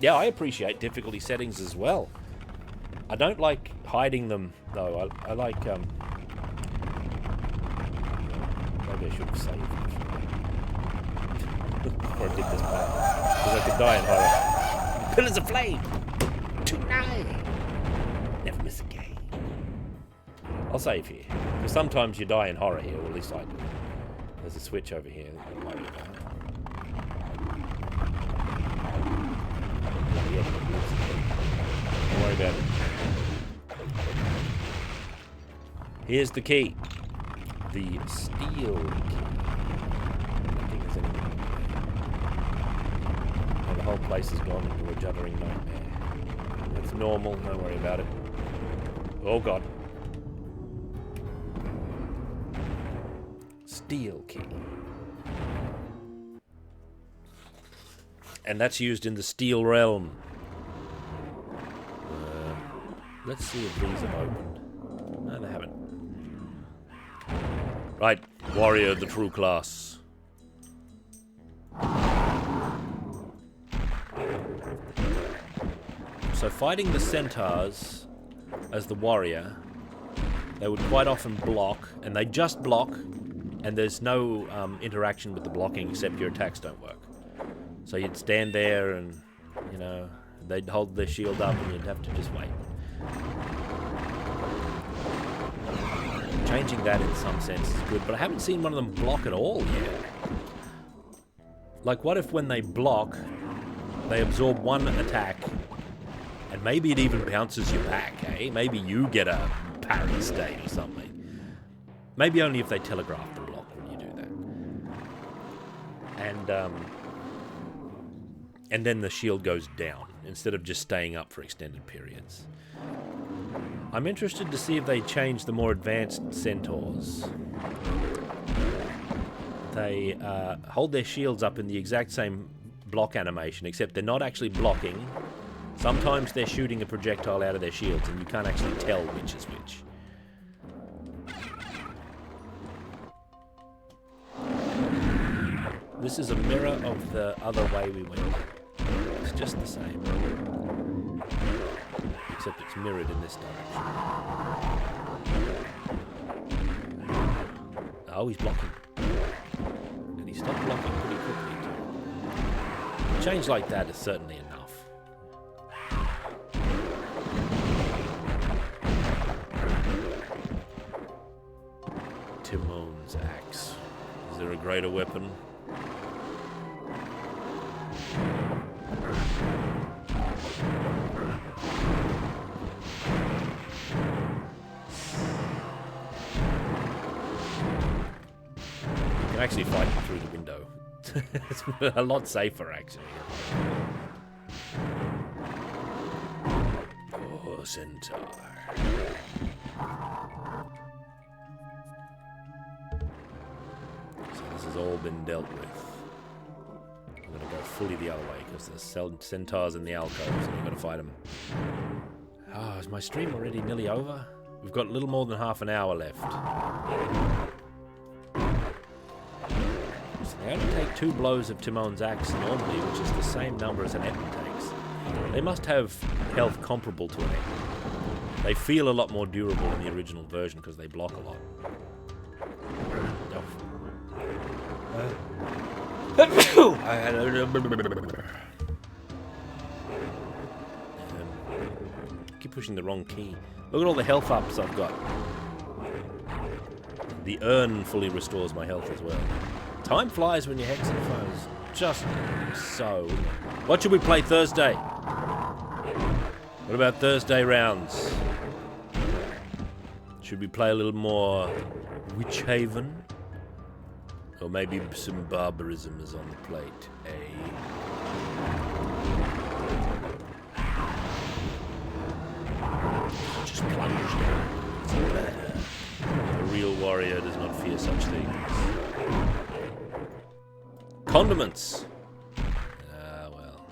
Yeah, I appreciate difficulty settings as well. I don't like hiding them, though. I like, maybe I should have saved before I did this part. Because I could die in horror. Pillars of Flame! Tonight! Never miss a game. I'll save here. Because sometimes you die in horror here, or at least I do. There's a switch over here. Don't worry about it. Here's the key. The steel key. Nothing is anywhere. And the whole place has gone into a juddering nightmare. That's normal, don't worry about it. Oh god. Steel key. And that's used in the steel realm. Let's see if these have opened. No, they haven't. Right, warrior, the true class. So fighting the centaurs as the warrior, they would quite often block, and they just block, and there's no interaction with the blocking except your attacks don't work. So you'd stand there and, you know, they'd hold their shield up and you'd have to just wait. Changing that in some sense is good, but I haven't seen one of them block at all yet. Like, what if when they block, they absorb one attack, and maybe it even bounces you back, eh? Maybe you get a parry state or something. Maybe only if they telegraph the block when you do that. And then the shield goes down, instead of just staying up for extended periods. I'm interested to see if they change the more advanced centaurs. They hold their shields up in the exact same block animation, except they're not actually blocking. Sometimes they're shooting a projectile out of their shields, and you can't actually tell which is which. This is a mirror of the other way we went. It's just the same. Except it's mirrored in this direction. Oh, he's blocking. And he stopped blocking pretty quickly too. A change like that is certainly enough. Timon's axe. Is there a greater weapon? Actually fight through the window. It's a lot safer, actually. Oh, centaur. So this has all been dealt with. I'm going to go fully the other way because there's centaurs in the alcoves and you've got to fight them. Oh, is my stream already nearly over? We've got a little more than half an hour left. They only take 2 blows of Timon's axe normally, which is the same number as an Etten takes. They must have health comparable to an Etten. They feel a lot more durable in the original version because they block a lot. Keep pushing the wrong key. Look at all the health ups I've got. The urn fully restores my health as well. Time flies when you're hexing foes. Just so. What should we play Thursday? What about Thursday rounds? Should we play a little more Witch Haven? Or maybe some barbarism is on the plate, eh? Just plunge down. It's better. A real warrior does not fear such things. Condiments. Well,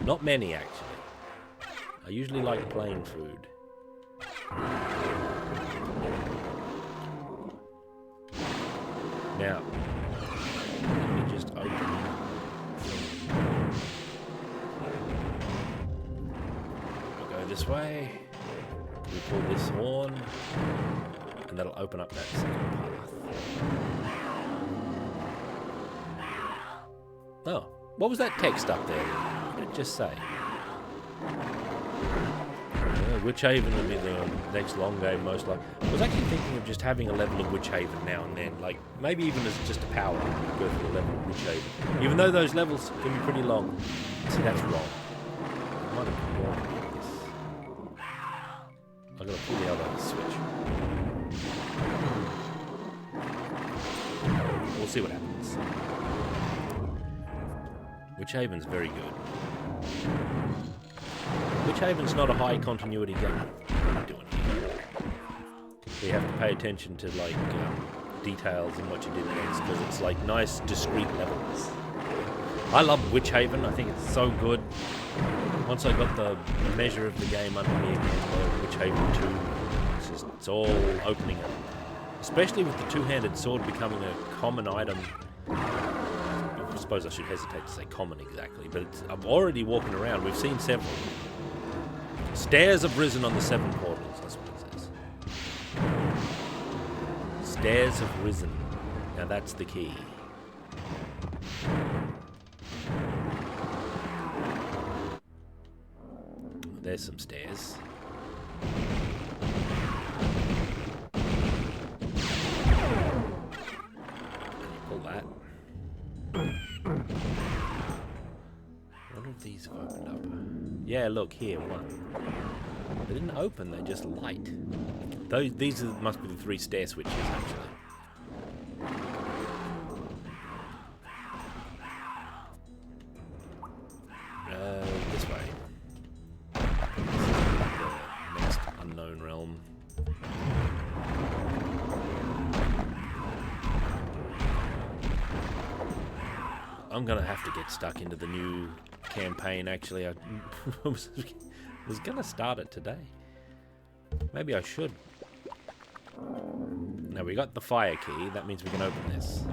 not many actually. I usually like plain food. Now, let me just open this way. We pull this horn, and that'll open up that second path. Oh, what was that text up there? What did it just say? Witchhaven will be the next long game, most likely. I was actually thinking of just having a level of Witchhaven now and then, like maybe even as just a power, go through a level of Witchhaven. Even though those levels can be pretty long. See, that's wrong. I might have put more into this. I'm gonna pull the other switch. We'll see what happens. Witchhaven's very good. Witchhaven's not a high continuity game. What are you doing here? You have to pay attention to like details and what you did next, because it's like nice discrete levels. I love Witchhaven. I think it's so good. Once I got the measure of the game under me again, Witchhaven 2, it's all opening up. Especially with the two-handed sword becoming a common item. I suppose I should hesitate to say common exactly, but I'm already walking around. We've seen several. Stairs have risen on the 7 portals, that's what it says. Stairs have risen. Now that's the key. There's some stairs. Pull that. What if these have opened up? Yeah, look here, one. They didn't open, they just light. These must be the 3 stair switches, actually. This way. The next unknown realm. I'm gonna have to get stuck into the new campaign, actually. I was gonna start it today. Maybe I should. Now we got the fire key, that means we can open this.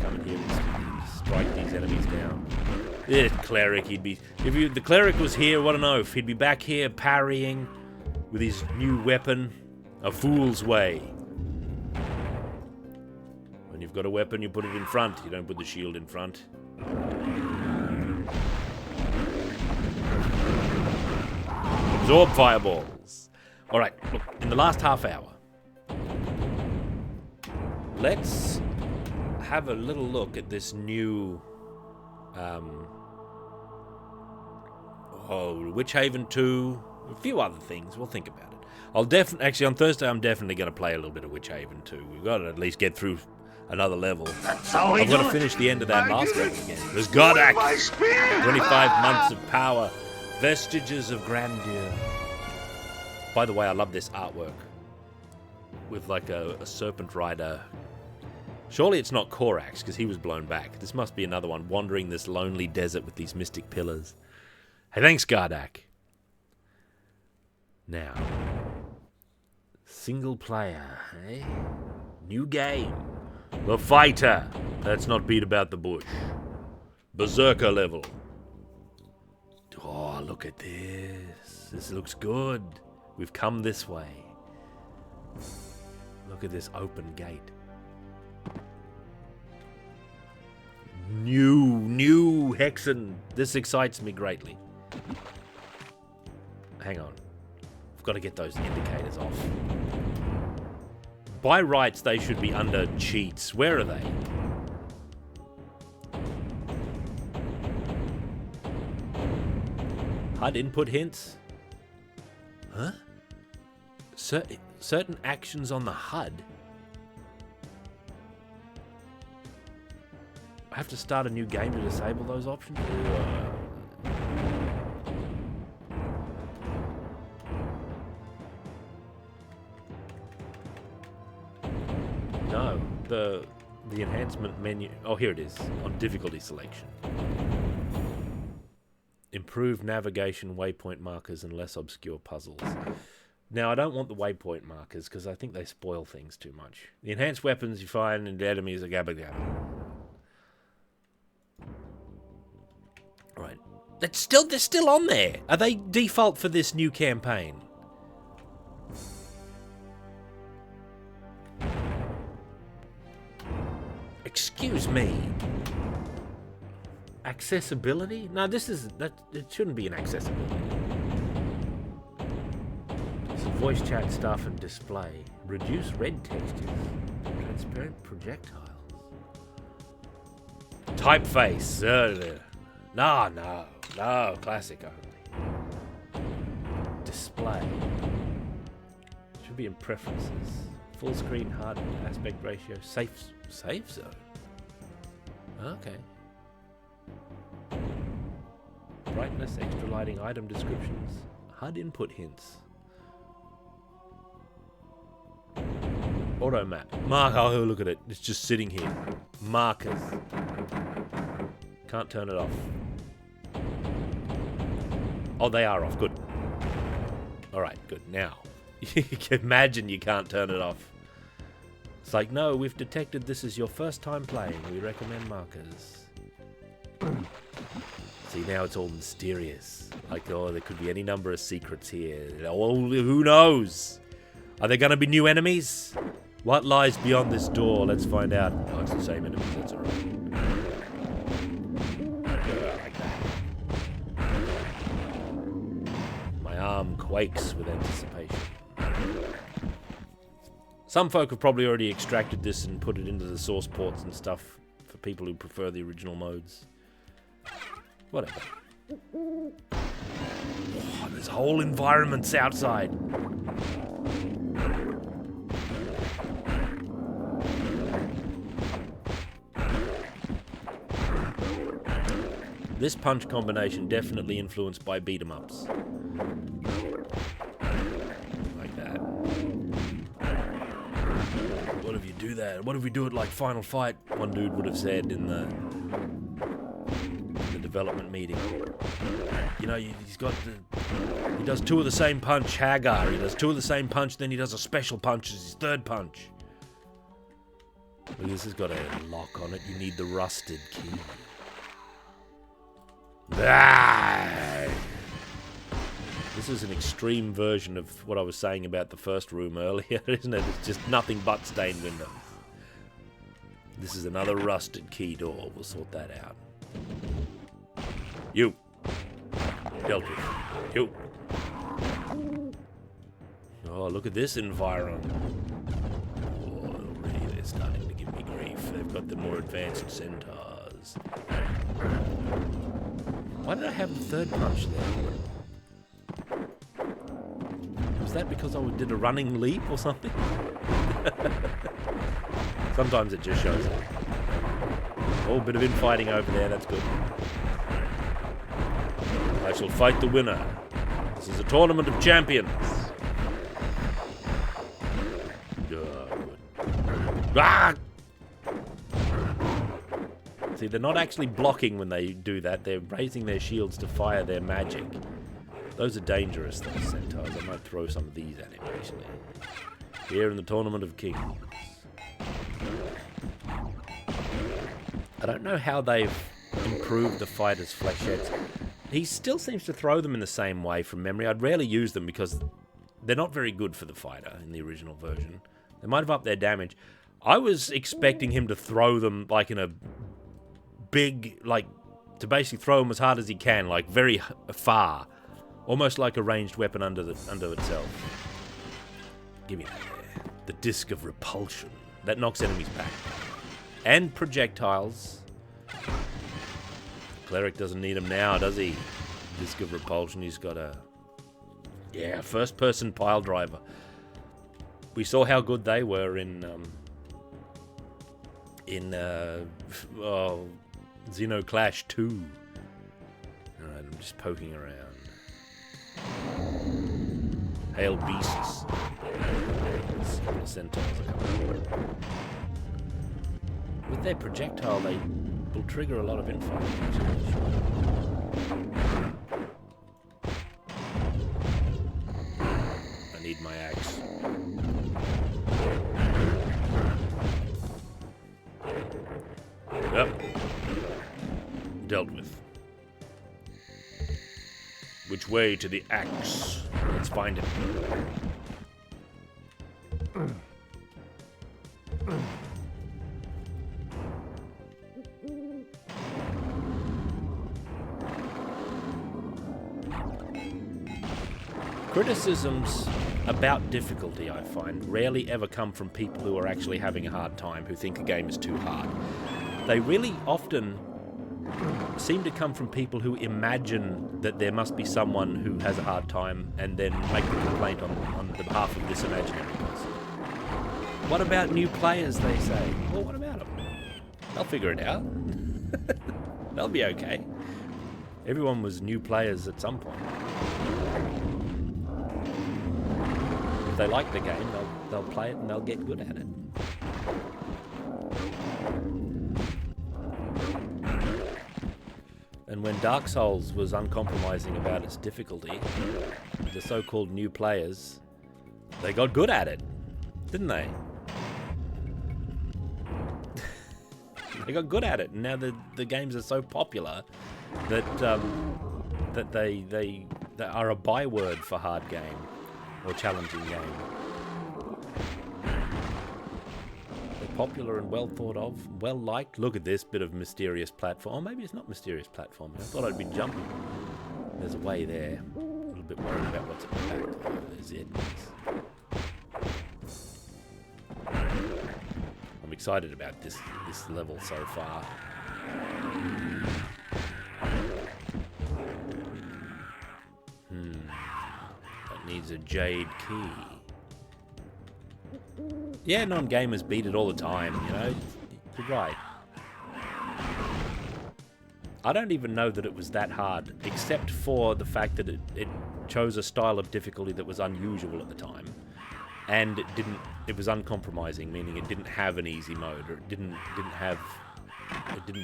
Come in here and strike these enemies down. The cleric, the cleric was here, what an oaf. He'd be back here parrying with his new weapon, a fool's way. When you've got a weapon, you put it in front. You don't put the shield in front. Absorb fireballs. Alright, look, in the last half hour, let's have a little look at this new Witchhaven 2, a few other things. We'll think about it. Actually, on Thursday, I'm definitely going to play a little bit of Witchhaven 2. We've got to at least get through another level. I've got to finish the end of that last level again. There's Gardak! 25 months of power. Vestiges of grandeur. By the way, I love this artwork. With like a serpent rider. Surely it's not Korax, because he was blown back. This must be another one, wandering this lonely desert with these mystic pillars. Hey, thanks, Gardak. Now. Single player, eh? New game. The Fighter. Let's not beat about the bush. Berserker level. Oh, look at this. This looks good. We've come this way. Look at this open gate. New Hexen. This excites me greatly. Hang on. I've got to get those indicators off. By rights, they should be under cheats. Where are they? HUD input hints? Huh? Certain actions on the HUD? I have to start a new game to disable those options? No, the enhancement menu. Oh, here it is on difficulty selection. Improved navigation, waypoint markers, and less obscure puzzles. Now, I don't want the waypoint markers because I think they spoil things too much. The enhanced weapons you find in the enemies are gabba gabba. Right. They're still on there. Are they default for this new campaign? Excuse me. Accessibility? No, it shouldn't be an accessibility. Some voice chat stuff and display. Reduce red textures. Transparent projectiles. Typeface. No. Classic only. Display. Should be in preferences. Full screen, hard aspect ratio. Safe zone. Okay. Brightness, extra lighting, item descriptions. HUD input hints. Auto map. Oh, look at it. It's just sitting here. Markers. Can't turn it off. Oh, they are off. Good. Alright, good. Now. You can imagine you can't turn it off. It's like, no, we've detected this is your first time playing. We recommend markers. See, now it's all mysterious. Like, oh, there could be any number of secrets here. Oh, who knows? Are there going to be new enemies? What lies beyond this door? Let's find out. Oh, it's the same enemies. That's alright. My arm quakes with anticipation. Some folk have probably already extracted this and put it into the source ports and stuff for people who prefer the original modes. Whatever. Oh, there's whole environments outside. This punch combination definitely influenced by beat 'em ups. Like that. What if you do that? What if we do it like Final Fight? One dude would have said in the development meeting. You know, he does two of the same punch, Hagar. He does two of the same punch, then he does a special punch as his third punch. Look, this has got a lock on it. You need the rusted key. This is an extreme version of what I was saying about the first room earlier, isn't it? It's just nothing but stained windows. This is another rusted key door. We'll sort that out. You. Dealt with. You. Oh, look at this environment. Oh, already they're starting to give me grief. They've got the more advanced centaurs. Why did I have the third punch there? Was that because I did a running leap or something? Sometimes it just shows up. Oh, a bit of infighting over there, that's good. I shall fight the winner. This is a tournament of champions. Ah! See, they're not actually blocking when they do that. They're raising their shields to fire their magic. Those are dangerous, those centaurs. I might throw some of these at him, actually. Here in the Tournament of Kings. I don't know how they've improved the fighter's flechettes. He still seems to throw them in the same way from memory. I'd rarely use them because they're not very good for the fighter in the original version. They might have upped their damage. I was expecting him to throw them like in a big, like, to basically throw them as hard as he can, like very far. Almost like a ranged weapon under itself. Give me that there. The Disc of Repulsion. That knocks enemies back. And projectiles. Cleric doesn't need them now, does he? Disc of Repulsion, he's got a... Yeah, first-person pile driver. We saw how good they were in Xenoclash 2. Alright, I'm just poking around. Hail beasts. Centaurs are coming. With their projectile, they will trigger a lot of info. I need my axe. Yep. Dealt with. Which way to the axe? Let's find it. Criticisms about difficulty, I find, rarely ever come from people who are actually having a hard time, who think a game is too hard. They really often seem to come from people who imagine that there must be someone who has a hard time and then make the complaint on the behalf of this imaginary person. What about new players, they say? Well, what about them? They'll figure it out. They'll be okay. Everyone was new players at some point. If they like the game, they'll play it and they'll get good at it. And when Dark Souls was uncompromising about its difficulty, the so-called new players, they got good at it, didn't they? They got good at it, and now the games are so popular that that they are a byword for hard game or challenging game. They're popular and well thought of, well liked. Look at this bit of mysterious platform. Oh, maybe it's not mysterious platforming. I thought I'd be jumping. There's a way there. A little bit worried about what's at the back. Oh, there's it. I'm excited about this level so far. That needs a jade key. Yeah, non-gamers beat it all the time, you know. You're right. I don't even know that it was that hard, except for the fact that it chose a style of difficulty that was unusual at the time. And it was uncompromising, meaning it didn't have an easy mode, or it didn't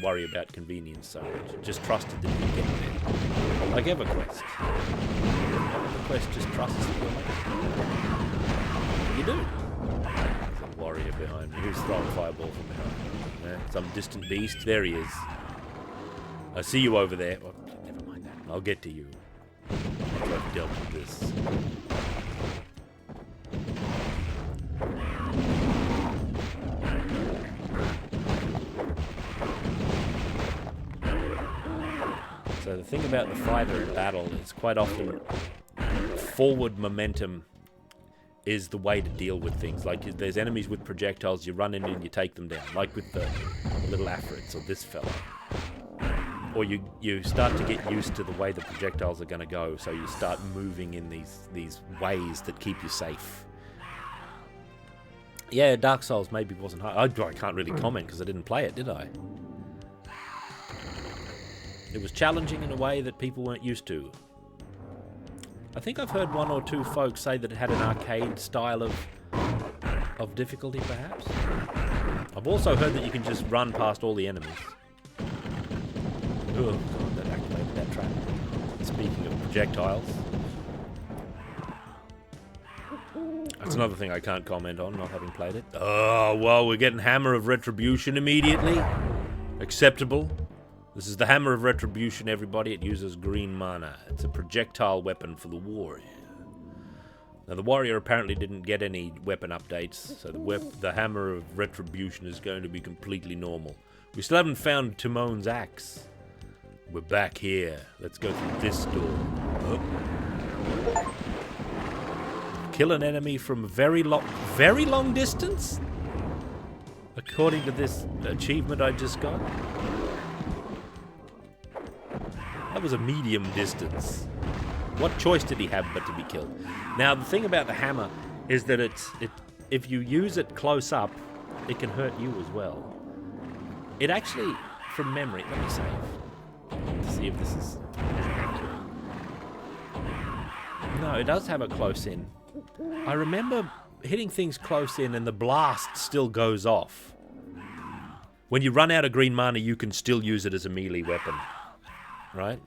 worry about convenience so much. It just trusted that you'd get there. Like EverQuest. EverQuest just trusts that you'll make it. You do. There's a warrior behind me. Who's throwing a fireball from behind me? Yeah, some distant beast. There he is. I see you over there. Oh, never mind that. I'll get to you. After I've dealt with this. So the thing about the fighter in battle is quite often forward momentum is the way to deal with things. Like if there's enemies with projectiles, you run in and you take them down, like with the little Afrits or this fella. Or you start to get used to the way the projectiles are going to go, so you start moving in these ways that keep you safe. Yeah, Dark Souls maybe wasn't hard. I can't really comment because I didn't play it, did I? It was challenging in a way that people weren't used to. I think I've heard one or two folks say that it had an arcade style of difficulty, perhaps. I've also heard that you can just run past all the enemies. Oh, God, that activated that trap. Speaking of projectiles. That's another thing I can't comment on, not having played it. Oh, well, we're getting Hammer of Retribution immediately. Acceptable. This is the Hammer of Retribution, everybody. It uses green mana. It's a projectile weapon for the warrior. Now, the warrior apparently didn't get any weapon updates, so the Hammer of Retribution is going to be completely normal. We still haven't found Timon's axe. We're back here. Let's go through this door. Oh. Kill an enemy from a very long distance? According to this achievement I just got. That was a medium distance. What choice did he have but to be killed? Now, the thing about the hammer is that if you use it close up, it can hurt you as well. It actually, from memory, let me save to see if this is accurate. No, it does have a close in. I remember hitting things close in and the blast still goes off. When you run out of green mana, you can still use it as a melee weapon. Right?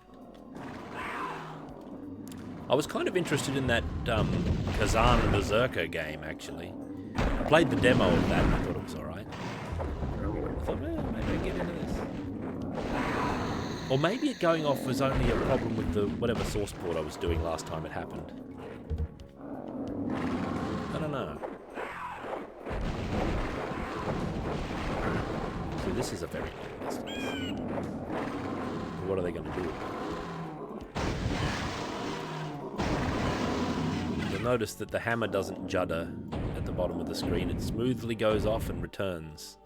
I was kind of interested in that Kazan Berserker game, actually. I played the demo of that and I thought it was alright. I thought, well, maybe I get into this. Or maybe it going off was only a problem with the whatever source port I was doing last time it happened. I don't know. So this is a very long distance. What are they going to do? You'll notice that the hammer doesn't judder at the bottom of the screen. It smoothly goes off and returns.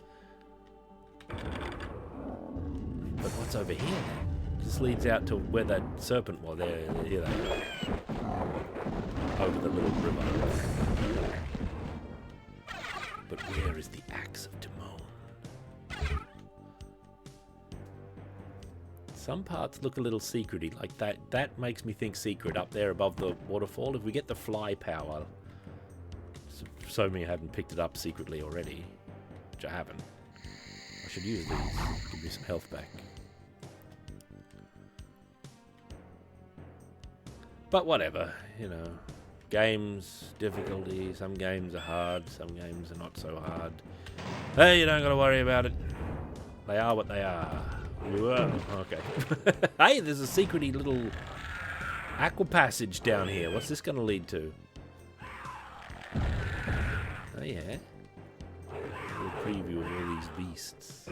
But what's over here then? This leads out to where that serpent was. There, here they go. Over the little river. But where is the Axe of Timon? Some parts look a little secrety, like that. That makes me think secret up there above the waterfall. If we get the fly power, so me I haven't picked it up secretly already, which I haven't. I should use these. Give me some health back. But whatever, you know. Games, difficulty. Some games are hard, some games are not so hard. Hey, you don't gotta worry about it. They are what they are. Whoa, okay. Hey, there's a secrety little aqua passage down here. What's this gonna lead to? Oh yeah. A little preview of all these beasts.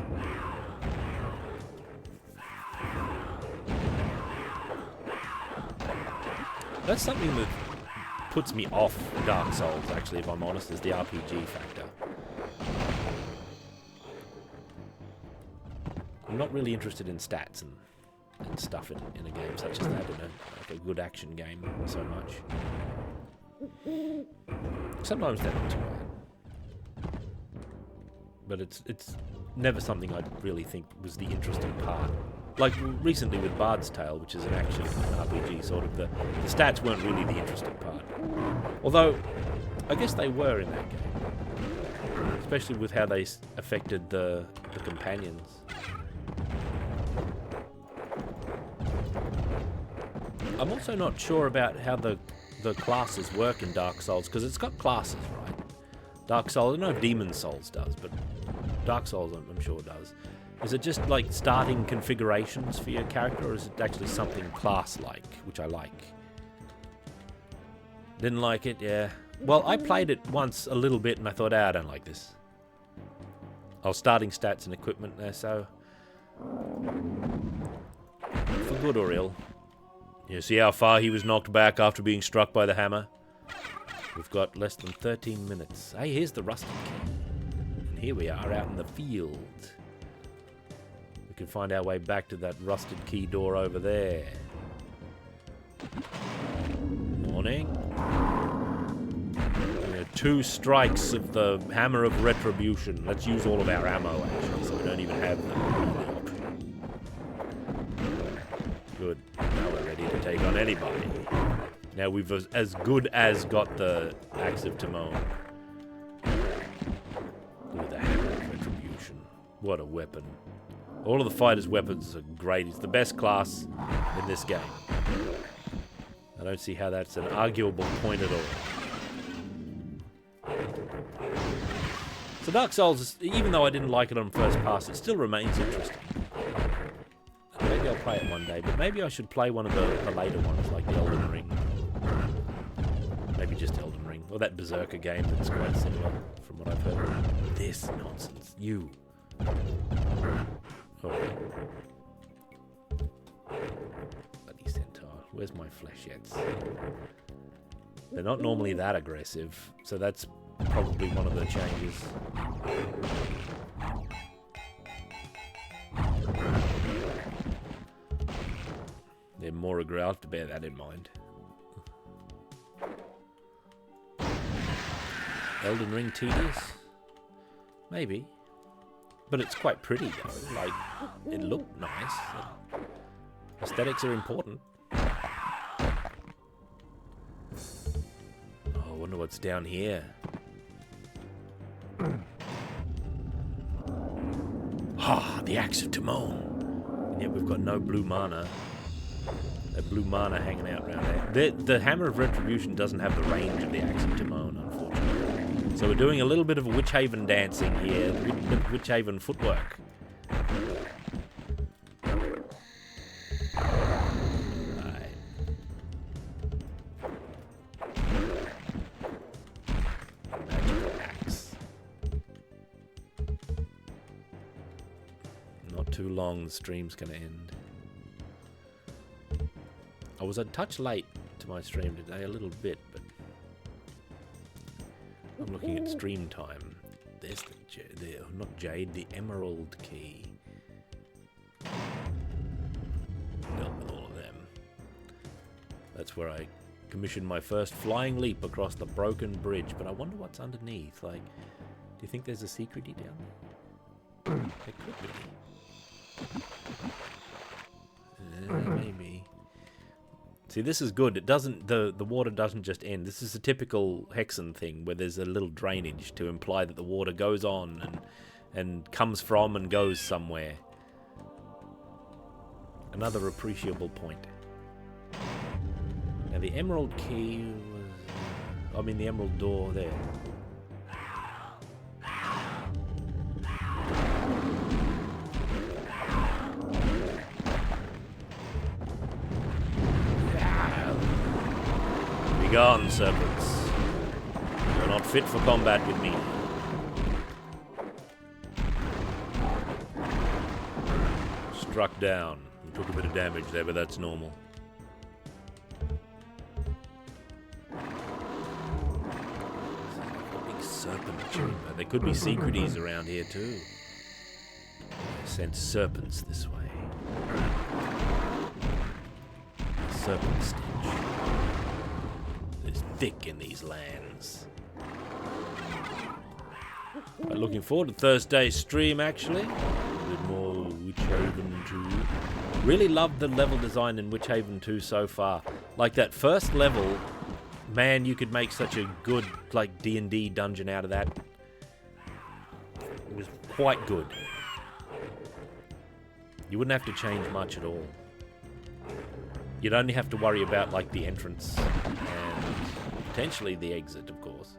That's something that puts me off Dark Souls, actually, if I'm honest, is the RPG factor. I'm not really interested in stats and stuff in a game such as that, in like a good action game so much. Sometimes they're not too bad. But it's never something I really think was the interesting part. Like recently with Bard's Tale, which is an action RPG, sort of, the stats weren't really the interesting part. Although, I guess they were in that game. Especially with how they affected the companions. I'm also not sure about how the classes work in Dark Souls, because it's got classes, right? Dark Souls, I don't know if Demon Souls does, but Dark Souls I'm sure does. Is it just like starting configurations for your character, or is it actually something class-like, which I like? Didn't like it, yeah. Well, I played it once a little bit and I thought, I don't like this. I was starting stats and equipment there, so... For good or ill. You see how far he was knocked back after being struck by the hammer? We've got less than 13 minutes. Hey, here's the rusted key. And here we are out in the field. We can find our way back to that rusted key door over there. Morning. 2 strikes of the Hammer of Retribution. Let's use all of our ammo, actually, so we don't even have the option. Good. Now we're ready to take on anybody. Now we've as good as got the Axe of Timon. Look at the Hammer of Retribution. What a weapon. All of the fighters' weapons are great. It's the best class in this game. I don't see how that's an arguable point at all. So Dark Souls, even though I didn't like it on first pass, it still remains interesting. Maybe I'll play it one day, but maybe I should play one of the later ones, like the Elden Ring. Maybe just Elden Ring, or that Berserker game that's quite similar, from what I've heard. This nonsense, you. Oh. Bloody centaur. Where's my flechettes? They're not normally that aggressive, so that's probably one of the changes. They're more aggressive. I'll have to bear that in mind. Elden Ring tedious? Maybe. But it's quite pretty though. Like, it looked nice. Aesthetics are important. Oh, I wonder what's down here. Ah, the Axe of Timon. And yet we've got no blue mana. That blue mana hanging out around there. The Hammer of Retribution doesn't have the range of the Axe of Timon, unfortunately. So we're doing a little bit of Witch Haven dancing here. Witch Haven footwork. Not too long, the stream's gonna end. I was a touch late to my stream today, a little bit, but I'm looking at stream time. There's not Jade, the Emerald Key. Dealt with all of them. That's where I commissioned my first flying leap across the broken bridge, but I wonder what's underneath. Like, do you think there's a secrety down there? There could be. Maybe. See, this is good. It doesn't. The water doesn't just end. This is a typical Hexen thing where there's a little drainage to imply that the water goes on and comes from and goes somewhere. Another appreciable point. Now the Emerald Key was... the Emerald Door there. Be gone, serpents. You're not fit for combat with me. Struck down. Took a bit of damage there, but that's normal. Big serpent chamber. There could be secreties around here too. I sense serpents this way. Serpent stench. It's thick in these lands. But looking forward to Thursday's stream, actually. A bit more Witchhaven 2. Really loved the level design in Witchhaven 2 so far. Like that first level, man, you could make such a good like D&D dungeon out of that. It was quite good. You wouldn't have to change much at all. You'd only have to worry about like the entrance and potentially the exit, of course.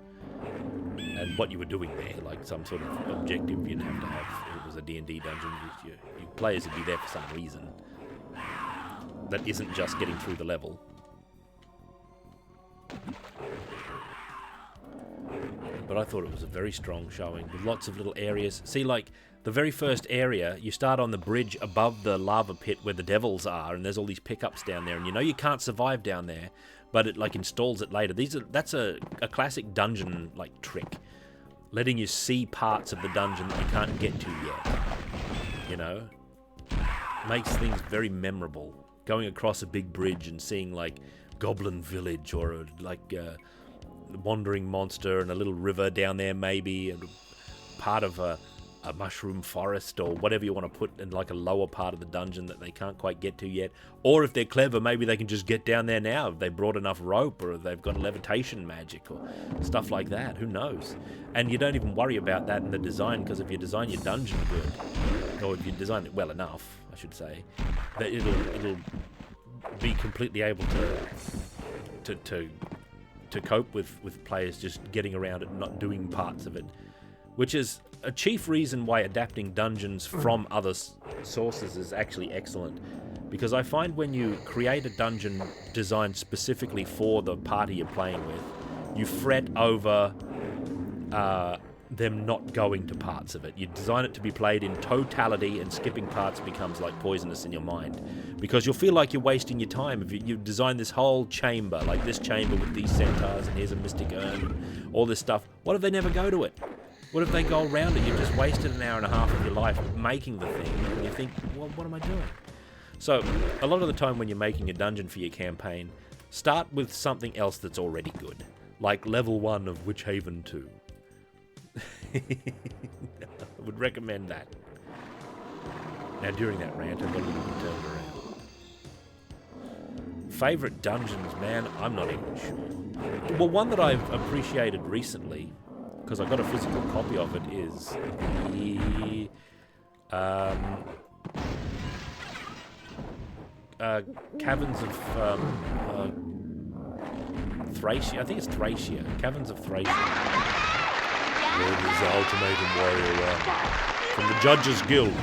And what you were doing there, like some sort of objective you'd have to have. If it was a D&D dungeon, your players would be there for some reason. That isn't just getting through the level. But I thought it was a very strong showing with lots of little areas. See, like the very first area, you start on the bridge above the lava pit where the devils are, and there's all these pickups down there, and you know you can't survive down there, but it like installs it later. That's a classic dungeon like trick, letting you see parts of the dungeon that you can't get to yet. You know, makes things very memorable. Going across a big bridge and seeing like Goblin Village or a wandering monster and a little river down there maybe, and part of a mushroom forest or whatever you want to put in like a lower part of the dungeon that they can't quite get to yet. Or if they're clever, maybe they can just get down there now if they brought enough rope, or if they've got levitation magic or stuff like that. Who knows? And you don't even worry about that in the design, because if you design your dungeon good, or if you design it well enough, I should say, that it'll be completely able to cope with players just getting around it and not doing parts of it, which is a chief reason why adapting dungeons from other sources is actually excellent. Because I find when you create a dungeon designed specifically for the party you're playing with, you fret over them not going to parts of it. You design it to be played in totality, and skipping parts becomes like poisonous in your mind, because you'll feel like you're wasting your time. If you design this whole chamber, like this chamber with these centaurs, and here's a mystic urn, and all this stuff, what if they never go to it? What if they go around it? You've just wasted an hour and a half of your life making the thing, and you think, well, what am I doing? So a lot of the time when you're making a dungeon for your campaign, start with something else that's already good, like level 1 of Witchhaven 2. I would recommend that. Now, during that rant, I got a little bit turned around. Favorite dungeons, man, I'm not even sure. Well, one that I've appreciated recently, because I got a physical copy of it, is the Caverns of Thracia. I think it's Thracia. Caverns of Thracia. Where is the Ultimatum Warrior from the Judges Guild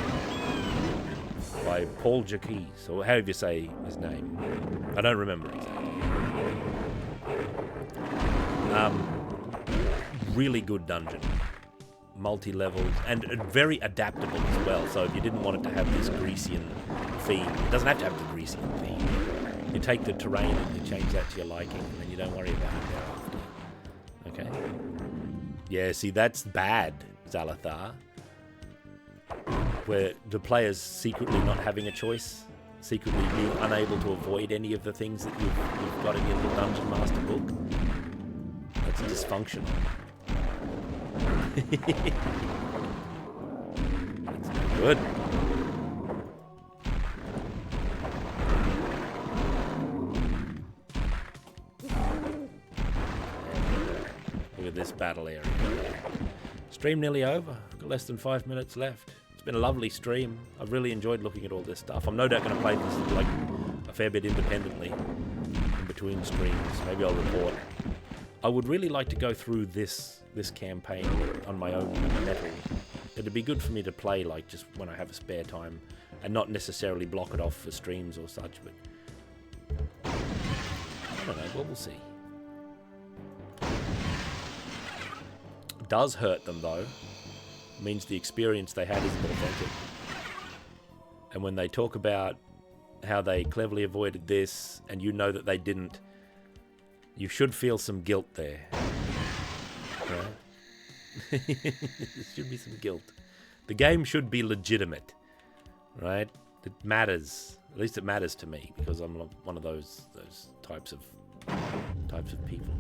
by Paul Jacques, or however you say his name. I don't remember exactly. Really good dungeon. multi-level, and very adaptable as well. So if you didn't want it to have this Grecian theme, it doesn't have to have the Grecian theme. You take the terrain and you change that to your liking, and then you don't worry about it thereafter. Okay? Yeah, see, that's bad, Zalathar. Where the player's secretly not having a choice, secretly being unable to avoid any of the things that you've got in your little Dungeon Master book. That's dysfunctional. That's not good. Look at this battle area. Stream nearly over. Got less than 5 minutes left. It's been a lovely stream. I've really enjoyed looking at all this stuff. I'm no doubt going to play this like a fair bit independently in between streams. Maybe I'll report. I would really like to go through this campaign on my own metal. It'd be good for me to play like just when I have a spare time and not necessarily block it off for streams or such, but I don't know, well, we'll see. It does hurt them though. It means the experience they had isn't authentic. And when they talk about how they cleverly avoided this and you know that they didn't, you should feel some guilt there. Right? There should be some guilt. The game should be legitimate, right? It matters. At least it matters to me because I'm one of those types of people.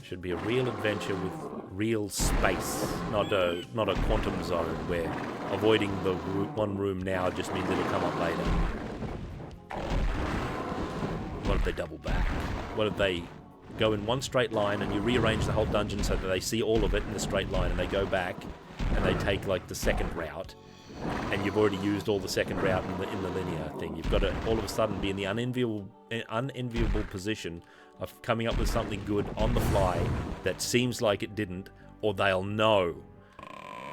Should be a real adventure with real space, not a quantum zone where avoiding the one room now just means it'll come up later. What if they double back? What if they go in one straight line and you rearrange the whole dungeon so that they see all of it in the straight line and they go back and they take like the second route and you've already used all the second route in the linear thing. You've got to all of a sudden be in the unenviable position of coming up with something good on the fly that seems like it didn't, or they'll know.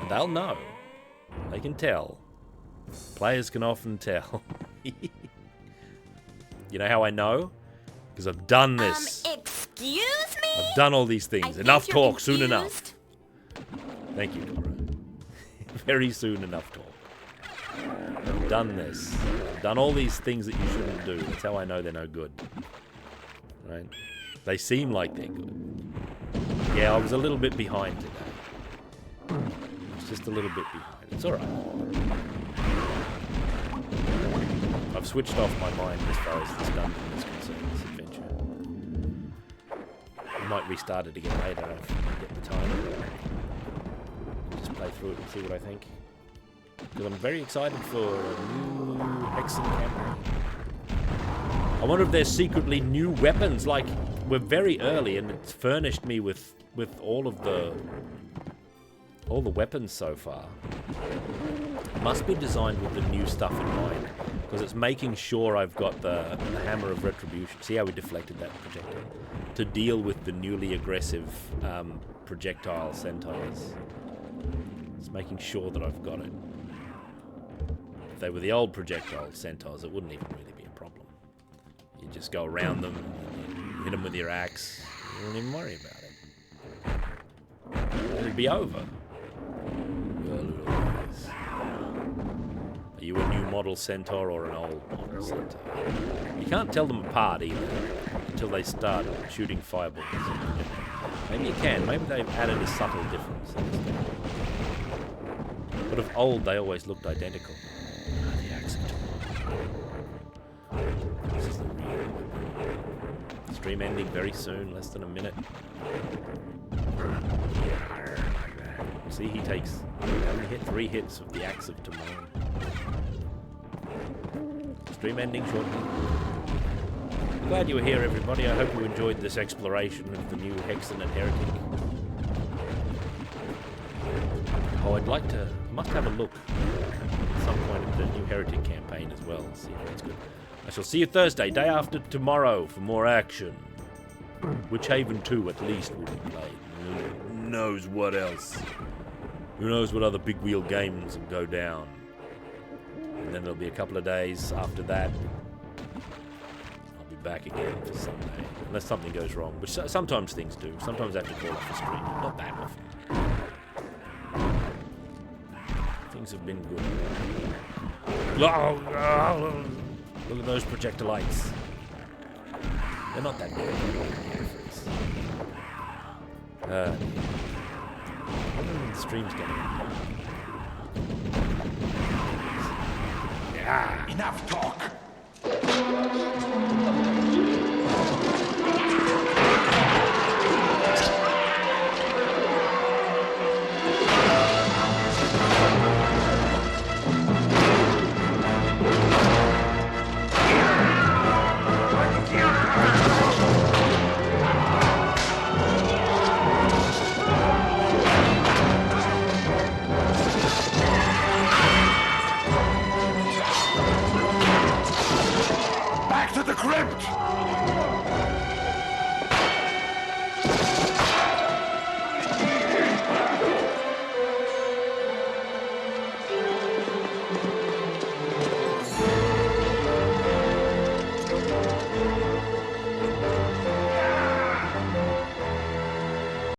And they'll know. They can tell. Players can often tell. You know how I know? Because I've done this. Excuse me? I've done all these things. Enough talk, soon enough. Thank you, Cora. Very soon enough talk. I've done this. I've done all these things that you shouldn't do. That's how I know they're no good. Right? They seem like they're good. Yeah, I was a little bit behind today. It's just a little bit behind. It's alright. I've switched off my mind as far as this dungeon is concerned, this adventure. I might restart it again later if I get the time. Just play through it and see what I think. Because I'm very excited for a new Hexen campaign. I wonder if there's secretly new weapons. Like, we're very early and it's furnished me with all the weapons so far. It must be designed with the new stuff in mind. Because it's making sure I've got the Hammer of Retribution. See how we deflected that projectile? To deal with the newly aggressive projectile centaurs. It's making sure that I've got it. If they were the old projectile centaurs, it wouldn't even really be a problem. You just go around them, you hit them with your axe. You don't even worry about it. It'd be over. Are you a new model centaur or an old model centaur? You can't tell them apart either until they start shooting fireballs. Maybe you can. Maybe they've added a subtle difference. But of old, they always looked identical. The axe of tomorrow. This is the real weapon. Stream ending very soon, less than a minute. See, he takes only hit 3 hits of the axe of tomorrow. Stream ending shortly. I'm glad you were here, everybody. I hope you enjoyed this exploration of the new Hexen and Heretic. Oh, I must have a look at some point at the new Heretic campaign as well. See if that's good. I shall see you Thursday, day after tomorrow, for more action. Witchhaven 2 at least will be played. Who knows what else? Who knows what other big wheel games will go down? And then there'll be a couple of days after that. I'll be back again for Sunday, unless something goes wrong, which sometimes things do. Sometimes I have to call off the stream, but not that often. Things have been good. Oh, look at those projector lights. They're not that big. The stream's getting. Enough talk.